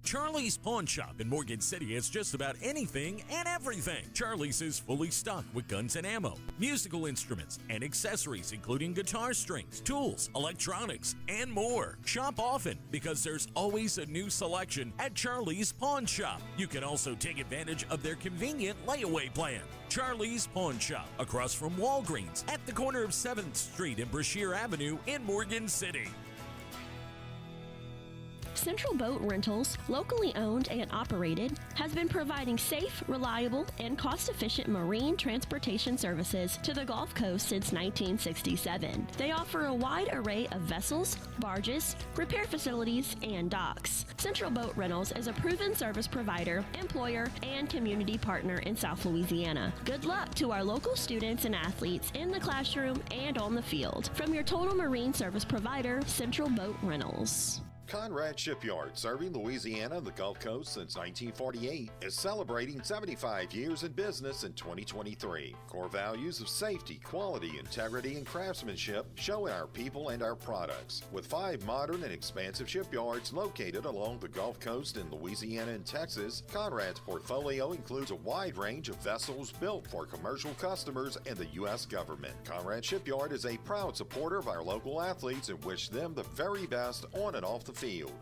Charlie's Pawn Shop in Morgan City has just about anything and everything. Charlie's is fully stocked with guns and ammo, musical instruments, and accessories including guitar strings, tools, electronics, and more. Shop often because there's always a new selection at Charlie's Pawn Shop. You can also take advantage of their convenient layaway plan. Charlie's Pawn Shop, across from Walgreens at the corner of 7th Street and Brashear Avenue in Morgan City. Central Boat Rentals, locally owned and operated, has been providing safe, reliable, and cost-efficient marine transportation services to the Gulf Coast since 1967. They offer a wide array of vessels, barges, repair facilities, and docks. Central Boat Rentals is a proven service provider, employer, and community partner in South Louisiana. Good luck to our local students and athletes in the classroom and on the field. From your total marine service provider, Central Boat Rentals. Conrad Shipyard, serving Louisiana and the Gulf Coast since 1948, is celebrating 75 years in business in 2023. Core values of safety, quality, integrity, and craftsmanship show in our people and our products. With 5 modern and expansive shipyards located along the Gulf Coast in Louisiana and Texas, Conrad's portfolio includes a wide range of vessels built for commercial customers and the U.S. government. Conrad Shipyard is a proud supporter of our local athletes and wish them the very best on and off the field.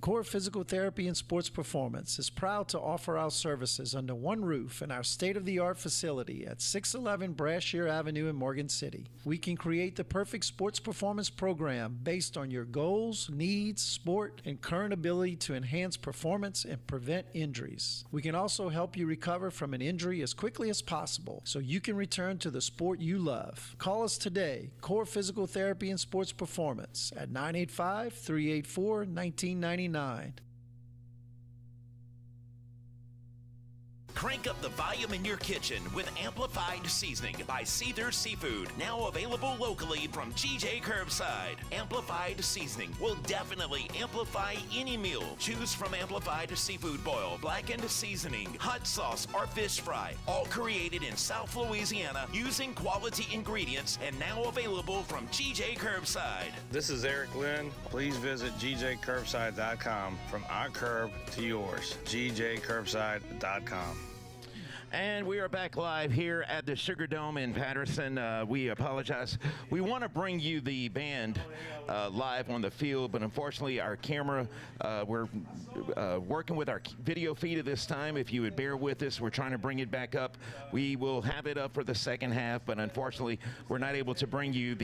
Core Physical Therapy and Sports Performance is proud to offer our services under one roof in our state-of-the-art facility at 611 Brashear Avenue in Morgan City. We can create the perfect sports performance program based on your goals, needs, sport, and current ability to enhance performance and prevent injuries. We can also help you recover from an injury as quickly as possible so you can return to the sport you love. Call us today, Core Physical Therapy and Sports Performance at 985-384-1999. Crank up the volume in your kitchen with Amplified Seasoning by Seether Seafood. Now available locally from GJ Curbside. Amplified Seasoning will definitely amplify any meal. Choose from Amplified Seafood Boil, Blackened Seasoning, Hot Sauce, or Fish Fry. All created in South Louisiana using quality ingredients and now available from GJ Curbside. This is Eric Lynn. Please visit gjcurbside.com. From our curb to yours. gjcurbside.com. And we are back live here at the Sugar Dome in Patterson. We apologize. We want to bring you the band live on the field, but unfortunately our camera, we're working with our video feed at this time. If you would bear with us, we're trying to bring it back up. We will have it up for the second half, but unfortunately we're not able to bring you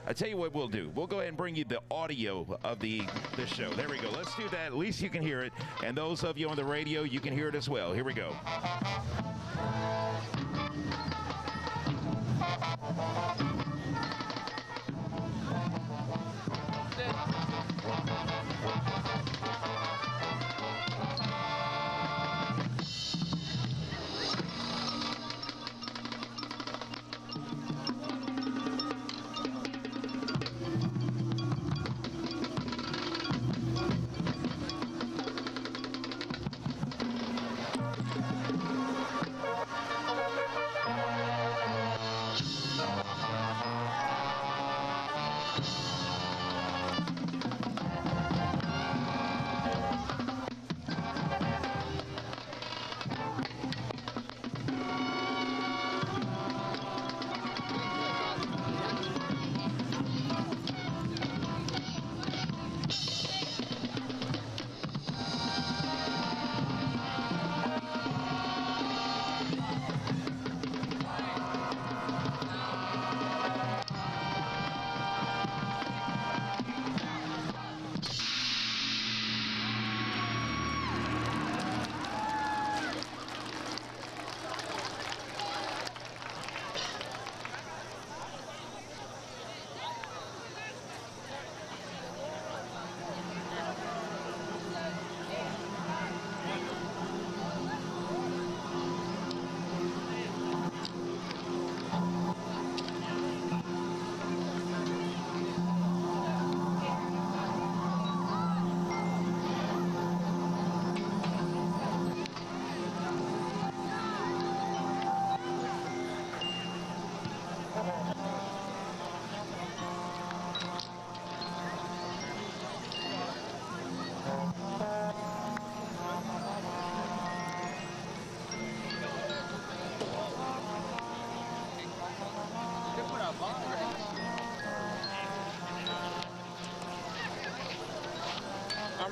I tell you what we'll do. We'll go ahead and bring you the audio of the show. There we go. Let's do that. At least you can hear it. And those of you on the radio, you can hear it as well. Here we go.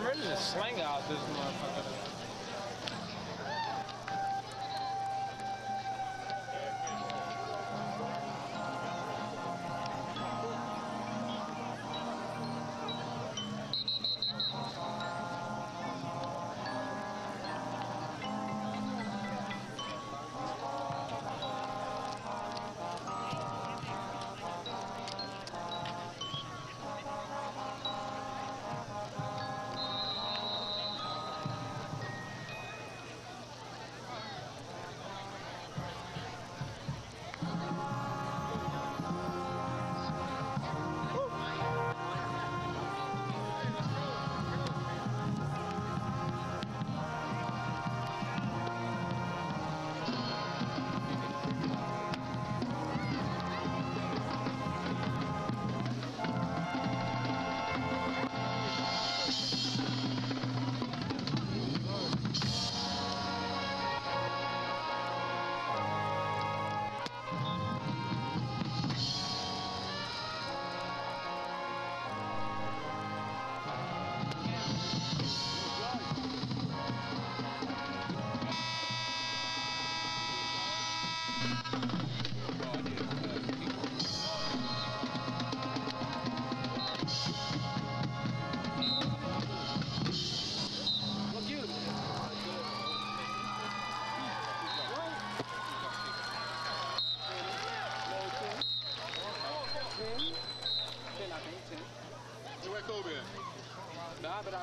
I'm ready to sling out this motherfucker.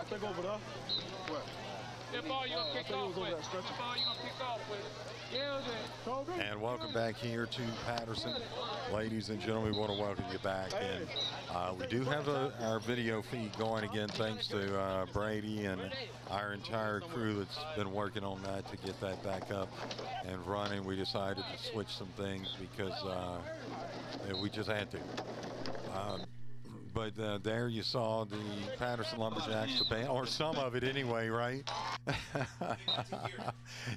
Think over there. What? That ball you gonna pick off with. That ball you gonna pick off with. Yeah, And welcome back here to Patterson. Ladies and gentlemen, we want to welcome you back. And we do have our video feed going again, thanks to Brady and our entire crew that's been working on that to get that back up and running. We decided to switch some things because we just had to. But there you saw the Patterson Lumberjacks, the band, or some of it anyway, right?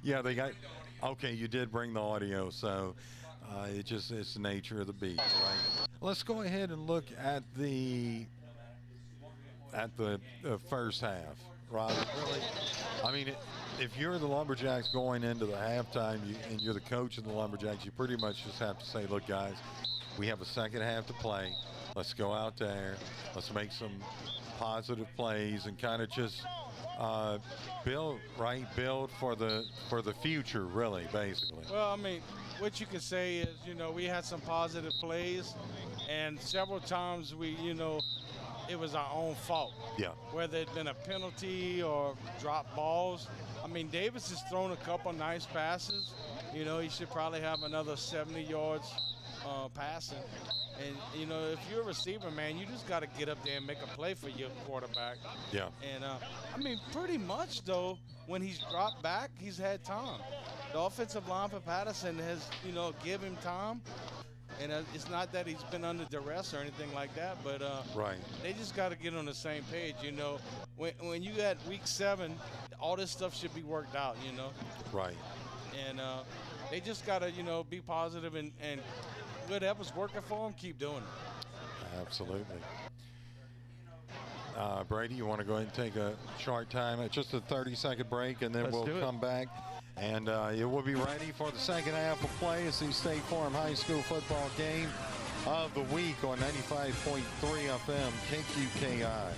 Yeah, they got. Okay, you did bring the audio, so it's the nature of the beast, right? Let's go ahead and look at the first half, Rob. Really, I mean, if you're the Lumberjacks going into the halftime, and you're the coach of the Lumberjacks, you pretty much just have to say, look, guys, we have a second half to play. Let's go out there. Let's make some positive plays and kind of just build for the future, really, basically. Well, I mean, what you can say is, we had some positive plays, and several times it was our own fault. Yeah. Whether it's been a penalty or drop balls. I mean, Davis has thrown a couple nice passes. He should probably have another 70 yards passing. And, if you're a receiver, man, you just got to get up there and make a play for your quarterback. Yeah. And, I mean, pretty much, though, when he's dropped back, he's had time. The offensive line for Patterson has, give him time. And it's not that he's been under duress or anything like that, but right. They just got to get on the same page, When you at week 7, all this stuff should be worked out, Right. And they just got to, be positive and whatever's working for them, keep doing it. Absolutely. Brady, you want to go ahead and take a short time, just a 30-second break, and then we'll come back. And it will be ready for the second half of play. It's the State Farm High School football game of the week on 95.3 FM KQKI.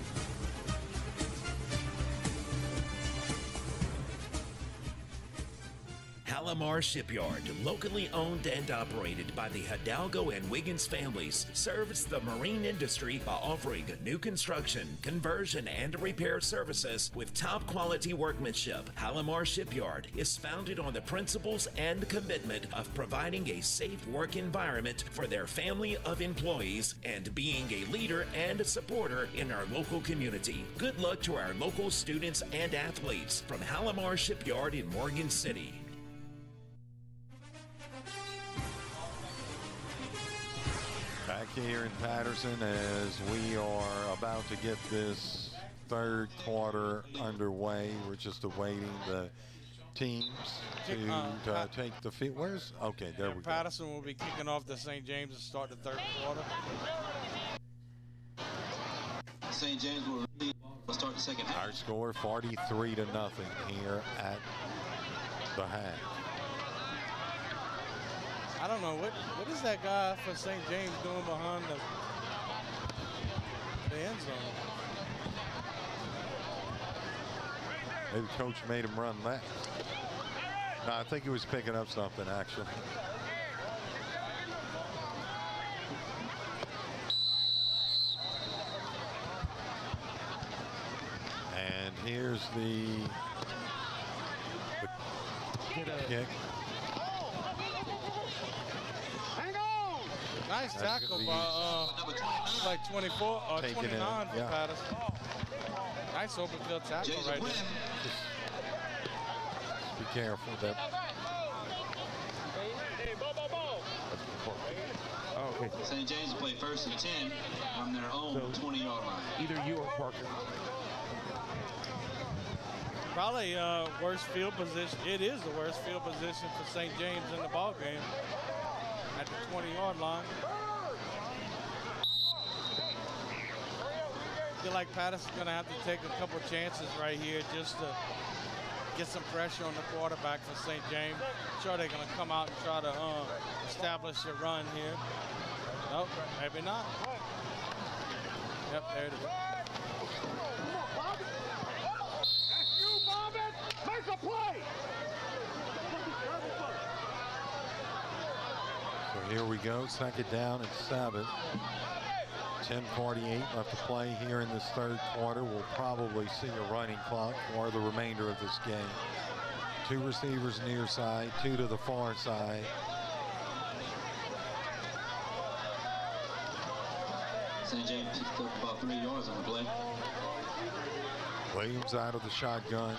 Palomar Shipyard, locally owned and operated by the Hidalgo and Wiggins families, serves the marine industry by offering new construction, conversion, and repair services with top quality workmanship. Palomar Shipyard is founded on the principles and commitment of providing a safe work environment for their family of employees and being a leader and a supporter in our local community. Good luck to our local students and athletes from Palomar Shipyard in Morgan City. Back here in Patterson as we are about to get this third quarter underway. We're just awaiting the teams to take the field. Okay, there we go. Patterson will be kicking off the St. James to start the third quarter. St. James will We'll start the second half. Our score 43 to nothing here at the half. I don't know, what is that guy for St. James doing behind the end zone? Maybe coach made him run that. No, I think he was picking up something, actually. And here's the kick. Nice tackle by like 24 or 29 for Patterson. Nice open field tackle right there. Just be careful that. Oh, okay. St. James will play 1st and 10 on their own 20-yard line. Either you or Parker. Probably worst field position. It is the worst field position for St. James in the ball game at the 20-yard line. I feel like Patterson's going to have to take a couple chances right here just to get some pressure on the quarterback for St. James. I'm sure they're going to come out and try to establish a run here. Nope, maybe not. Yep, there it is. Make a play! So here we go, 2nd down and 7. 10:48 left to play here in this 3rd quarter. We'll probably see a running clock for the remainder of this game. 2 receivers near side, 2 to the far side. St. James picked up about 3 yards on the play. Williams out of the shotgun.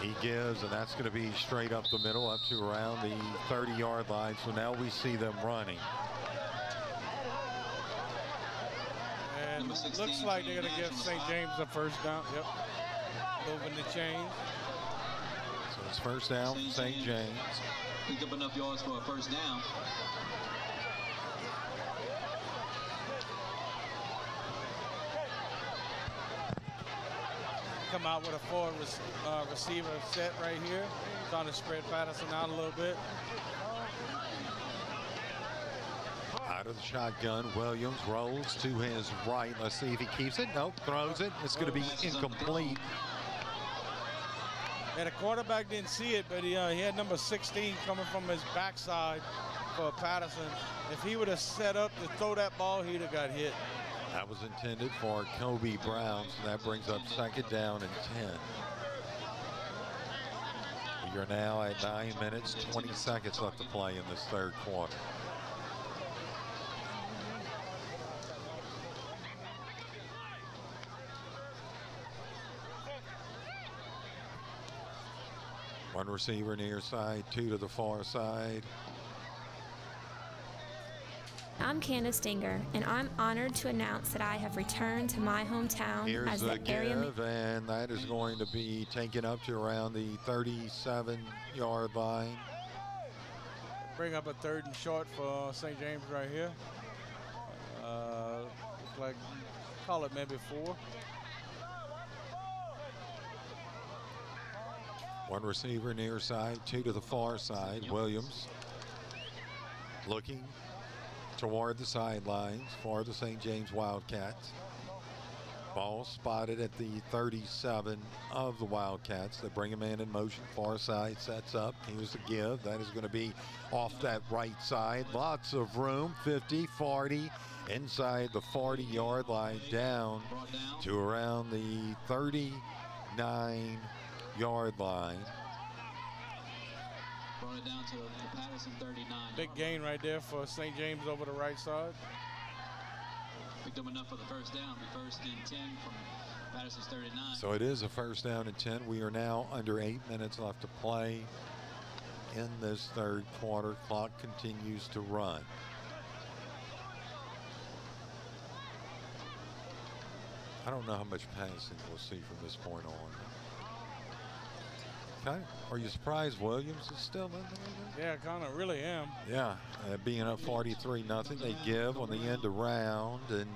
He gives, and that's going to be straight up the middle, up to around the 30-yard line. So now we see them running. And looks like they're going to give St. James a 1st down. Yep. Moving the chains. So it's 1st down, St. James. Picked up enough yards for a 1st down. Come out with a 4 receiver set right here. Trying to spread Patterson out a little bit. Out of the shotgun, Williams rolls to his right. Let's see if he keeps it. Nope, throws it. It's going to be incomplete. Yeah, the quarterback didn't see it, but he had number 16 coming from his backside for Patterson. If he would have set up to throw that ball, he'd have got hit. That was intended for Kobe Brown, so that brings up 2nd down and 10. We are now at 9 minutes, 20 seconds left to play in this 3rd quarter. One receiver near side, 2 to the far side. I'm Candace Dinger, and I'm honored to announce that I have returned to my hometown Here's as the area. Give, and that is going to be taken up to around the 37-yard line. Bring up a 3rd and short for St. James right here. Looks like, call it maybe 4. One receiver near side, 2 to the far side. Williams looking toward the sidelines for the St. James Wildcats. Ball spotted at the 37 of the Wildcats. They bring a man in motion, far side sets up. Here's the give. That is going to be off that right side. Lots of room, 50, 40, inside the 40-yard line, down to around the 39-yard line. Brought it down to the Patterson 39. Big gain right there for St. James over the right side. Picked up enough for the 1st down. Be 1st and 10 from Patterson's 39. So it is a 1st down and 10. We are now under 8 minutes left to play in this 3rd quarter. Clock continues to run. I don't know how much passing we'll see from this point on. Okay. Are you surprised Williams is still in there? Yeah, kind of really am. Yeah, being up 43-0, they give on the end around, and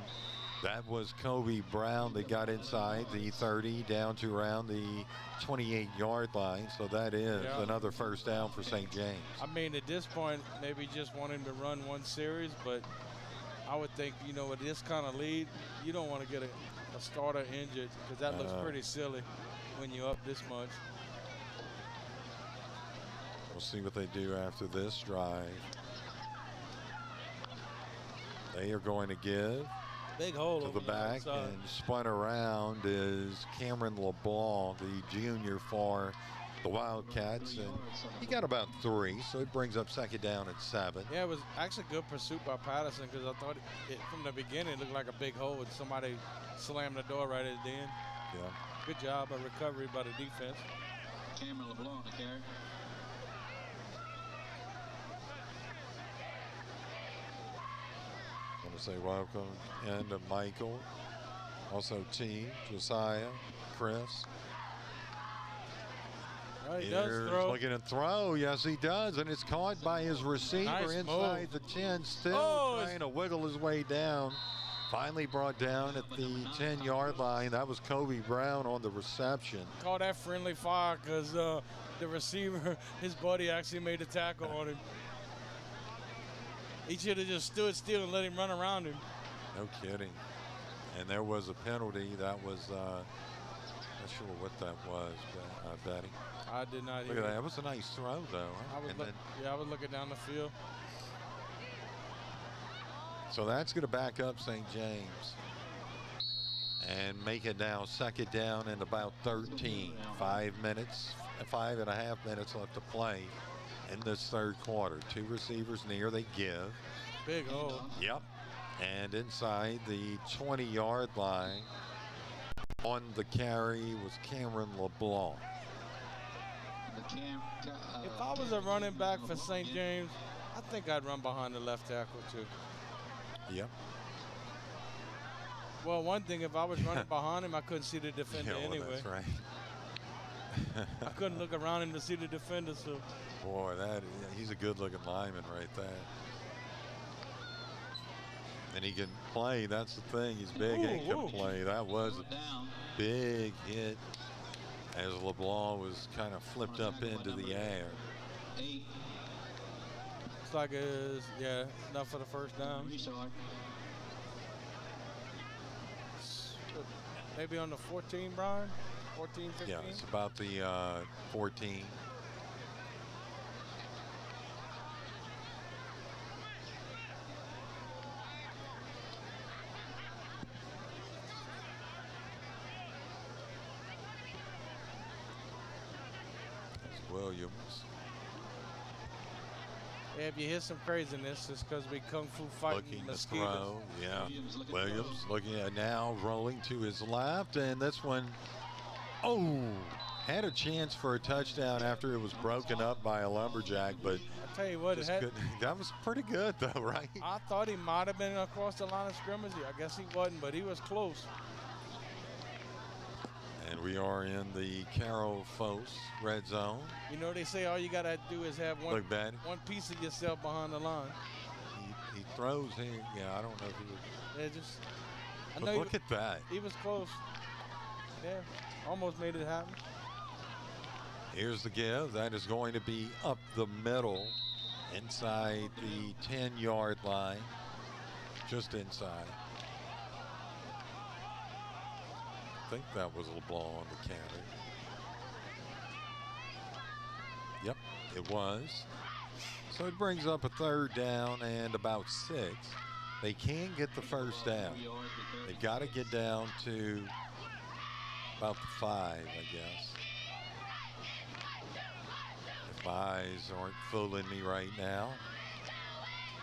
That was Kobe Brown that got inside the 30 down to around the 28-yard line. So that is another first down for St. James. I mean, at this point, maybe just wanting to run one series, but I would think, you know, with this kind of lead, you don't want to get a starter injured because that looks pretty silly when you're up this much. We'll see what they do after this drive. They are going to give big hole to the back, and spun around is Cameron LeBlanc, the junior for the Wildcats, and he got about 3, so it brings up second down at 7. Yeah, it was actually good pursuit by Patterson because I thought from the beginning it looked like a big hole and somebody slammed the door right at the end. Yeah. Good job of recovery by the defense. Cameron LeBlanc to carry. I want to say welcome and to Michael, also T, Josiah, Chris. He does throw. Looking to throw. Yes, he does. And it's caught by his receiver inside the 10. Still trying to wiggle his way down. Finally brought down at the 10-yard line. That was Kobe Brown on the reception. Call that friendly fire because the receiver, his buddy, actually made a tackle on him. He should have just stood still and let him run around him. No kidding. And there was a penalty. That was, not sure what that was, Betty. I did not Look at that. That was a nice throw, though. Huh? I was looking down the field. So that's going to back up St. James and make it now second down and about 13. 5 minutes, 5.5 minutes left to play in this third quarter. 2 receivers near, they give. Big hole. Yep. And inside the 20-yard line on the carry was Cameron LeBlanc. If I was a running back for St. James, I think I'd run behind the left tackle too. Yep. Well, one thing, if I was running behind him, I couldn't see the defender anyway. That's right. I couldn't look around him to see the defender. So. Boy, he's a good-looking lineman right there. And he can play. That's the thing. He's big and can play. That was a big hit as LeBlanc was kind of flipped up into the air. Looks like it's, enough for the first down. Maybe on the 14, Brian? 14, 15? Yeah, it's about the 14. Williams. Yeah, if you hear some craziness, it's because we kung fu fighting looking mosquitoes. To throw, yeah. Williams looking at now, rolling to his left, and this one, had a chance for a touchdown after it was broken up by a lumberjack, but I tell you what, that was pretty good though, right? I thought he might have been across the line of scrimmage. I guess he wasn't, but he was close. And we are in the Carol Foss red zone. You know, they say all you got to do is have one piece of yourself behind the line. He throws here. Yeah, I don't know if he was. Yeah, but look at that. He was close. Yeah, almost made it happen. Here's the give. That is going to be up the middle inside the 10-yard line. Just inside. I think that was LeBlanc on the carry. Yep, it was. So it brings up a third down and about 6. They can get the first down. They've got to get down to about the 5, I guess. If my eyes aren't fooling me right now.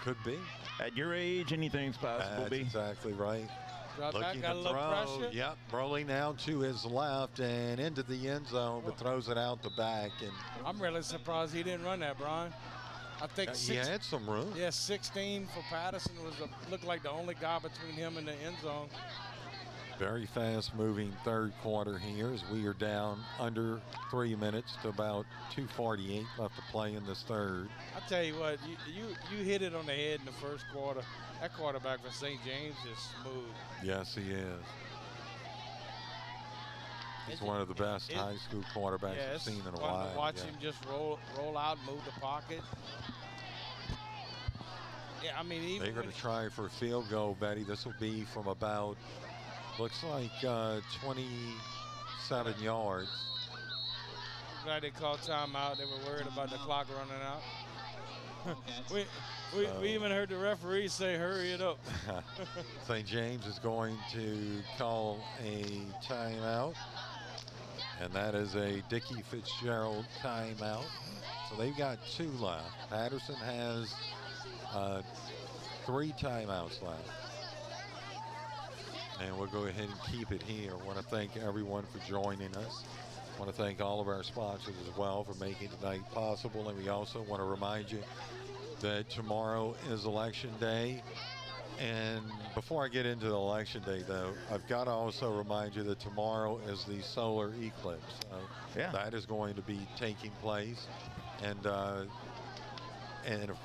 Could be. At your age, anything's possible. That's exactly right. Looking to throw. Yep, rolling now to his left and into the end zone, but throws it out the back. And I'm really surprised he didn't run that, Brian. I think he had some room. Yeah, 16 for Patterson looked like the only guy between him and the end zone. Very fast-moving third quarter here as we are down under 3 minutes to about 2:48 left to play in this third. I tell you what, you hit it on the head in the first quarter. That quarterback for St. James is smooth. Yes, he is. He's one of the best high school quarterbacks I've seen in a while. Watch him just roll out, move the pocket. Yeah, I mean, even they're going to try for a field goal, Betty. This will be from about, looks like 27 yards. I'm glad they called timeout. They were worried about the clock running out. we even heard the referee say, hurry it up. St. James is going to call a timeout. And that is a Dickie Fitzgerald timeout. So they've got 2 left. Patterson has 3 timeouts left. And we'll go ahead and keep it here. I want to thank everyone for joining us. I want to thank all of our sponsors as well for making tonight possible. And we also want to remind you that tomorrow is Election Day. And before I get into the Election Day, though, I've got to also remind you that tomorrow is the solar eclipse. That is going to be taking place. And of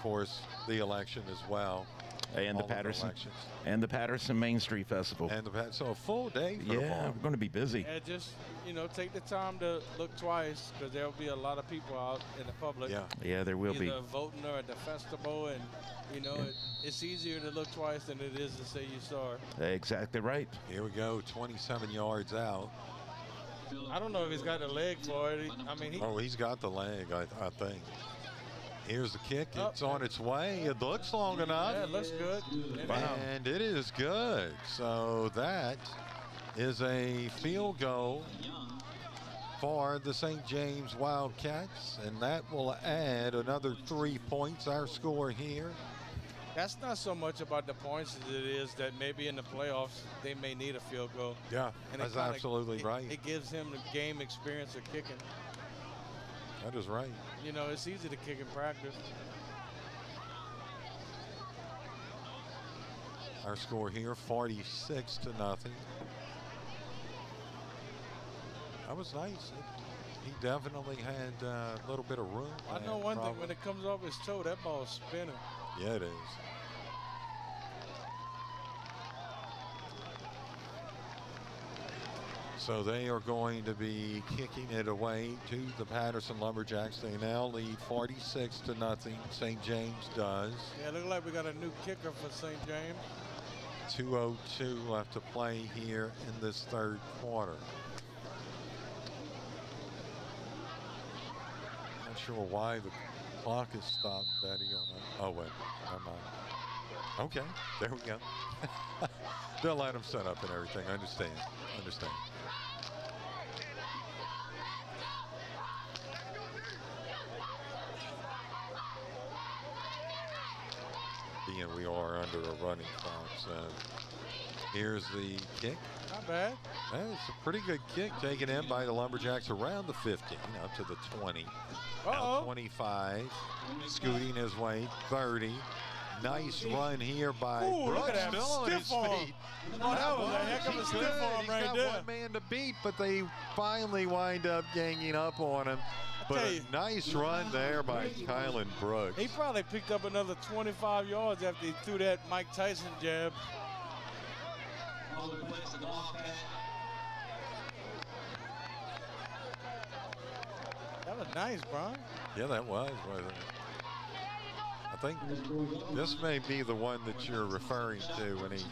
course, the election as well. And the Patterson Main Street Festival. And so a full day for we're going to be busy. And just, take the time to look twice, because there will be a lot of people out in the public. Yeah, there will be. Either voting or at the festival, and it's easier to look twice than it is to say you saw it. Exactly right. Here we go, 27 yards out. I don't know if he's got the leg for it. He's got the leg, I think. Here's the kick. It's on its way. It looks long enough. Yeah, it looks good. And it is good. So that is a field goal for the St. James Wildcats. And that will add another 3 points. Our score here. That's not so much about the points as it is that maybe in the playoffs they may need a field goal. Yeah, and that's absolutely right. It gives him the game experience of kicking. That is right. It's easy to kick in practice. Our score here, 46-0. That was nice. He definitely had a little bit of room. I know one thing, when it comes off his toe, that ball's spinning. Yeah, it is. So they are going to be kicking it away to the Patterson Lumberjacks. They now lead 46-0. St. James does. Yeah, it looks like we got a new kicker for St. James. 2:02 left to play here in this third quarter. Not sure why the clock is stopped, Betty. Oh, wait. Never mind. Okay, there we go. They'll let him set up and everything. Understand. Being we are under a running clock, so here's the kick. Not bad. It's a pretty good kick taken in by the Lumberjacks around the 15, up to the 20. Now 25, scooting his way, 30. Nice run here by Brooks. Look at that still on his stiff arm. feet. Oh, that was a heck of a stiff arm right there. He's got one man to beat, but they finally wind up ganging up on him. But a nice run there by Kylan Brooks. He probably picked up another 25 yards after he threw that Mike Tyson jab. That was nice, Brian. Yeah, that was, wasn't it? I think this may be the one that you're referring to when he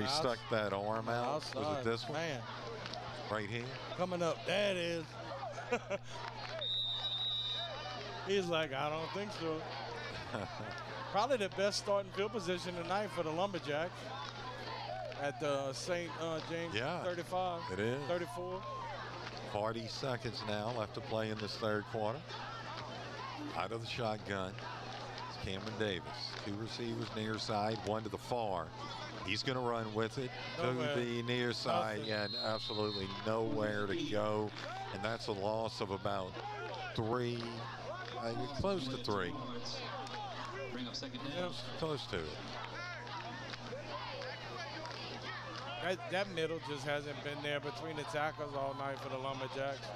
stuck that arm out. Was it this one? Man. Right here? Coming up. That is. He's like, I don't think so. Probably the best starting field position tonight for the Lumberjacks at the St. James 35. It is. 34. 40 seconds now left to play in this third quarter. Out of the shotgun, it's Cameron Davis. 2 receivers near side, 1 to the far. He's going to run with it to the near side, and absolutely nowhere to go. And that's a loss of about 3. Close to 3. Bring up second down. Close to it. That middle just hasn't been there between the tackles all night for the Lumberjacks.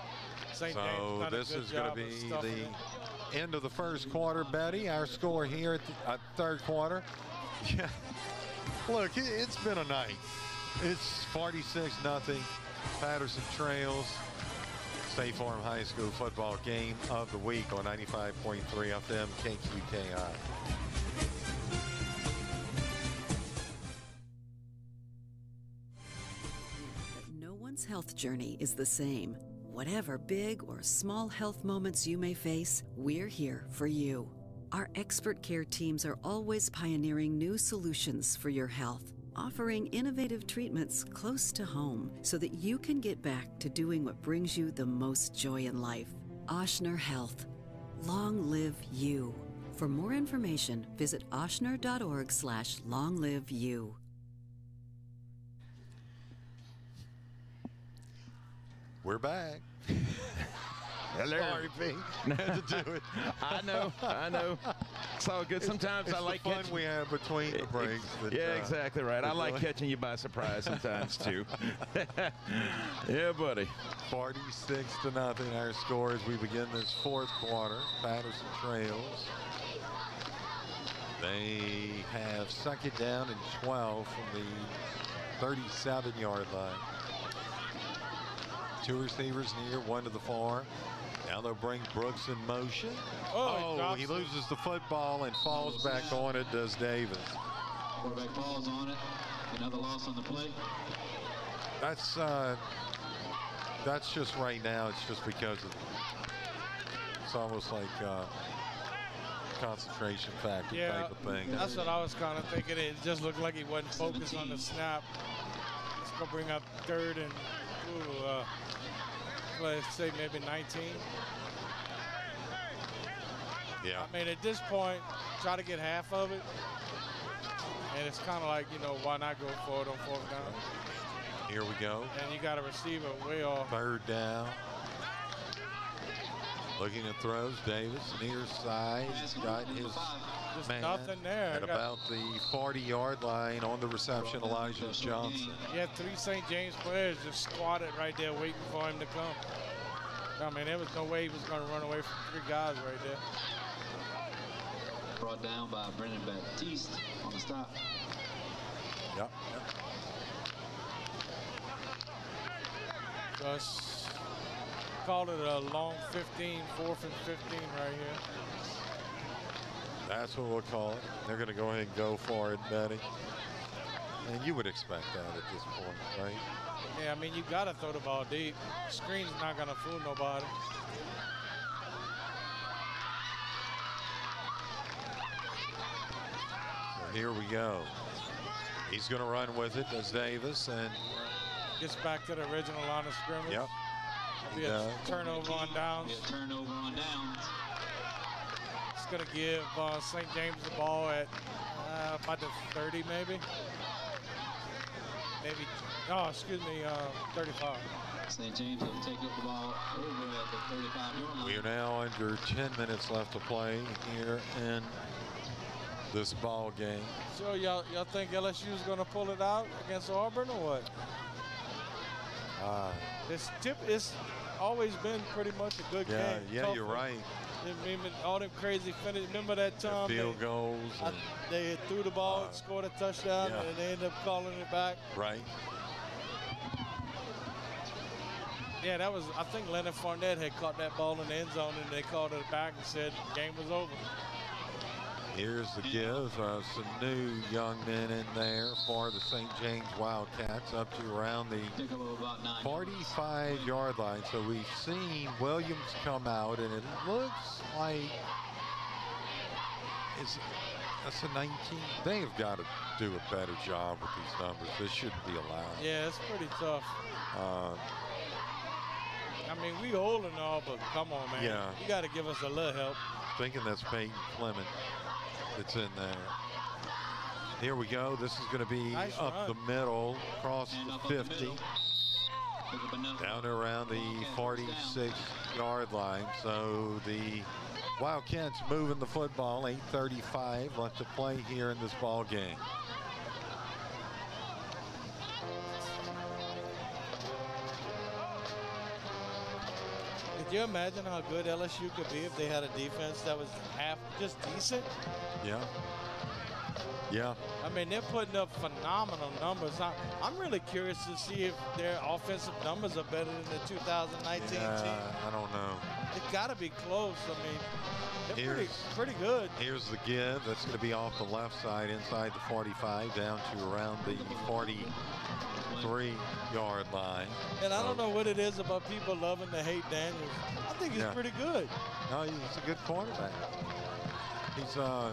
St. James So done a this good is going job to of be stuffing the it. end of the first quarter, Betty. Our score here at the third quarter. Yeah. Look, it's been a night. It's 46-0. Patterson trails. State Farm High School football game of the week on 95.3 FM KQKI. No one's health journey is the same. Whatever big or small health moments you may face, we're here for you. Our expert care teams are always pioneering new solutions for your health, offering innovative treatments close to home so that you can get back to doing what brings you the most joy in life. Oshner Health. Long live you. For more information, visit oshner.org/longliveyou. We're back. Hello. Sorry, Pete. Had to do it. I know. It's all good. Sometimes it's I like the fun catching. we have between the breaks. Yeah, exactly right. I like catching you by surprise sometimes too. Yeah, buddy. 46-0 our score as we begin this fourth quarter. Patterson trails. They have second down and 12 from the 37-yard line. Two receivers near, one to the far. Now they'll bring Brooks in motion. Oh, he loses the football and falls back on it, does Davis. Quarterback falls on it. Another loss on the play. That's just right now. It's just because it's almost like concentration factor type of thing. That's what I was kind of thinking. It just looked like he wasn't focused on the snap. It's going to bring up third and, let's say maybe 19. Yeah. I mean, at this point, try to get half of it. And it's kind of like, why not go for it on fourth down? Here we go. And you got a receiver way off. Third down. Looking at throws, Davis near side. He's got his man nothing there. at about the 40-yard line on the reception, Elijah Johnson. You had three St. James players just squatted right there waiting for him to come. I mean, there was no way he was going to run away from three guys right there. Brought down by Brendan Baptiste on the stop. Yep. Just called it a long 15, 4th and 15 right here. That's what we'll call it. They're going to go ahead and go for it, Betty. And you would expect that at this point, right? Yeah, I mean, you got to throw the ball deep. Screen's not going to fool nobody. So here we go. He's going to run with it as Davis and gets back to the original line of scrimmage. Yep. Be a turnover on downs. Turnover on downs. It's going to give St. James the ball at about the 30 maybe. Excuse me, 35. St. James will take up the ball over at the 35-yard line. we are now under 10 minutes left to play here in this ball game. So y'all think LSU is going to pull it out against Auburn or what? It's always been pretty much a good game. Yeah, you're right. All them crazy finish. Remember that time? Field goals. They threw the ball, scored a touchdown, and they ended up calling it back. Right. Yeah, that was, I think Leonard Fournette had caught that ball in the end zone, and they called it back and said the game was over. Here's the give. Some new young men in there for the St. James Wildcats up to around the 45-yard line. So we've seen Williams come out, and it looks like that's a 19. They have got to do a better job with these numbers. This shouldn't be allowed. Yeah, it's pretty tough. I mean, we old and all, but come on, man. Yeah. You got to give us a little help. Thinking that's Peyton Clement that's in there. Here we go. This is going to be nice up run. the middle, across the 50, down around the 46-yard line. So the Wildcats moving the football. 8:35 left to play here in this ball game. Could you imagine how good LSU could be if they had a defense that was just decent? Yeah. Yeah. I mean, they're putting up phenomenal numbers. I'm really curious to see if their offensive numbers are better than the 2019 team. I don't know. It's got to be close. I mean, they're pretty good. Here's the give. That's going to be off the left side inside the 45 down to around the 43-yard line. And I don't know what it is about people loving to hate Daniels. I think he's pretty good. No, he's a good quarterback. He's a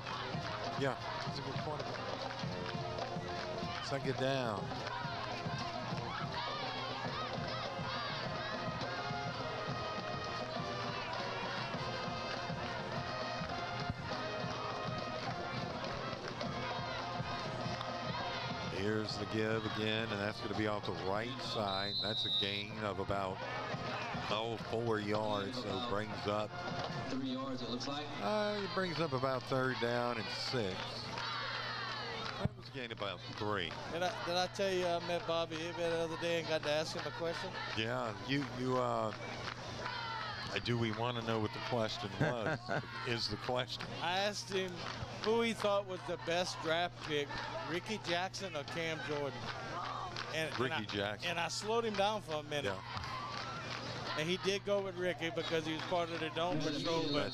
good quarterback. Second down. Here's the give again, and that's going to be off the right side. That's a gain of about 4 yards, so it brings up 3 yards, it looks like. It brings up about third down and 6. That was a gain about 3. Did I tell you I met Bobby Hibbett the other day and got to ask him a question? Yeah, do we want to know what the question was? Is the question? I asked him who he thought was the best draft pick, Ricky Jackson or Cam Jordan. Ricky Jackson. And I slowed him down for a minute. Yeah. And he did go with Ricky because he was part of the Dome Patrol. But,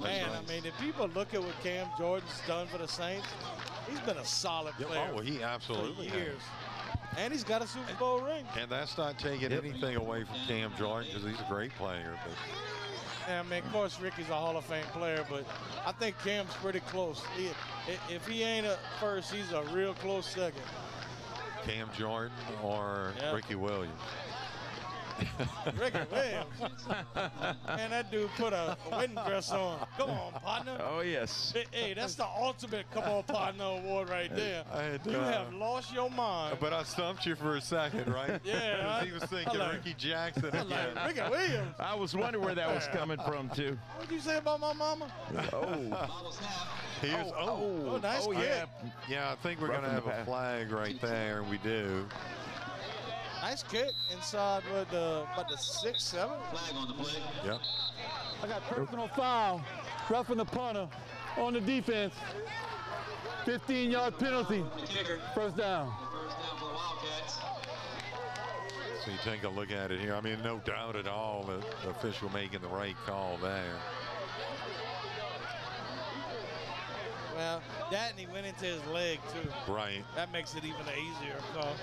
man, I mean, if people look at what Cam Jordan's done for the Saints, he's been a solid player he absolutely for years. And he's got a Super Bowl ring. And that's not taking anything away from Cam Jordan because he's a great player. But I mean, of course, Ricky's a Hall of Fame player, but I think Cam's pretty close. If he ain't a first, he's a real close second. Cam Jordan or Ricky Williams? Ricky Williams. Man, that dude put a wedding dress on. Come on, partner. Oh, yes. Hey, that's the ultimate come on, partner award right there. You have lost your mind. But I stumped you for a second, right? Yeah. He was thinking Ricky Jackson again. Ricky Williams. I was wondering where that was coming from, too. What did you say about my mama? Nice kick. Yeah, I think we're going to have a flag right there, and we do. Nice kick inside with about the 6-7. Flag on the play. Yep. I got personal foul, roughing the punter on the defense. 15-yard penalty. First down. First down for the Wildcats. So you take a look at it here. I mean, no doubt at all the official making the right call there. Well, that and he went into his leg, too. Right. That makes it even an easier call.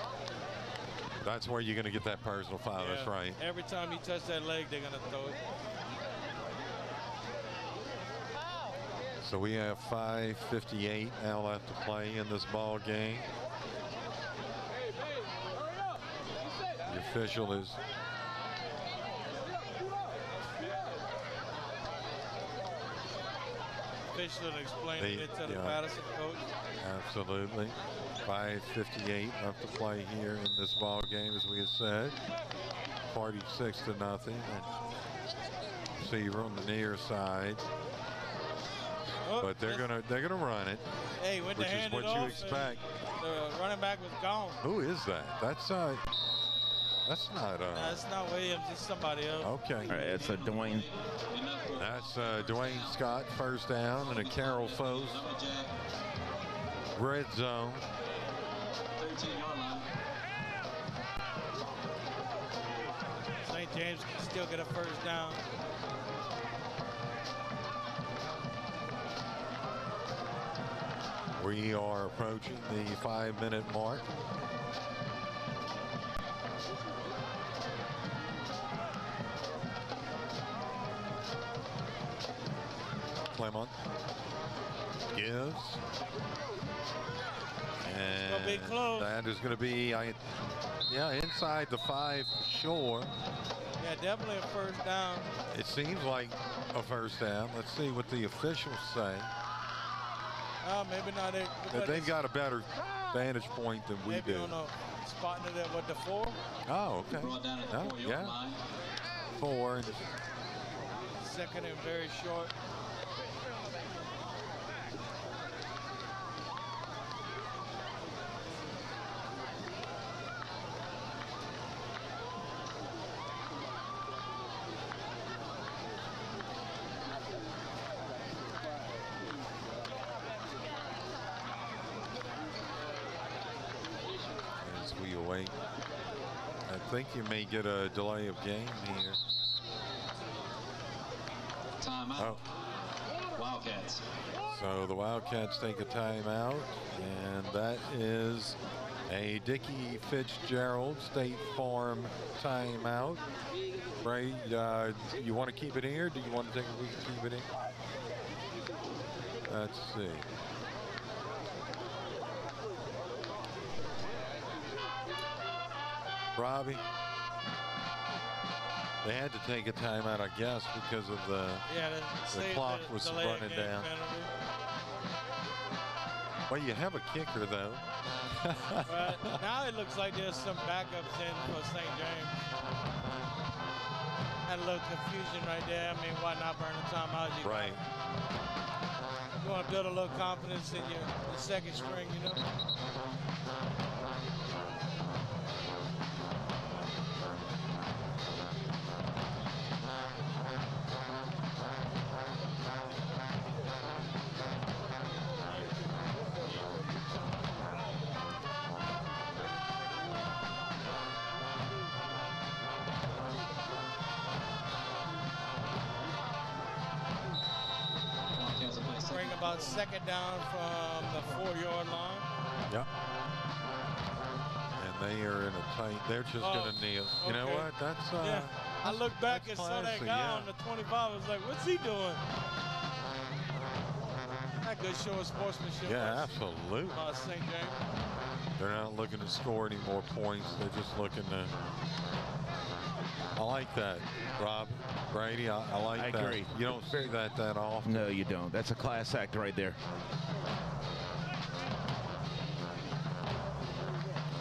That's where you're going to get that personal foul. That's right. Every time you touch that leg, they're going to throw it. So we have 5:58 now left to play in this ball game. The official is explaining it to the Patterson coach. Absolutely. 5:58 left to play here in this ball game, as we have said. 46-0. And receiver on the near side. But they're gonna run it. Hey, when which is what you expect. The running back was gone. Who is that? That's not. That's not Williams. It's somebody else. Okay. All right, it's a Dwayne. That's Dwayne Scott, first down, and a Carroll Foes red zone. 13-yard line. St. James can still get a first down. We are approaching the 5-minute mark. Clement gives. And be close. That is going to be, inside the 5 for sure. Yeah, definitely a first down. It seems like a first down. Let's see what the officials say. Maybe not. They've got a better vantage point than we do. Maybe on spotting it at the 4. Oh, okay. Brought down at the 4-yard line. 4. And second and very short. think you may get a delay of game here. Timeout. Oh. Wildcats. So the Wildcats take a timeout, and that is a Dickie Fitzgerald State Farm timeout. Ray, you want to keep it here? Do you want to take a week to keep it in? Let's see. Robbie? They had to take a timeout, I guess, because of the clock was running down. Well, you have a kicker, though. But now it looks like there's some backups in for St. James. Had a little confusion right there. I mean, why not burn the timeout? Right. You want to build a little confidence in your second string, you know? About second down from the 4-yard line. Yep. And they are in a tight, they're just going to kneel. You know what? That's yeah. I looked back and saw that guy on the 25. I was like, what's he doing? That good show of sportsmanship. Yeah, absolutely. St. James. They're not looking to score any more points. They're just looking to. I like that, Rob. Brady, I like that. I agree. You don't see that often. No, you don't. That's a class act right there.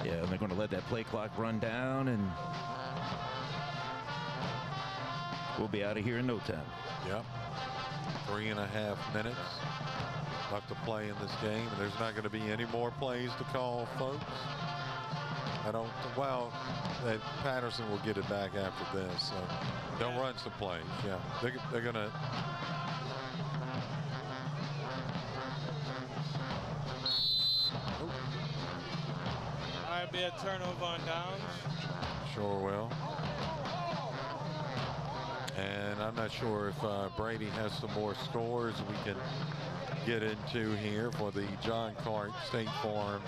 Yeah, they're going to let that play clock run down, and we'll be out of here in no time. Yep. 3.5 minutes left to play in this game, and there's not going to be any more plays to call, folks. I don't. Well, Patterson will get it back after this. So they'll run some plays. Yeah, they're going to. Might be a turnover on downs. Sure will. And I'm not sure if Brady has some more scores we can get into here for the John Clark State Farm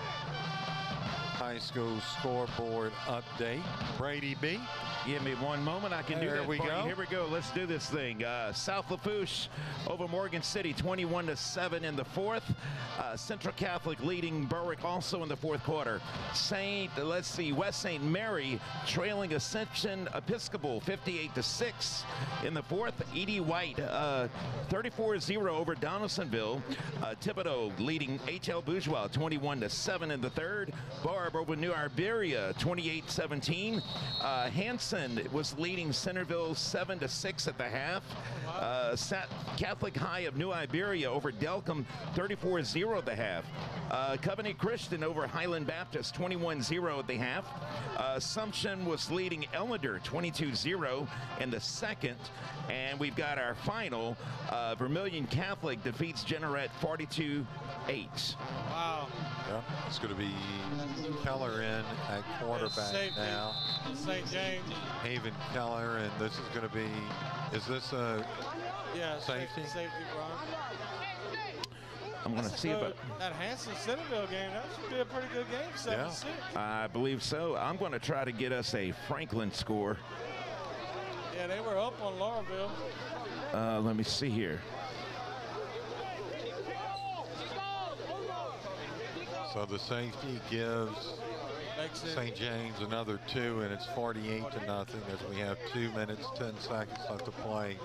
High School scoreboard update. Brady B. Give me one moment. I can do that. There we go. Here we go. Let's do this thing. South Lafourche over Morgan City, 21-7 in the fourth. Central Catholic leading Berwick also in the fourth quarter. West St. Mary trailing Ascension Episcopal 58-6 in the fourth. Edie White 34-0 over Donaldsonville. Thibodaux leading HL Bourgeois 21-7 in the third. Barb over New Iberia 28-17. Hanson was leading Centerville 7-6 at the half. Catholic High of New Iberia over Delcom 34-0 at the half. Covenant Christian over Highland Baptist 21-0 at the half. Assumption was leading Ellender 22-0 in the second. And we've got our final. Vermilion Catholic defeats Jeanerette 42-8. Wow. Yep, it's going to be Keller in at quarterback now. St. James. Haven Keller, and this is going to be, is this a safety? Safety, Brian. I'm going to see if that Hanson Centerville game, that should be a pretty good game, 7-6. I believe so. I'm going to try to get us a Franklin score. Yeah, they were up on Lauraville. Let me see here. So the safety gives St. James another 2, and it's 48-0 as we have 2 minutes, 10 seconds left to play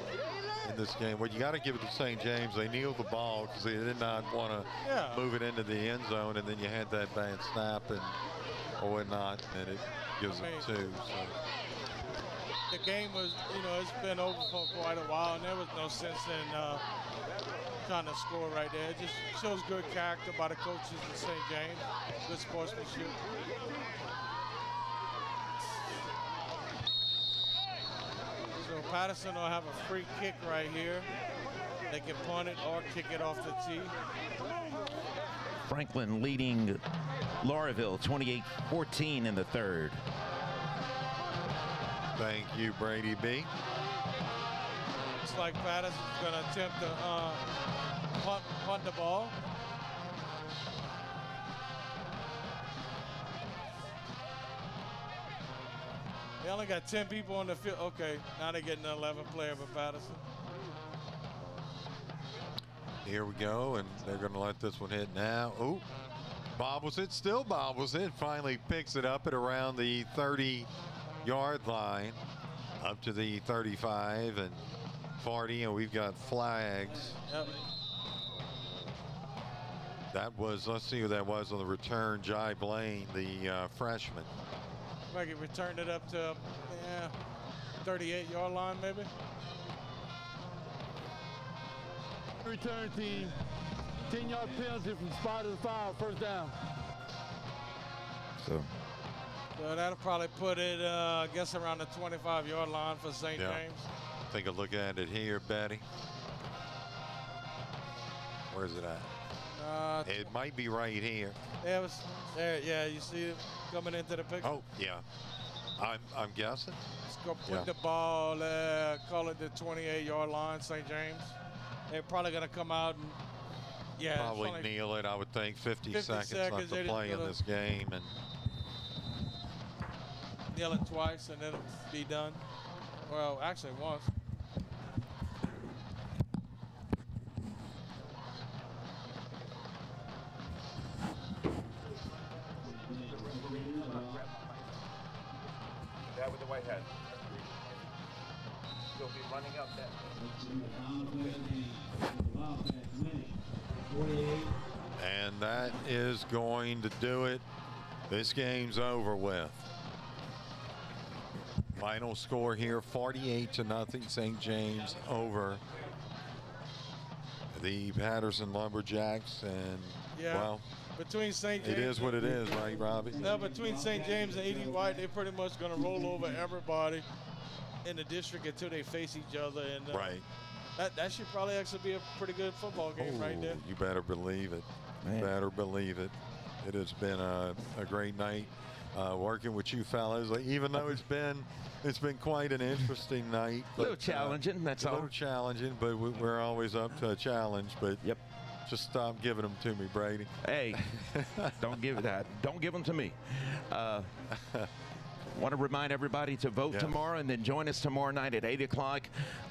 in this game. Well, you got to give it to St. James. They kneeled the ball because they did not want to move it into the end zone, and then you had that bad snap and or whatnot, and it gives them 2. So. The game was, it's been over for quite a while, and there was no sense in trying to score right there. It just shows good character by the coaches in St. James, good sportsmanship. So Patterson will have a free kick right here. They can punt it or kick it off the tee. Franklin leading Lauraville 28-14 in the third. Thank you, Brady B. Looks like Patterson's going to attempt to punt the ball. They only got 10 people on the field. Okay, now they're getting an 11th player for Patterson. Here we go, and they're going to let this one hit now. Oh, bobbles it, still bobbles it. Finally picks it up at around the 30-yard line, up to the 35 and 40, and we've got flags. Yep. That was, let's see who that was on the return, Jai Blaine, the freshman. Like he returned it up to, 38-yard line maybe. Return team, 10-yard penalty from spot to the foul, first down. So that'll probably put it, I guess, around the 25-yard line for St. James. Take a look at it here, Betty. Where's it at? It might be right here. Yeah, it was there. Yeah, you see it coming into the picture. Oh, yeah. I'm guessing. Let's go put the ball, call it the 28-yard line, St. James. They're probably going to come out and, probably kneel it, I would think. 50 seconds left to play in this game. And kneel it twice, and it'll be done. Well, actually once. That with the white hat. He'll be running up that. And that is going to do it. This game's over with. Final score here, 48-0, St. James over the Patterson Lumberjacks. And, well, between St. James, it is what it is, right, Robbie? No, between St. James and E.D. White, they're pretty much going to roll over everybody in the district until they face each other. And right. That should probably actually be a pretty good football game right there. You better believe it. Man. Better believe it. It has been a great night working with you fellas. Even though it's been quite an interesting night. A little challenging, that's all. A little challenging, but we're always up to a challenge. But just stop giving them to me, Brady. Hey, don't give that. Don't give them to me. Want to remind everybody to vote tomorrow, and then join us tomorrow night at 8 o'clock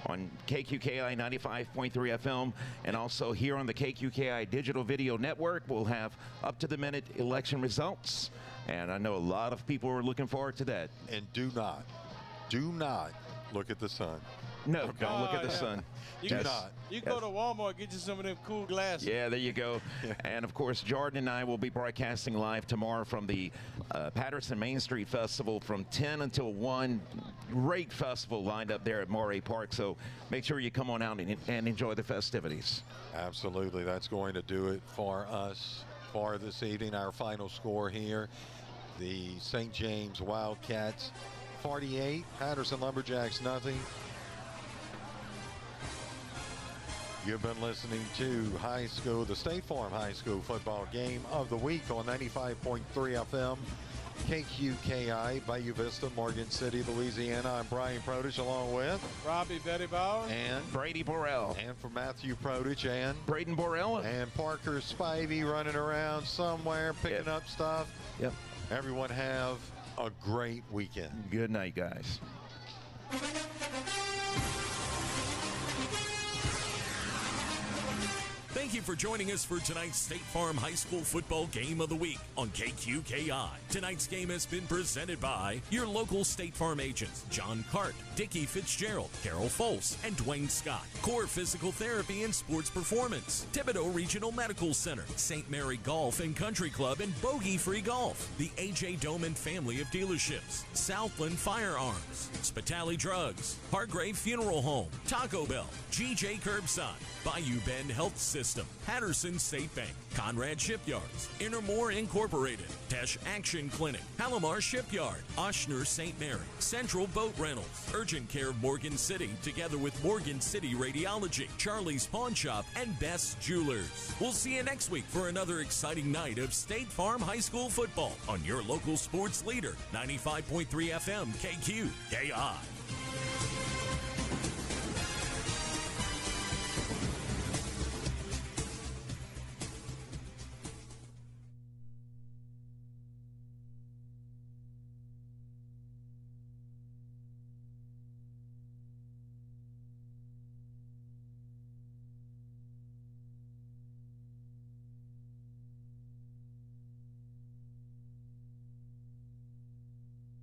on KQKI 95.3 FM, and also here on the KQKI Digital Video Network. We'll have up-to-the-minute election results, and I know a lot of people are looking forward to that. And do not look at the sun. No, don't look at the sun. You can go to Walmart, get you some of them cool glasses. Yeah, there you go. And, of course, Jordan and I will be broadcasting live tomorrow from the Patterson Main Street Festival from 10 until 1. Great festival lined up there at Moray Park. So make sure you come on out and enjoy the festivities. Absolutely. That's going to do it for us for this evening. Our final score here, the St. James Wildcats 48, Patterson Lumberjacks nothing. You've been listening to the State Farm High School football game of the week on 95.3 FM, KQKI, Bayou Vista, Morgan City, Louisiana. I'm Brian Protich, along with Robbie Betty Bauer and Brady Borrell. And for Matthew Protich and Braden Borrell and Parker Spivey running around somewhere picking up stuff. Yep. Everyone have a great weekend. Good night, guys. Thank you for joining us for tonight's State Farm High School football game of the week on KQKI. Tonight's game has been presented by your local State Farm agents, John Cart, Dickie Fitzgerald, Carol Fols, and Dwayne Scott. Core Physical Therapy and Sports Performance, Thibodeau Regional Medical Center, St. Mary Golf and Country Club and Bogey Free Golf, the A.J. Doman family of dealerships, Southland Firearms, Spitali Drugs, Hargrave Funeral Home, Taco Bell, G.J. Curbside, Bayou Bend Health System, System, Patterson State Bank, Conrad Shipyards, Intermore Incorporated, Tesh Action Clinic, Palomar Shipyard, Oshner St. Mary, Central Boat Rentals, Urgent Care of Morgan City, together with Morgan City Radiology, Charlie's Pawn Shop, and Best Jewelers. We'll see you next week for another exciting night of State Farm High School football on your local sports leader, 95.3 FM KQKI.